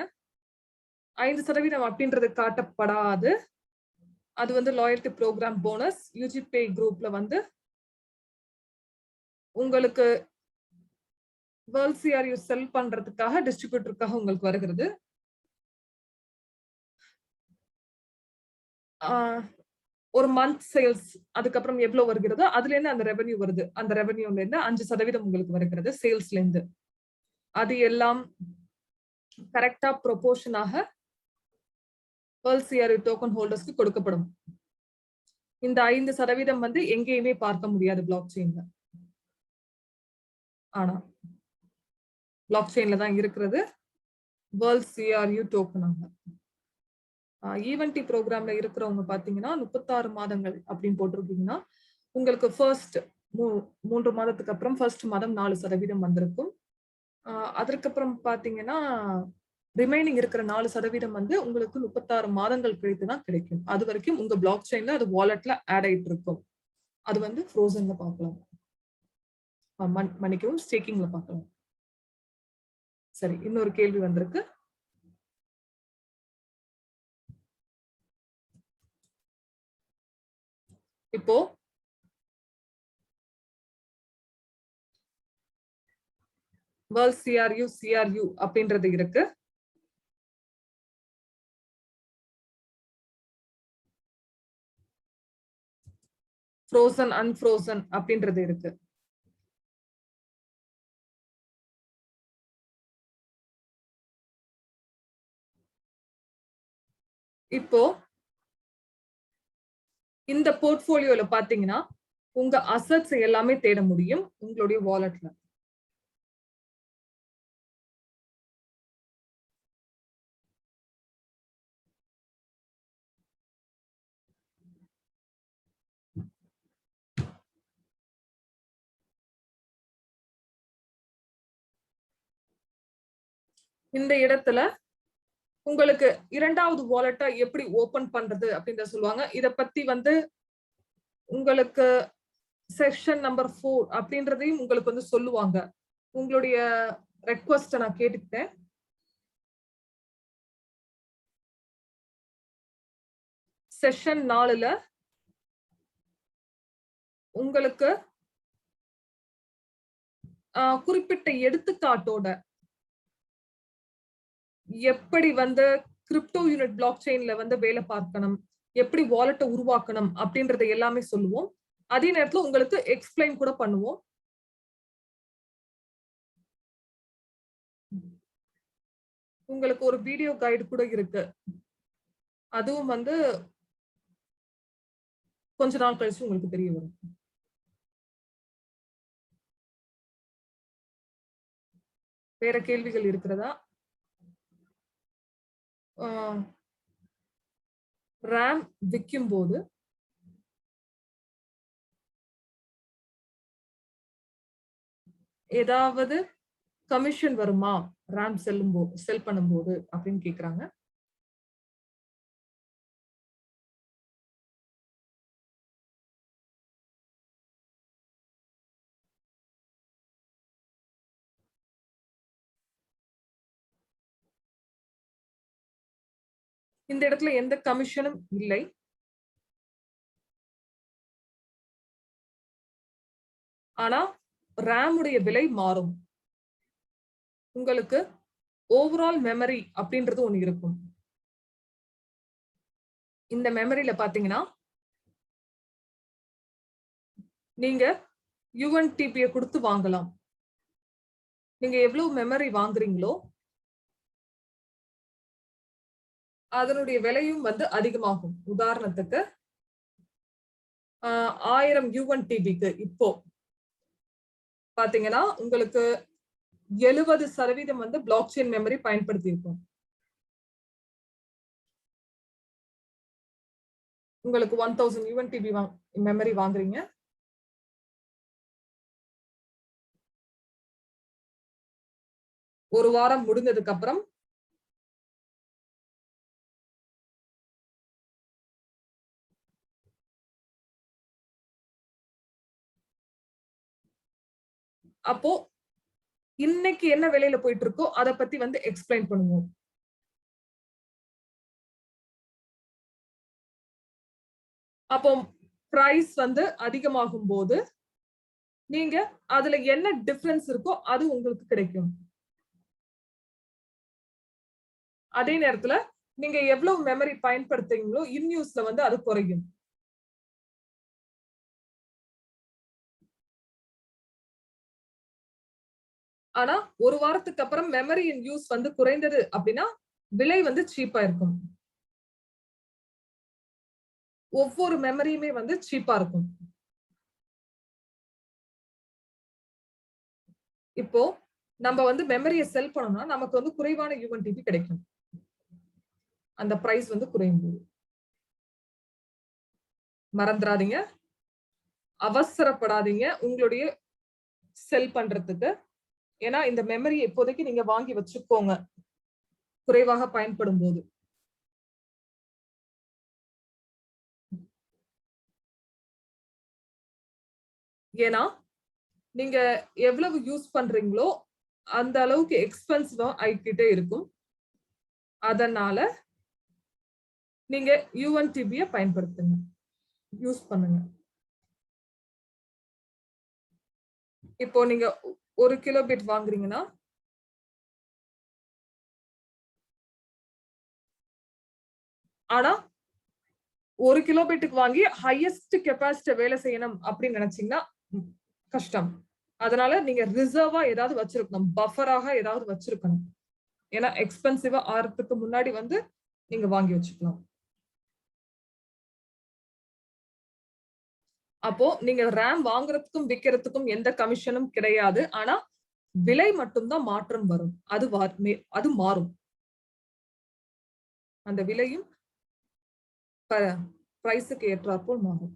5% அப்படின்றது காட்டப்படாது. அது வந்து லாயல்டி ப்ரோக்ராம் போனஸ் யூஜி பே குரூப்ல வந்து உங்களுக்கு வேர்ல்ட் சிஆர்யூ செல் பண்றதுக்காக டிஸ்ட்ரிபியூட்டருக்காக உங்களுக்கு வருகிறது. ஒரு மந்த் சேல்ஸ் அதுக்கப்புறம் எவ்வளவு வருகிறதோ அதுல இருந்து அந்த ரெவென்யூ வருது. அந்த ரெவென்யூல இருந்து 5% உங்களுக்கு வருகிறது சேல்ஸ்ல இருந்து. அது எல்லாம் கரெக்டா ப்ரொபோர்ஷனாக வேர்ல்ட் சிஆர்யூ டோக்கன் ஹோல்டர்ஸ்க்கு கொடுக்கப்படும். இந்த 5% வந்து எங்கேயுமே பார்க்க முடியாது பிளாக் செயின்ல. ஆனா பிளாக் செயின்ல தான் இருக்கிறது வேர்ல்ட் சிஆர்யூ டோக்கனாக. ஈவென்டி ப்ரோக்ராம்ல இருக்கிறவங்க பாத்தீங்கன்னா 36 மாதங்கள் அப்படின்னு போட்டிருக்கீங்கன்னா உங்களுக்கு ஃபர்ஸ்ட் 3 மாதத்துக்கு அப்புறம் ஃபர்ஸ்ட் மாதம் 4% வந்திருக்கும். அதற்கப்புறம் பாத்தீங்கன்னா ரிமைனிங் இருக்கிற 4% வந்து உங்களுக்கு 36 மாதங்கள் கழித்து தான் கிடைக்கும். அது வரைக்கும் உங்க பிளாக் செயின்ல அது வாலெட்ல ஆட் ஆயிட்டு இருக்கும். அது வந்து ஃப்ரோசன்ல பார்க்கலாம். மன்னிக்கவும், ஸ்டேக்கிங்ல பார்க்கலாம். சரி, இன்னொரு கேள்வி வந்திருக்கு. இப்போ வேர்ல்ட் சிஆர்யூ அப்படின்றது இருக்கு. ஃப்ரோசன் அன்ஃப்ரோசன் அப்படின்றது இருக்கு. இப்போ இந்த போர்ட்போலியோல பாத்தீங்கன்னா உங்க அசெட்ஸ் எல்லாமே தேட முடியும் உங்களுடைய வாலெட்ல. இந்த இடத்துல உங்களுக்கு இரண்டாவது வாலெட்டை எப்படி ஓபன் பண்றது அப்படின்றத சொல்லுவாங்க. இத பத்தி வந்து உங்களுக்கு செக்ஷன் நம்பர் 4 அப்படின்றதையும் உங்களுக்கு வந்து சொல்லுவாங்க. உங்களுடைய ரெக்வெஸ்ட நான் கேட்டுக்கிட்டேன். செஷன் 4ல உங்களுக்கு குறிப்பிட்ட எடுத்துக்காட்டோட எப்படி வந்து கிரிப்டோ யூனிட் பிளாக் செயின்ல வந்து வேலை பார்க்கணும், எப்படி வாலெட்டை உருவாக்கணும் அப்படின்றத எல்லாமே சொல்லுவோம். அதே நேரத்துல உங்களுக்கு எக்ஸ்பிளைன் கூட பண்ணுவோம். உங்களுக்கு ஒரு வீடியோ கைடு கூட இருக்கு. அதுவும் வந்து கொஞ்ச நாள் கழிச்சு உங்களுக்கு தெரிய வரும். வேற கேள்விகள் இருக்கிறதா? ரேம் விற்கும் போது ஏதாவது கமிஷன் வருமா ரேம் செல் பண்ணும்போது அப்படின்னு கேக்குறாங்க. இந்த இடத்துல எந்த கமிஷனும் இல்லை. ஆனா ரேம் உடைய விலை மாறும். உங்களுக்கு ஓவரால் மெமரி அப்படின்றது ஒண்ணு இருக்கும். இந்த மெமரியில பாத்தீங்கன்னா நீங்க UNTP கொடுத்து வாங்கலாம். நீங்க எவ்வளவு மெமரி வாங்குறீங்களோ அதனுடைய விலையும் வந்து அதிகமாகும். உதாரணத்துக்கு 1000 UNTPக்கு இப்போ பாத்தீங்கன்னா உங்களுக்கு 70% வந்து பிளாக் செயின் மெமரி பயன்படுத்தி இருக்கும். உங்களுக்கு 1000 UNTP மெமரி வாங்குறீங்க. ஒரு வாரம் முடிஞ்சதுக்கு அப்புறம் அப்போ இன்னைக்கு என்ன விலையில போயிட்டு இருக்கோ அதை பத்தி வந்து எக்ஸ்பிளைன் பண்ணுவோம். அப்போ பிரைஸ் வந்து அதிகமாகும் போது நீங்க அதுல என்ன டிஃபரன்ஸ் இருக்கோ அது உங்களுக்கு கிடைக்கும். அதே நேரத்துல நீங்க எவ்வளவு மெமரி பயன்படுத்துறீங்களோ இன்யூஸ்ல வந்து அது குறையும். ஆனா ஒரு வாரத்துக்கு அப்புறம் மெமரியின் யூஸ் வந்து குறைந்தது அப்படின்னா விலை வந்து சீப்பா இருக்கும். ஒவ்வொரு மெமரியுமே வந்து சீப்பா இருக்கும். இப்போ நம்ம வந்து மெமரியை செல் பண்ணோம்னா நமக்கு வந்து குறைவான UNTP கிடைக்கும். அந்த பிரைஸ் வந்து குறையும் போது மறந்துடாதீங்க, அவசரப்படாதீங்க உங்களுடைய செல் பண்றதுக்கு. ஏன்னா இந்த மெமரி இப்போதைக்கு நீங்க வாங்கி வச்சுக்கோங்க குறைவாக பயன்படும் போது. ஏன்னா நீங்க எவ்வளவு யூஸ் பண்றீங்களோ அந்த அளவுக்கு எக்ஸ்பென்சிவா ஆயிக்கிட்டே இருக்கும். அதனால நீங்க UNTP பயன்படுத்துங்க, யூஸ் பண்ணுங்க. இப்போ நீங்க 1 கிலோபிட் வாங்குறீங்கன்னா ஆனா 1 கிலோபிட்டுக்கு வாங்கி ஹையஸ்ட் கெப்பாசிட்டி வேலை செய்யணும் அப்படின்னு நினைச்சீங்கன்னா கஷ்டம். அதனால நீங்க ரிசர்வா ஏதாவது வச்சிருக்கணும், பஃபராக ஏதாவது வச்சிருக்கணும். ஏன்னா எக்ஸ்பென்சிவா ஆறதுக்கு முன்னாடி வந்து நீங்க வாங்கி வச்சுக்கலாம். அப்போ நீங்க ரேம் வாங்குறதுக்கும் விற்கிறதுக்கும் எந்த கமிஷனும் கிடையாது. ஆனா விலை மட்டும்தான் மாற்றம் வரும். அது மாறும். அந்த விலையும் பிரைஸுக்கு ஏற்றாற்போல் மாறும்.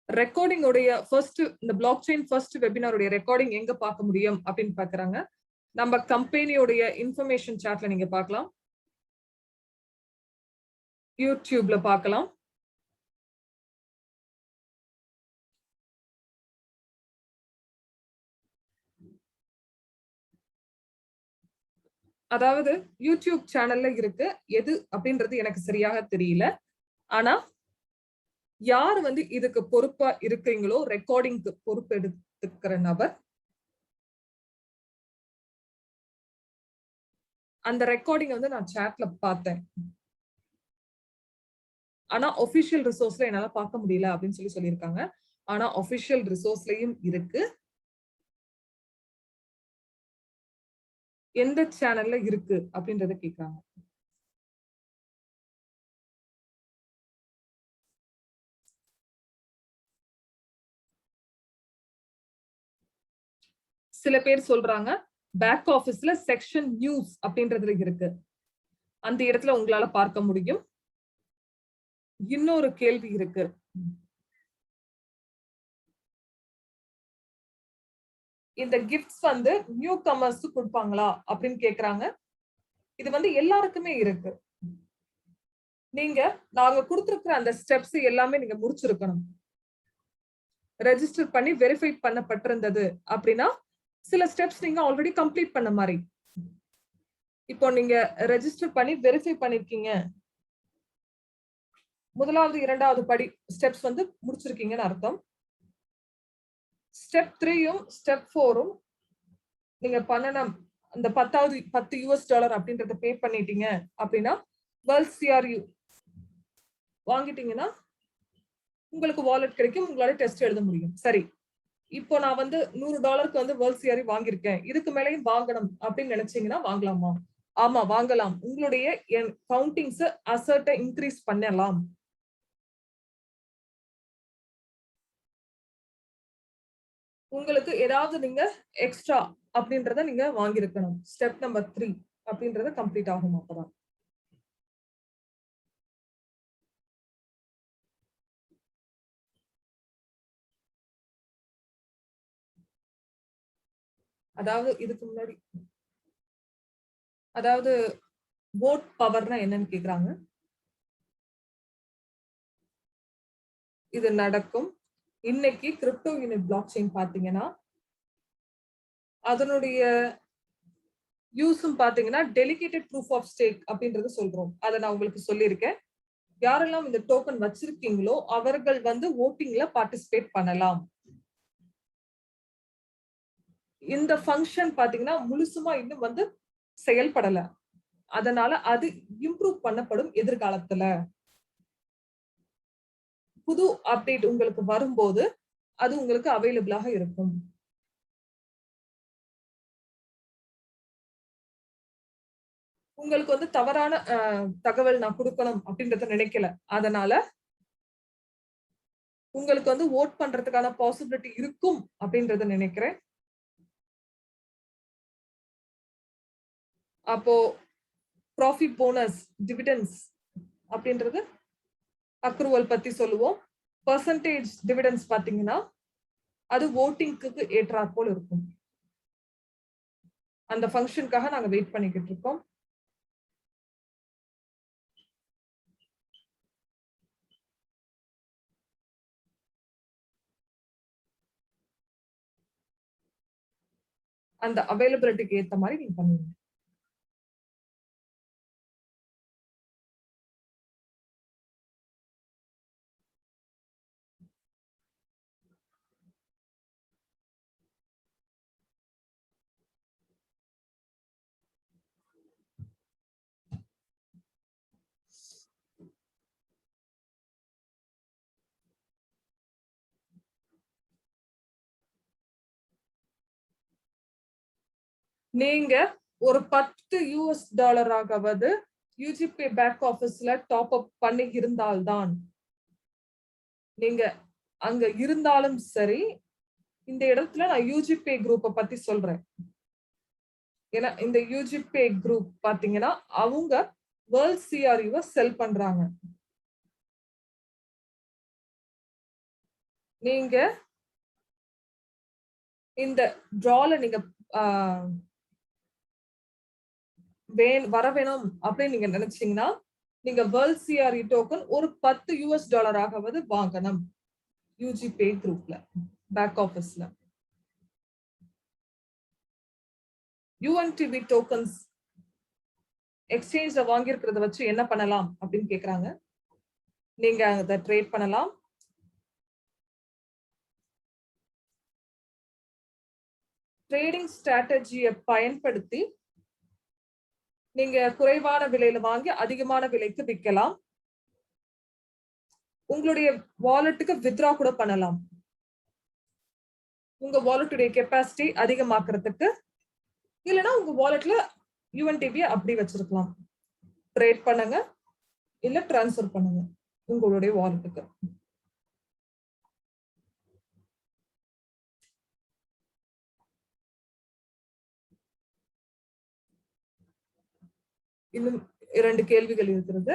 ரெக்கார்டிங் உடைய இந்த பிளாக் செயின் ஃபர்ஸ்ட் வெபினாருடைய ரெக்கார்டிங் எங்க பார்க்க முடியும் அப்படின்னு பாக்குறாங்க. நம்ம கம்பெனியோடைய இன்ஃபர்மேஷன் சாட்ல நீங்க பார்க்கலாம், யூடியூப்ல பார்க்கலாம். அதாவது யூடியூப் சேனல்ல இருக்கு, எது அப்படின்றது எனக்கு சரியாக தெரியல. ஆனா யார் வந்து இதுக்கு பொறுப்பா இருக்கீங்களோ, ரெக்கார்டிங்க்கு பொறுப்பு எடுத்துக்கிற நபர், அந்த ரெக்கார்டிங் வந்து நான் சாட்ல பார்த்தேன். ஆனா ஒபிஷியல் ரிசோர்ஸ்ல என்னால பார்க்க முடியல அப்படின்னு சொல்லியிருக்காங்க. ஆனா ஒபிஷியல் ரிசோர்ஸ்லயும் இருக்கு. எந்த சேனல்ல இருக்கு அப்படின்றத கேக்குறாங்க. சில பேர் சொல்றாங்க பேக் ஆபீஸ்ல செக்ஷன் நியூஸ் அப்படின்றது இருக்கு, அந்த இடத்துல உங்களால பார்க்க முடியும். இன்னொரு கேள்வி இருக்கு, இந்த கிஃப்ட்ஸ் வந்து நியூ கமர்ஸ் கொடுப்பாங்களா அப்படின்னு கேக்குறாங்க. இது வந்து எல்லாருக்குமே இருக்கு. நாங்க கொடுத்திருக்கிற அந்த ஸ்டெப்ஸ் எல்லாமே நீங்க முடிச்சிருக்கணும். ரெஜிஸ்டர் பண்ணி வெரிஃபை பண்ணப்பட்டிருந்தது அப்படின்னா சில ஸ்டெப்ஸ் நீங்க ஆல்ரெடி கம்ப்ளீட் பண்ண மாதிரி. இப்போ நீங்க ரெஜிஸ்டர் பண்ணி வெரிஃபை பண்ணிருக்கீங்க, முதலாவது இரண்டாவது படி ஸ்டெப்ஸ் வந்து முடிச்சிருக்கீங்கன்னு அர்த்தம். ஸ்டெப் 3யும் ஸ்டெப் 4ம் நீங்க பண்ணணும். அந்த 10 US டாலர் அப்படின்றத பே பண்ணிட்டீங்க அப்படின்னா வேர்ல்ட் CRU வாங்கிட்டீங்கன்னா உங்களுக்கு வாலெட் கிடைக்கும், உங்களால டெஸ்ட் எழுத முடியும். சரி, இப்போ நான் வந்து $100 வந்து வேர்ல்ட் CRU வாங்கியிருக்கேன், இதுக்கு மேலேயும் வாங்கணும் அப்படின்னு நினைச்சீங்கன்னா வாங்கலாமா? ஆமா, வாங்கலாம். உங்களுடைய கவுண்டிங்ஸ் அசர்ட்டை இன்க்ரீஸ் பண்ணலாம். உங்களுக்கு ஏதாவது நீங்க எக்ஸ்ட்ரா அப்படின்றத நீங்க வாங்கியிருக்கணும். ஸ்டெப் நம்பர் 3 அப்படின்றத கம்ப்ளீட் ஆகும். அப்பதான் அதாவது இதுக்கு முன்னாடி அதாவது vote பவர்னா என்னன்னு கேக்குறாங்க. இது நடக்கும். இன்னைக்கு கிரிப்டோ யூனிட் பிளாக் செயின் பாத்தீங்கன்னா அதனுடைய யூஸும் பாத்தீங்கன்னா டெலிகேட்டட் ப்ரூஃப் ஆஃப் ஸ்டேக் அப்படின்றது சொல்றோம். அதை நான் உங்களுக்கு சொல்லியிருக்கேன். யாரெல்லாம் இந்த டோக்கன் வச்சிருக்கீங்களோ அவர்கள் வந்து ஓட்டிங்ல பார்ட்டிசிபேட் பண்ணலாம். இந்த ஃபங்க்ஷன் பாத்தீங்கன்னா முழுசுமா இன்னும் வந்து செயல்படல, அதனால அது இம்ப்ரூவ் பண்ணப்படும் எதிர்காலத்துல. புது அப்டேட் உங்களுக்கு வரும்போது அது உங்களுக்கு அவைலபிளாக இருக்கும். உங்களுக்கு வந்து தவறான தகவல் நான் கொடுக்கணும் அப்படின்றத நினைக்கல, அதனால உங்களுக்கு வந்து ஓட் பண்றதுக்கான பாசிபிலிட்டி இருக்கும் அப்படின்றத நினைக்கிறேன். அப்போ ப்ராஃபிட் போனஸ் டிவிடெண்ட்ஸ் அப்படின்றது அக்ரூவல் பத்தி சொல்லுவோம். பெர்சன்டேஜ் டிவிடெண்ட்ஸ் பாத்தீங்கன்னா அது ஓட்டிங்க்கு ஏற்றாற்போல் இருக்கும். அந்த ஃபங்க்ஷனுக்காக நாங்க வெயிட் பண்ணிக்கிட்டு இருக்கோம். அந்த அவைலபிலிட்டிக்கு ஏத்த மாதிரி நீங்க பண்ணுவீங்க. நீங்க ஒரு 10 US டாலராகவது யூஜிபே பேக் ஆபீஸ்ல டாப் அப் பண்ணி இருந்தால்தான், நீங்க அங்க இருந்தாலும் சரி. இந்த இடத்துல நான் யூஜிபே குரூப்பை பத்தி சொல்றேன். ஏன்னா இந்த யூஜிபே குரூப் பாத்தீங்கன்னா அவங்க வேர்ல்ட் CRU செல் பண்றாங்க. நீங்க இந்த டிரால நீங்க வர வேணும் அப்படின்னு நீங்க நினைச்சீங்கன்னா நீங்க வேர்ல்ட் CRU டோக்கன் ஒரு 10 US டாலராகவது வாங்கணும் யூஜிபே குரூப்ல பேக் ஆபீஸ்ல. UNTB டோக்கன்ஸ் எக்ஸ்சேஞ்ச்ல வாங்கி இருக்கிறத வச்சு என்ன பண்ணலாம் அப்படின்னு கேக்குறாங்க. நீங்க அதை ட்ரேட் பண்ணலாம். ட்ரேடிங் ஸ்ட்ராட்டஜியை பயன்படுத்தி நீங்க குறைவான விலையில வாங்கி அதிகமான விலைக்கு விற்கலாம். உங்களுடைய வாலெட்டுக்கு வித்ரா கூட பண்ணலாம். உங்க வாலெட்டுடைய கெப்பாசிட்டி அதிகமாக்குறதுக்கு இல்லைன்னா உங்க வாலெட்ல யுஎன்டிபி அப்படி வச்சிருக்கலாம். ட்ரேட் பண்ணுங்க இல்ல டிரான்ஸ்ஃபர் பண்ணுங்க உங்களுடைய வாலெட்டுக்கு. இன்னும் 2 கேள்விகள் இருக்கிறது.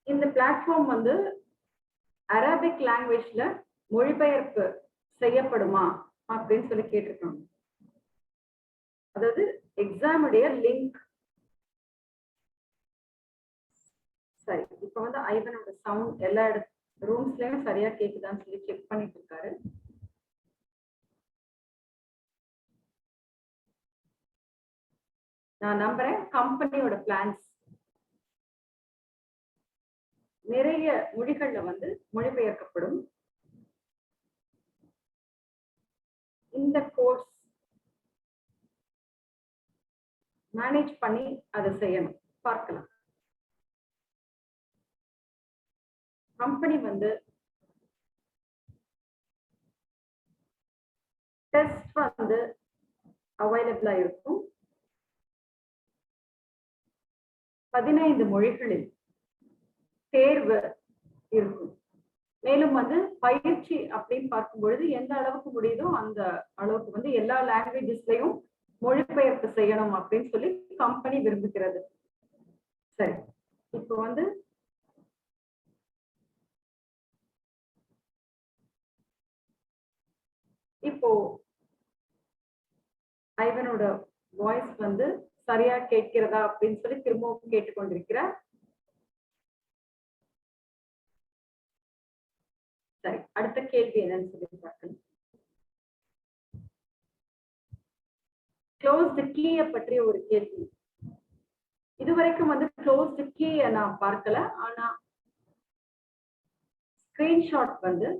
இந்த பிளாட்ஃபார்ம் வந்து அரபிக் லாங்குவேஜ்ல மொழிபெயர்ப்பு செய்யப்படுமா அப்படின்னு சொல்லி கேட்டிருக்காங்க. அதாவது எக்ஸாமுடைய லிங்க். சரி, இப்ப வந்து ஐவனோட சவுண்ட் எல்லா ரூம்ஸ்லயும் சரியா கேக்குதான்னு சொல்லி செக் பண்ணிட்டு இருக்காரு. நான் நம்புறேன் கம்பெனியோட பிளான்ஸ் நிறைய மொழிகள்ல வந்து மொழிபெயர்க்கப்படும். இந்த கோர்ஸ் மேனேஜ் பண்ணி அதை செய்யணும். பார்க்கலாம். கம்பெனி வந்து டெஸ்ட் வந்து அவைலபிளா இருக்கும். 15 மொழிகளில் தேர்வு இருக்கும். மேலும் வந்து பயிற்சி அப்படின்னு பார்க்கும் பொழுது எந்த அளவுக்கு முடியுதோ அந்த அளவுக்கு வந்து எல்லா லாங்குவேஜஸ்லயும் மொழிபெயர்ப்பு செய்யணும் அப்படின்னு சொல்லி கம்பெனி விரும்புகிறது. சரி, இப்போ வந்து இப்போ ஐவனோட வாய்ஸ் வந்து சரியா கேட்கிறதா அப்படின்னு சொல்லி திரும்பவும் கேட்டுக்கொண்டிருக்கிறார். சரி, அடுத்த கேள்வி என்னன்னு சொல்லி பார்க்கணும். க்ளோஸ்டு கீயை பற்றிய ஒரு கேள்வி. இதுவரைக்கும் வந்து க்ளோஸ்டு கீயை நான் பார்க்கல. ஆனா ஸ்கிரீன்ஷாட் வந்து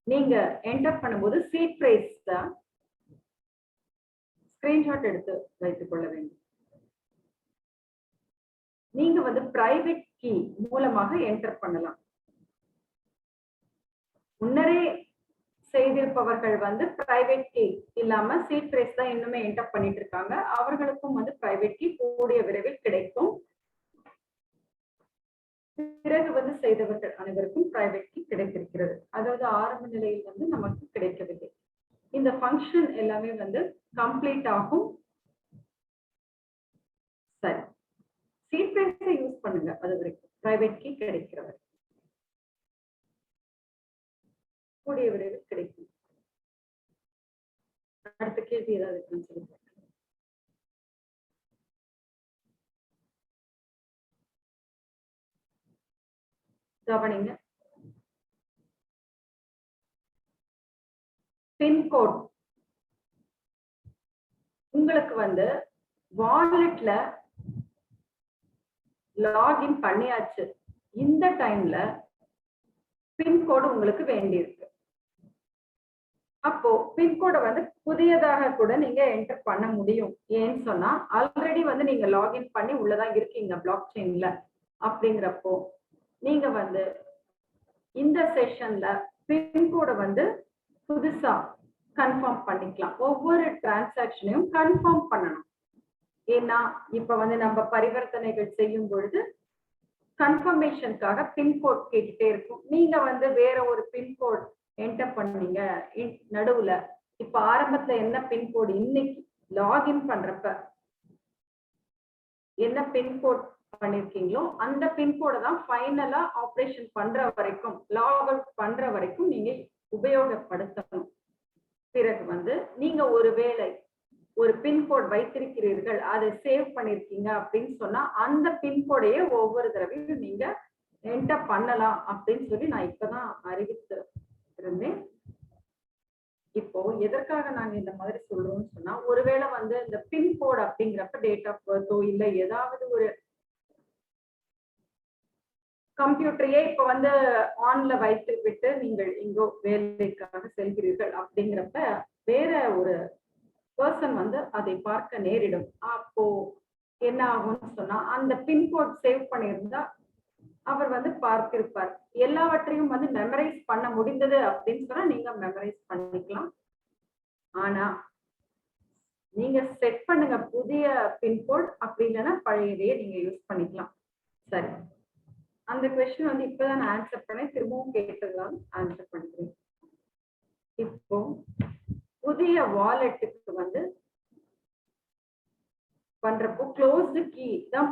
நீங்க என்டர் பண்ணும்போது சீட் பிரைஸ் தான் ஸ்கிரீன்ஷாட் எடுத்து வைத்துக் கொள்ள வேண்டும். நீங்க வந்து பிரைவேட் கீ மூலமாக என்டர் பண்ணலாம். முன்னரே செய்திருப்பவர்கள் வந்து பிரைவேட் கீ இல்லாம சீட் பிரைஸ் தான் இன்னுமே என்டர் பண்ணிட்டு இருக்காங்க. அவர்களுக்கும் வந்து பிரைவேட் கீ கூடிய விரைவில் கிடைக்கும். பிறகு வந்து செய்தவர்கள் அனைவருக்கும் பிரைவேட் கீ கிடைத்திருக்கிறது. அதாவது ஆரம்ப நிலையில் வந்து நமக்கு கிடைக்கவில்லை. இந்த ஃபங்க்ஷன் எல்லாமே வந்து கம்ப்ளீட் ஆகும். சரி, சீட் பிரைஸை யூஸ் பண்ணுங்க. அது வரைக்கும் பிரைவேட் கீ கிடைக்கிறவர் கூடிய விரைவில் கிடைக்கும். அடுத்த கேள்வி ஏதாவது இருக்குன்னு சொல்லி கவனிங்க. பின்கோட் உங்களுக்கு வந்து வாலெட்ல லாகின் பண்ணியாச்சு. இந்த டைம்ல பின்கோடு உங்களுக்கு வேண்டியிருக்கு. அப்போ பின்கோடை வந்து புதியதாக கூட நீங்க என்டர் பண்ண முடியும். ஏன்னு சொன்னா ஆல்ரெடி வந்து நீங்க லாகின் பண்ணி உள்ளதான் இருக்கீங்க பிளாக் செயின்ல. அப்படிங்கிறப்போ நீங்க வந்து இந்த செஷன்ல பின்கோடை வந்து புதுசா கன்ஃபார்ம் பண்ணிக்கலாம். ஒவ்வொரு டிரான்சாக்ஷனையும் கன்ஃபார்ம் பண்ணணும். ஏன்னா இப்ப வந்து நம்ம பரிவர்த்தனைகள் செய்யும் பொழுது கன்ஃபர்மேஷனுக்காக பின்கோட் கேட்டுட்டே இருக்கும். நீங்க வந்து வேற ஒரு பின்கோட் என்டர் பண்ணீங்க நடுவுல. இப்ப ஆரம்பத்துல என்ன பின்கோடு இன்னைக்கு லாகின் பண்றப்ப என்ன பின்கோட் பண்ணிருக்கீங்களோ அந்த பின்கோட தான் ஃபைனலா ஆபரேஷன் பண்ற வரைக்கும் லாக் அவுட் பண்ற வரைக்கும் நீங்க உபயோகப்படுத்தணும். பிறகு வந்து நீங்க ஒருவேளை ஒரு பின்கோட் வைத்திருக்கிறீர்கள், அதை சேவ் பண்ணிருக்கீங்க அப்படின்னு சொன்னா அந்த பின்கோடையே ஒவ்வொரு தடவையும் நீங்க என்டர் பண்ணலாம் அப்படின்னு சொல்லி நான் இப்பதான் அறிவித்து இருந்தேன். இப்போ எதற்காக நாங்க இந்த மாதிரி சொல்றோம்னு சொன்னா, ஒருவேளை வந்து இந்த பின்கோட் அப்படிங்கிறப்ப டேட் ஆஃப் பர்த்தோ இல்ல ஏதாவது ஒரு கம்ப்யூட்டரையே இப்ப வந்து ஆன்ல வைத்து விட்டு நீங்கள் எங்கோ வேலைக்காக செல்கிறீர்கள் அப்படிங்கிறப்ப வேற ஒரு பர்சன் வந்து அதை பார்க்க நேரிடும். அப்போ என்ன ஆகும்னு சொன்னா அந்த பின்கோட் சேவ் பண்ணியிருந்தா அவர் வந்து பார்த்திருப்பார். எல்லாவற்றையும் வந்து மெமரைஸ் பண்ண முடிந்தது அப்படின்னு சொன்னா நீங்க மெமரைஸ் பண்ணிக்கலாம். ஆனா நீங்க செட் பண்ணுங்க புதிய பின்கோட், அப்படி இல்லைன்னா பழையதையே நீங்க யூஸ் பண்ணிக்கலாம். சரி, அந்த கொஸ்டின் வந்து இப்பதான் நான் ஆன்சர் பண்ணேன், திரும்பவும் கேட்டதுதான் ஆன்சர் பண்ணிக்கிறேன். இப்போ புதிய வாலெட்டுக்கு வந்து பண்றப்போ க்ளோஸ்டு கீ தான்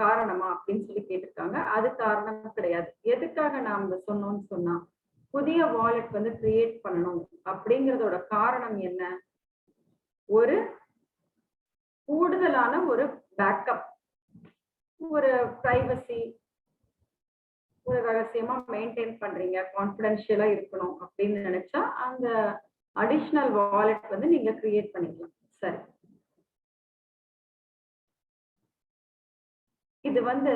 காரணமா அப்படின்னு சொல்லி கேட்டிருக்காங்க. அது காரணம் கிடையாது. எதுக்காக நாம சொன்னோம்னு சொன்னா, புதிய வாலெட் வந்து கிரியேட் பண்ணணும் அப்படிங்கறதோட காரணம் என்ன? ஒரு கூடுதலான ஒரு பேக்கப், ஒரு பிரைவசி, ஒரு ரகசியமா மெயின்டைன் பண்றீங்க, கான்பிடென்ஷியலா இருக்கணும் அப்படின்னு நினைச்சா அந்த அடிஷனல் வாலெட் வந்து நீங்க கிரியேட் பண்ணிக்கலாம். சரி, இது வந்து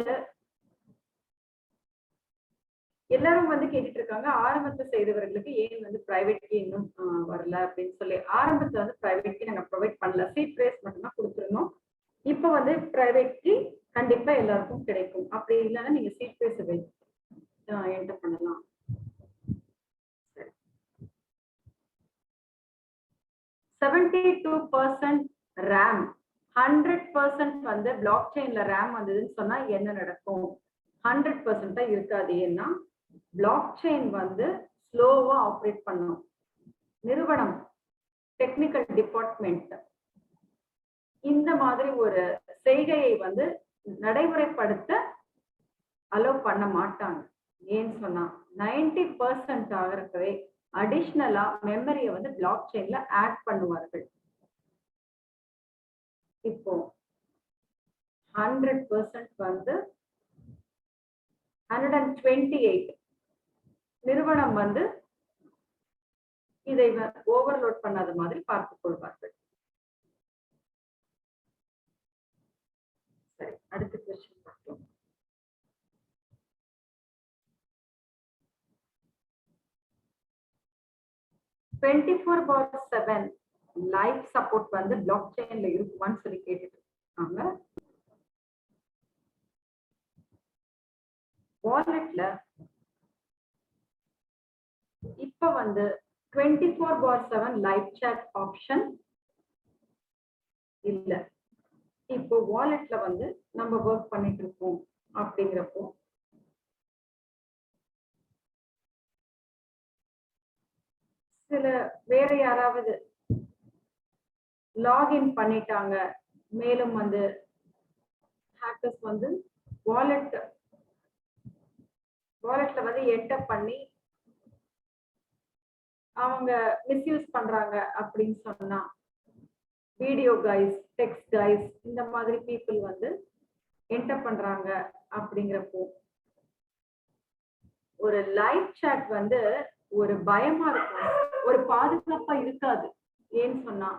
எல்லாரும் வந்து கேட்டுட்டு இருக்காங்க, ஆரம்பத்தை செய்தவர்களுக்கு ஏன் வந்து பிரைவேட் கீ இன்னும் வரல அப்படின்னு சொல்லி. ஆரம்பத்துல வந்து பிரைவேட் கீ நாங்க ப்ரொவைட் பண்ணல, சீட் பிரேஸ் மட்டும் தான் கொடுத்துருந்தோம். இப்ப வந்து பிரைவேட் கீ கண்டிப்பா எல்லாருக்கும் கிடைக்கும். அப்படி இல்லைன்னா நீங்க சீட் பிரேஸ் என்டர் பண்ணலாம். 72% ரேம், 100% வந்து பிளாக் செயின்ல ரேம் வந்ததுன்னு சொன்னா என்ன நடக்கும்? 100% இருக்காது. ஏன்னா பிளாக் செயின் வந்து ஸ்லோவா ஆப்ரேட் பண்ணும். நிறுவனம், டெக்னிக்கல் டிபார்ட்மெண்ட் இந்த மாதிரி ஒரு செய்கையை வந்து நடைமுறைப்படுத்த அலோவ் பண்ண மாட்டாங்க. ஏன்னு சொன்னா 90% ஆகிறப்பவே அடிஷனலா மெமரியை வந்து பிளாக் செயின்ல ஆட் பண்ணுவார்கள். இப்போ 100% வந்து 128 நிறுவனம் வந்து இதை ஓவர்லோட் பண்ணாத மாதிரி பார்த்துக் கொள்வார்கள். சரி, அடுத்த கொஸ்டின் பார்க்கலாம். "24/7 லைஃப் சப்போர்ட் வந்து பிளாக் செயின்ல இருக்குமான்னு சொல்லி கேட்டுட்டு இருக்காங்க. வாலெட்ல இப்ப வந்து 24/7 லைவ் சாட் ஆப்ஷன் இல்ல. இப்போ வாலெட்ல வந்து நம்ம ஒர்க் பண்ணிட்டு இருக்கோம் அப்படிங்கிறப்போ சில வேற யாராவது லாகின் பண்ணிட்டாங்க, மேலும் வந்து ஹேக்கர்ஸ் வந்து வாலெட்ல வந்து என்டர் பண்ணி அவங்க மிஸ்யூஸ் பண்றாங்க அப்படின்னு சொன்னா, வீடியோ கைஸ், டெக்ஸ்ட் கைஸ் இந்த மாதிரி பீப்புள் வந்து என்டர் பண்றாங்க அப்படிங்கிறப்போ ஒரு லைவ் சாட் வந்து ஒரு பயமா இருக்கும், ஒரு பாதுகாப்பா இருக்காது. ஏன்னு சொன்னா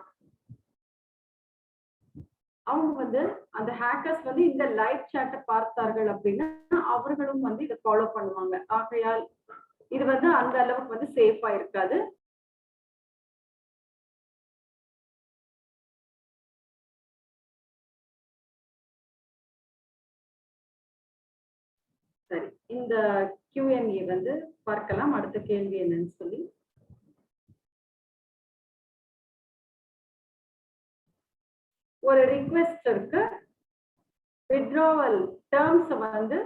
அவங்க வந்து அந்த ஹேக்கர்ஸ் வந்து இந்த லைவ் சாட்டை பார்த்தார்கள் அப்படின்னா அவர்களும் வந்து இதை ஃபாலோ பண்ணுவாங்க. ஆகையால் இது வந்து அந்த அளவுக்கு வந்து சேஃபா இருக்காது. சரி, இந்த Q&A வந்து பார்க்கலாம். அடுத்த கேள்வி என்னன்னு சொல்லி. ஒரு ரிக்வெஸ்டருக்கு வித்ட்ராவல் டேர்ம்ஸ் வந்து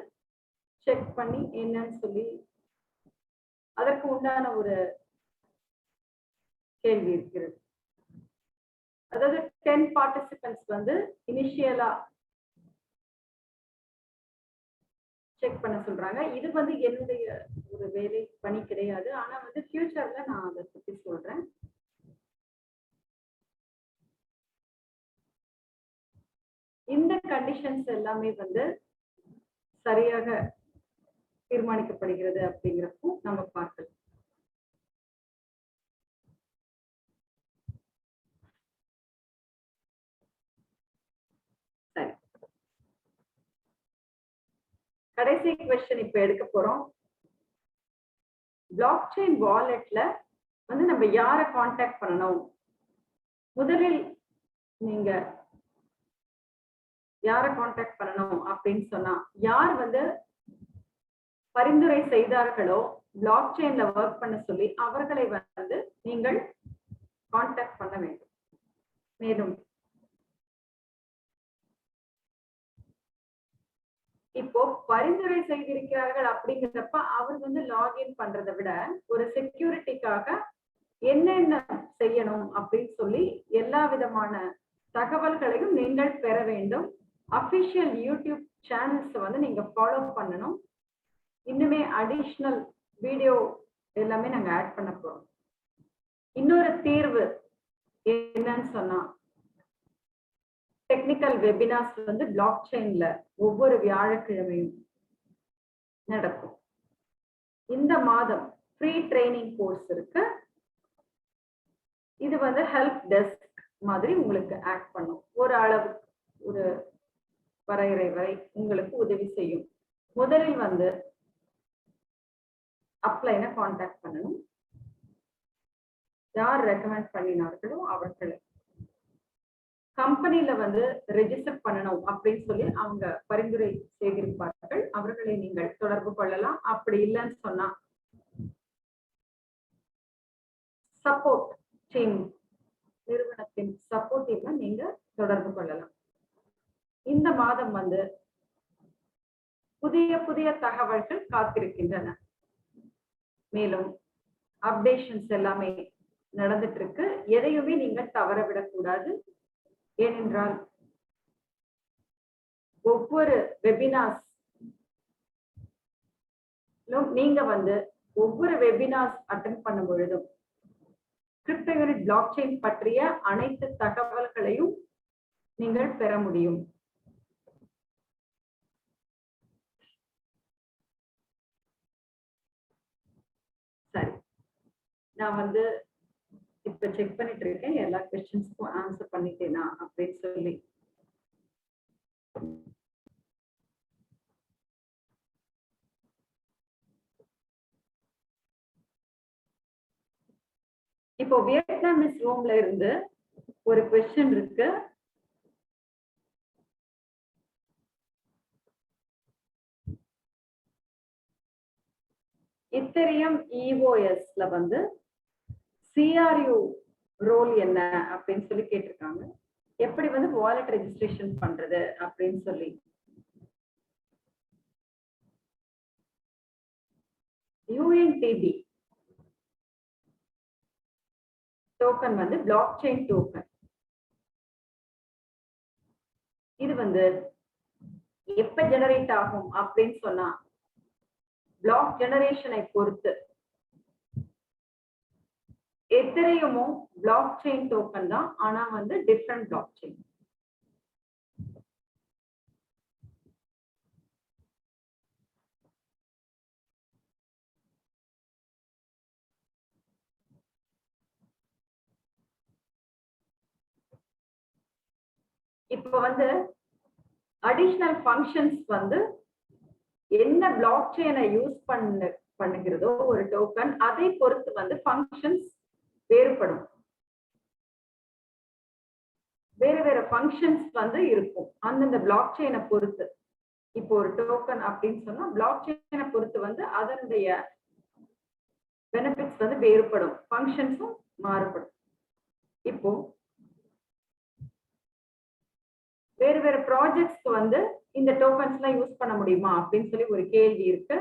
செக் பண்ணி என்னன்னு சொல்லி அதற்கு உண்டான ஒரு கேள்வி இருக்கிறது. அதாவது 10 பார்ட்டிசிபென்ட்ஸ் வந்து இனிஷியலா செக் பண்ண சொல்றாங்க. இது வந்து என்னுடைய ஒரு வேலை பணி கிடையாது. ஆனா வந்து ஃபியூச்சர்ல நான் அதை பத்தி சொல்றேன். இந்த கண்டிஷன்ஸ் எல்லாமே வந்து சரியாக தீர்மானிக்கப்படுகிறது அப்படிங்கிறப்போ நம்ம பார்க்கலாம். சரி, கடைசி क्वेश्चन இப்ப எடுக்க போறோம். பிளாக் செயின் வாலெட்ல வந்து நம்ம யாரை காண்டாக்ட் பண்ணணும்? முதலில் நீங்க யாரை காண்டாக்ட் பண்ணணும் அப்படின்னு சொன்னா, யார் வந்து பரிந்துரை செய்தார்களோ பிளாக் செயின்ல ஒர்க் பண்ண சொல்லி அவர்களை வந்து நீங்கள் கான்டாக்ட் பண்ண வேண்டும். மேலும் இப்போ பரிந்துரை செய்திருக்கிறார்கள் அப்படிங்கிறப்ப அவர் வந்து லாகின் பண்றதை விட ஒரு செக்யூரிட்டிக்காக என்னென்ன செய்யணும் அப்படின்னு சொல்லி எல்லா விதமான தகவல்களையும் நீங்கள் பெற வேண்டும். அபிஷியல் யூடியூப் சேனல்ஸ் வந்து நீங்க ஃபாலோ பண்ணணும். இன்னுமே அடிஷனல் வீடியோ எல்லாமே நாங்க ஆட் பண்ண போறோம். இன்னொரு தீர்வு என்னன்னு சொன்னா டெக்னிக்கல் வெபினார்ஸ் வந்து பிளாக் செயின்ல ஒவ்வொரு வியாழக்கிழமையும் நடக்கும். இந்த மாதம் ஃப்ரீ ட்ரைனிங் கோர்ஸ் இருக்கு. இது வந்து ஹெல்ப் டெஸ்க் மாதிரி உங்களுக்கு ஆக்ட் பண்ணும். ஒரு அளவு ஒரு வரையறை வரை உங்களுக்கு உதவி செய்யும். முதலில் வந்து அப்ளைனை கான்டாக்ட் பண்ணணும். யார் ரெக்கமெண்ட் பண்ணினார்களோ அவர்களை கம்பெனில வந்து ரெஜிஸ்டர் பண்ணணும் அப்படின்னு சொல்லி அவங்க பரிந்துரை செய்திருப்பார்கள். அவர்களை நீங்கள் தொடர்பு கொள்ளலாம். அப்படி இல்லைன்னு சொன்னா சப்போர்ட் டீம், நிறுவனத்தின் சப்போர்ட் டீமை நீங்க தொடர்பு கொள்ளலாம். இந்த மாதம் வந்து புதிய புதிய தகவல்கள் காத்திருக்கின்றன. மேலும் அப்டேஷன்ஸ் எல்லாமே நடந்துட்டு இருக்கு. எதையுமே நீங்க தவற விடக்கூடாது. ஏனென்றால் ஒவ்வொரு வெபினார்ஸ் நீங்க வந்து ஒவ்வொரு வெபினார்ஸ் அட்டெண்ட் பண்ணும் பொழுதும் கிரிப்டோ யூனிட் பிளாக் செயின் பற்றிய அனைத்து தகவல்களையும் நீங்கள் பெற முடியும். சரி, நான் வந்து இப்ப செக் பண்ணிட்டு இருக்கேன் எல்லா क्वेश्चंसக்கும் ஆன்சர் பண்ணிட்டேனா அப்படின்னு சொல்லி. இப்போ வியட்நாமிஸ் ரூம்ல இருந்து ஒரு क्वेश्चन இருக்கு. இத்தரியம் EOSல வந்து CRU ரோல் என்ன அப்படின்னு சொல்லி கேட்டிருக்காங்க. எப்படி வந்து வாலெட் ரெஜிஸ்ட்ரேஷன் பண்றது அப்படின்னு சொல்லி. UNTB டோக்கன் வந்து பிளாக் செயின் டோக்கன். இது வந்து எப்ப ஜெனரேட் ஆகும் அப்படின்னு சொன்னா பிளாக் ஜெனரேஷனை பொறுத்து. எத்தரையுமோ பிளாக் செயின் டோக்கன் தான், ஆனா வந்து டிஃபரண்ட் பிளாக் செயின். இப்ப வந்து அடிஷனல் ஃபங்க்ஷன்ஸ் வந்து என்ன பிளாக் செயினை யூஸ் பண்ணுகிறதோ ஒரு டோக்கன், அதை பொறுத்து வந்து ஃபங்க்ஷன்ஸ் வேறுபடும். வேற வேற ஃபங்க்ஷன்ஸ் வந்து இருக்கும் அந்தந்த பிளாக் செயினை பொறுத்து. இப்போ ஒரு டோக்கன் அப்படின்னு சொன்னா பிளாக் செயினை பொறுத்து வந்து அதனுடைய பெனிஃபிட்ஸ் வந்து வேறுபடும், ஃபங்க்ஷன்ஸும் மாறுபடும். இப்போ வேறு வேறு ப்ராஜெக்ட்ஸ்க்கு வந்து இந்த டோக்கன்ஸ் எல்லாம் யூஸ் பண்ண முடியுமா அப்படின்னு சொல்லி ஒரு கேள்வி இருக்கு.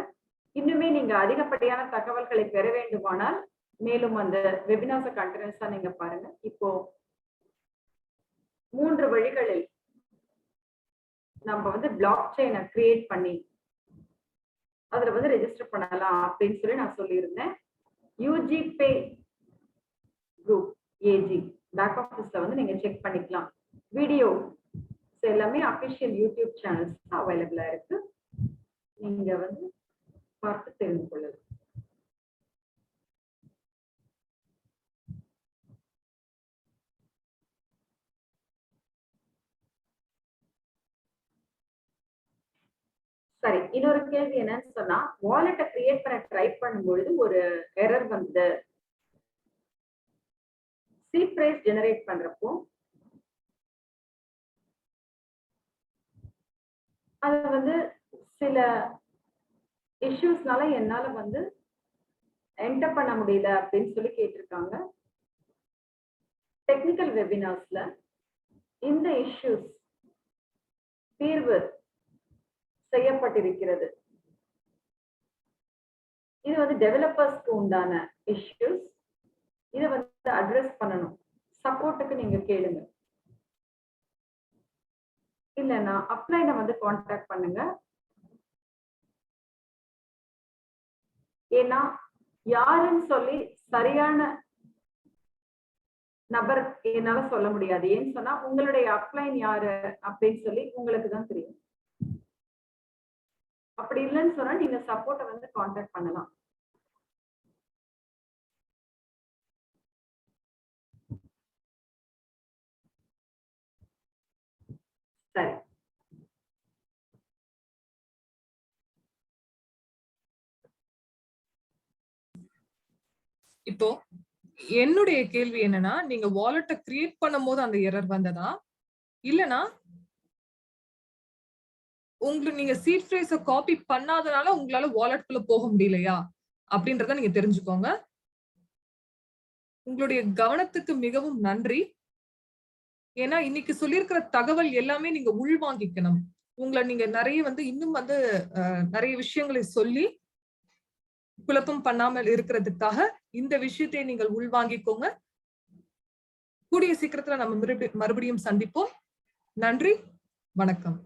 இன்னுமே நீங்க அதிகப்படியான தகவல்களை பெற வேண்டுமானால் மேலும் அந்த வெபினார்ஸை கண்டினியூஸா நீங்க பாருங்க. இப்போ 3 வழிகளில் நம்ம வந்து பிளாக் செயினை கிரியேட் பண்ணி அதுல வந்து ரெஜிஸ்டர் பண்ணலாம் அப்படின்னு சொல்லி நான் சொல்லியிருந்தேன். UGPay குரூப் AG பேக் ஆஃபீஸ்ல வந்து நீங்க செக் பண்ணிக்கலாம். வீடியோ எல்லாமே அபிஷியல் யூடியூப் சேனல்ஸ் அவைலபிளா இருக்கு. நீங்க வந்து பார்த்து தெரிந்து கொள்ளலாம். சரி, இன்னொரு கேள்வி என்னன்னு சொன்னா வாலெட்டை கிரியேட் பண்ண ட்ரை பண்ணும்பொழுது ஒரு எரர் வந்து சீட் பிரைஸ் ஜெனரேட் பண்றப்போ அது வந்து சில இஷ்யூஸ்னால என்னால வந்து என்டர் பண்ண முடியல அப்படின்னு சொல்லி கேட்டிருக்காங்க. டெக்னிக்கல் வெபினார்ஸ்ல இந்த இஷ்யூஸ் தீர்வு செய்யப்பட்டிருக்கிறது. இது வந்து டெவலப்பர்ஸ்க்கு உண்டான இஷ்யூஸ். இதை வந்து அட்ரஸ் பண்ணணும். சப்போர்ட்டுக்கு நீங்க கேளுங்க. இல்லைன்னா அப்ளைனை வந்து கான்டாக்ட் பண்ணுங்க. ஏன்னா யாருன்னு சொல்லி சரியான நபர் என்னால சொல்ல முடியாது. ஏன்னு சொன்னா உங்களுடைய அப்ளைன் யாரு அப்படின்னு சொல்லி உங்களுக்கு தான் தெரியும். அப்படி இல்லைன்னு சொன்னா நீங்க சப்போர்ட்டை வந்து கான்டாக்ட் பண்ணலாம். சரி, இப்போ என்னுடைய கேள்வி என்னன்னா, நீங்க வாலெட்டை கிரியேட் பண்ணும் போது அந்த எரர் வந்ததா, இல்லனா உங்களுக்கு நீங்க சீட் ஃப்ரேஸ காப்பி பண்ணாதனால உங்களால வாலெட்குள்ள போக முடியலையா அப்படின்றத நீங்க தெரிஞ்சுக்கோங்க. உங்களுடைய கவனத்துக்கு மிகவும் நன்றி. ஏன்னா இன்னைக்கு சொல்லியிருக்கிற தகவல் எல்லாமே நீங்க உள்வாங்கிக்கணும். உங்களை நீங்க நிறைய வந்து இன்னும் வந்து நிறைய விஷயங்களை சொல்லி குழப்பம் பண்ணாமல் இருக்கிறதுக்காக இந்த விஷயத்தை நீங்கள் உள்வாங்கிக்கோங்க. கூடிய சீக்கிரத்துல நம்ம மறுபடியும் சந்திப்போம். நன்றி, வணக்கம்.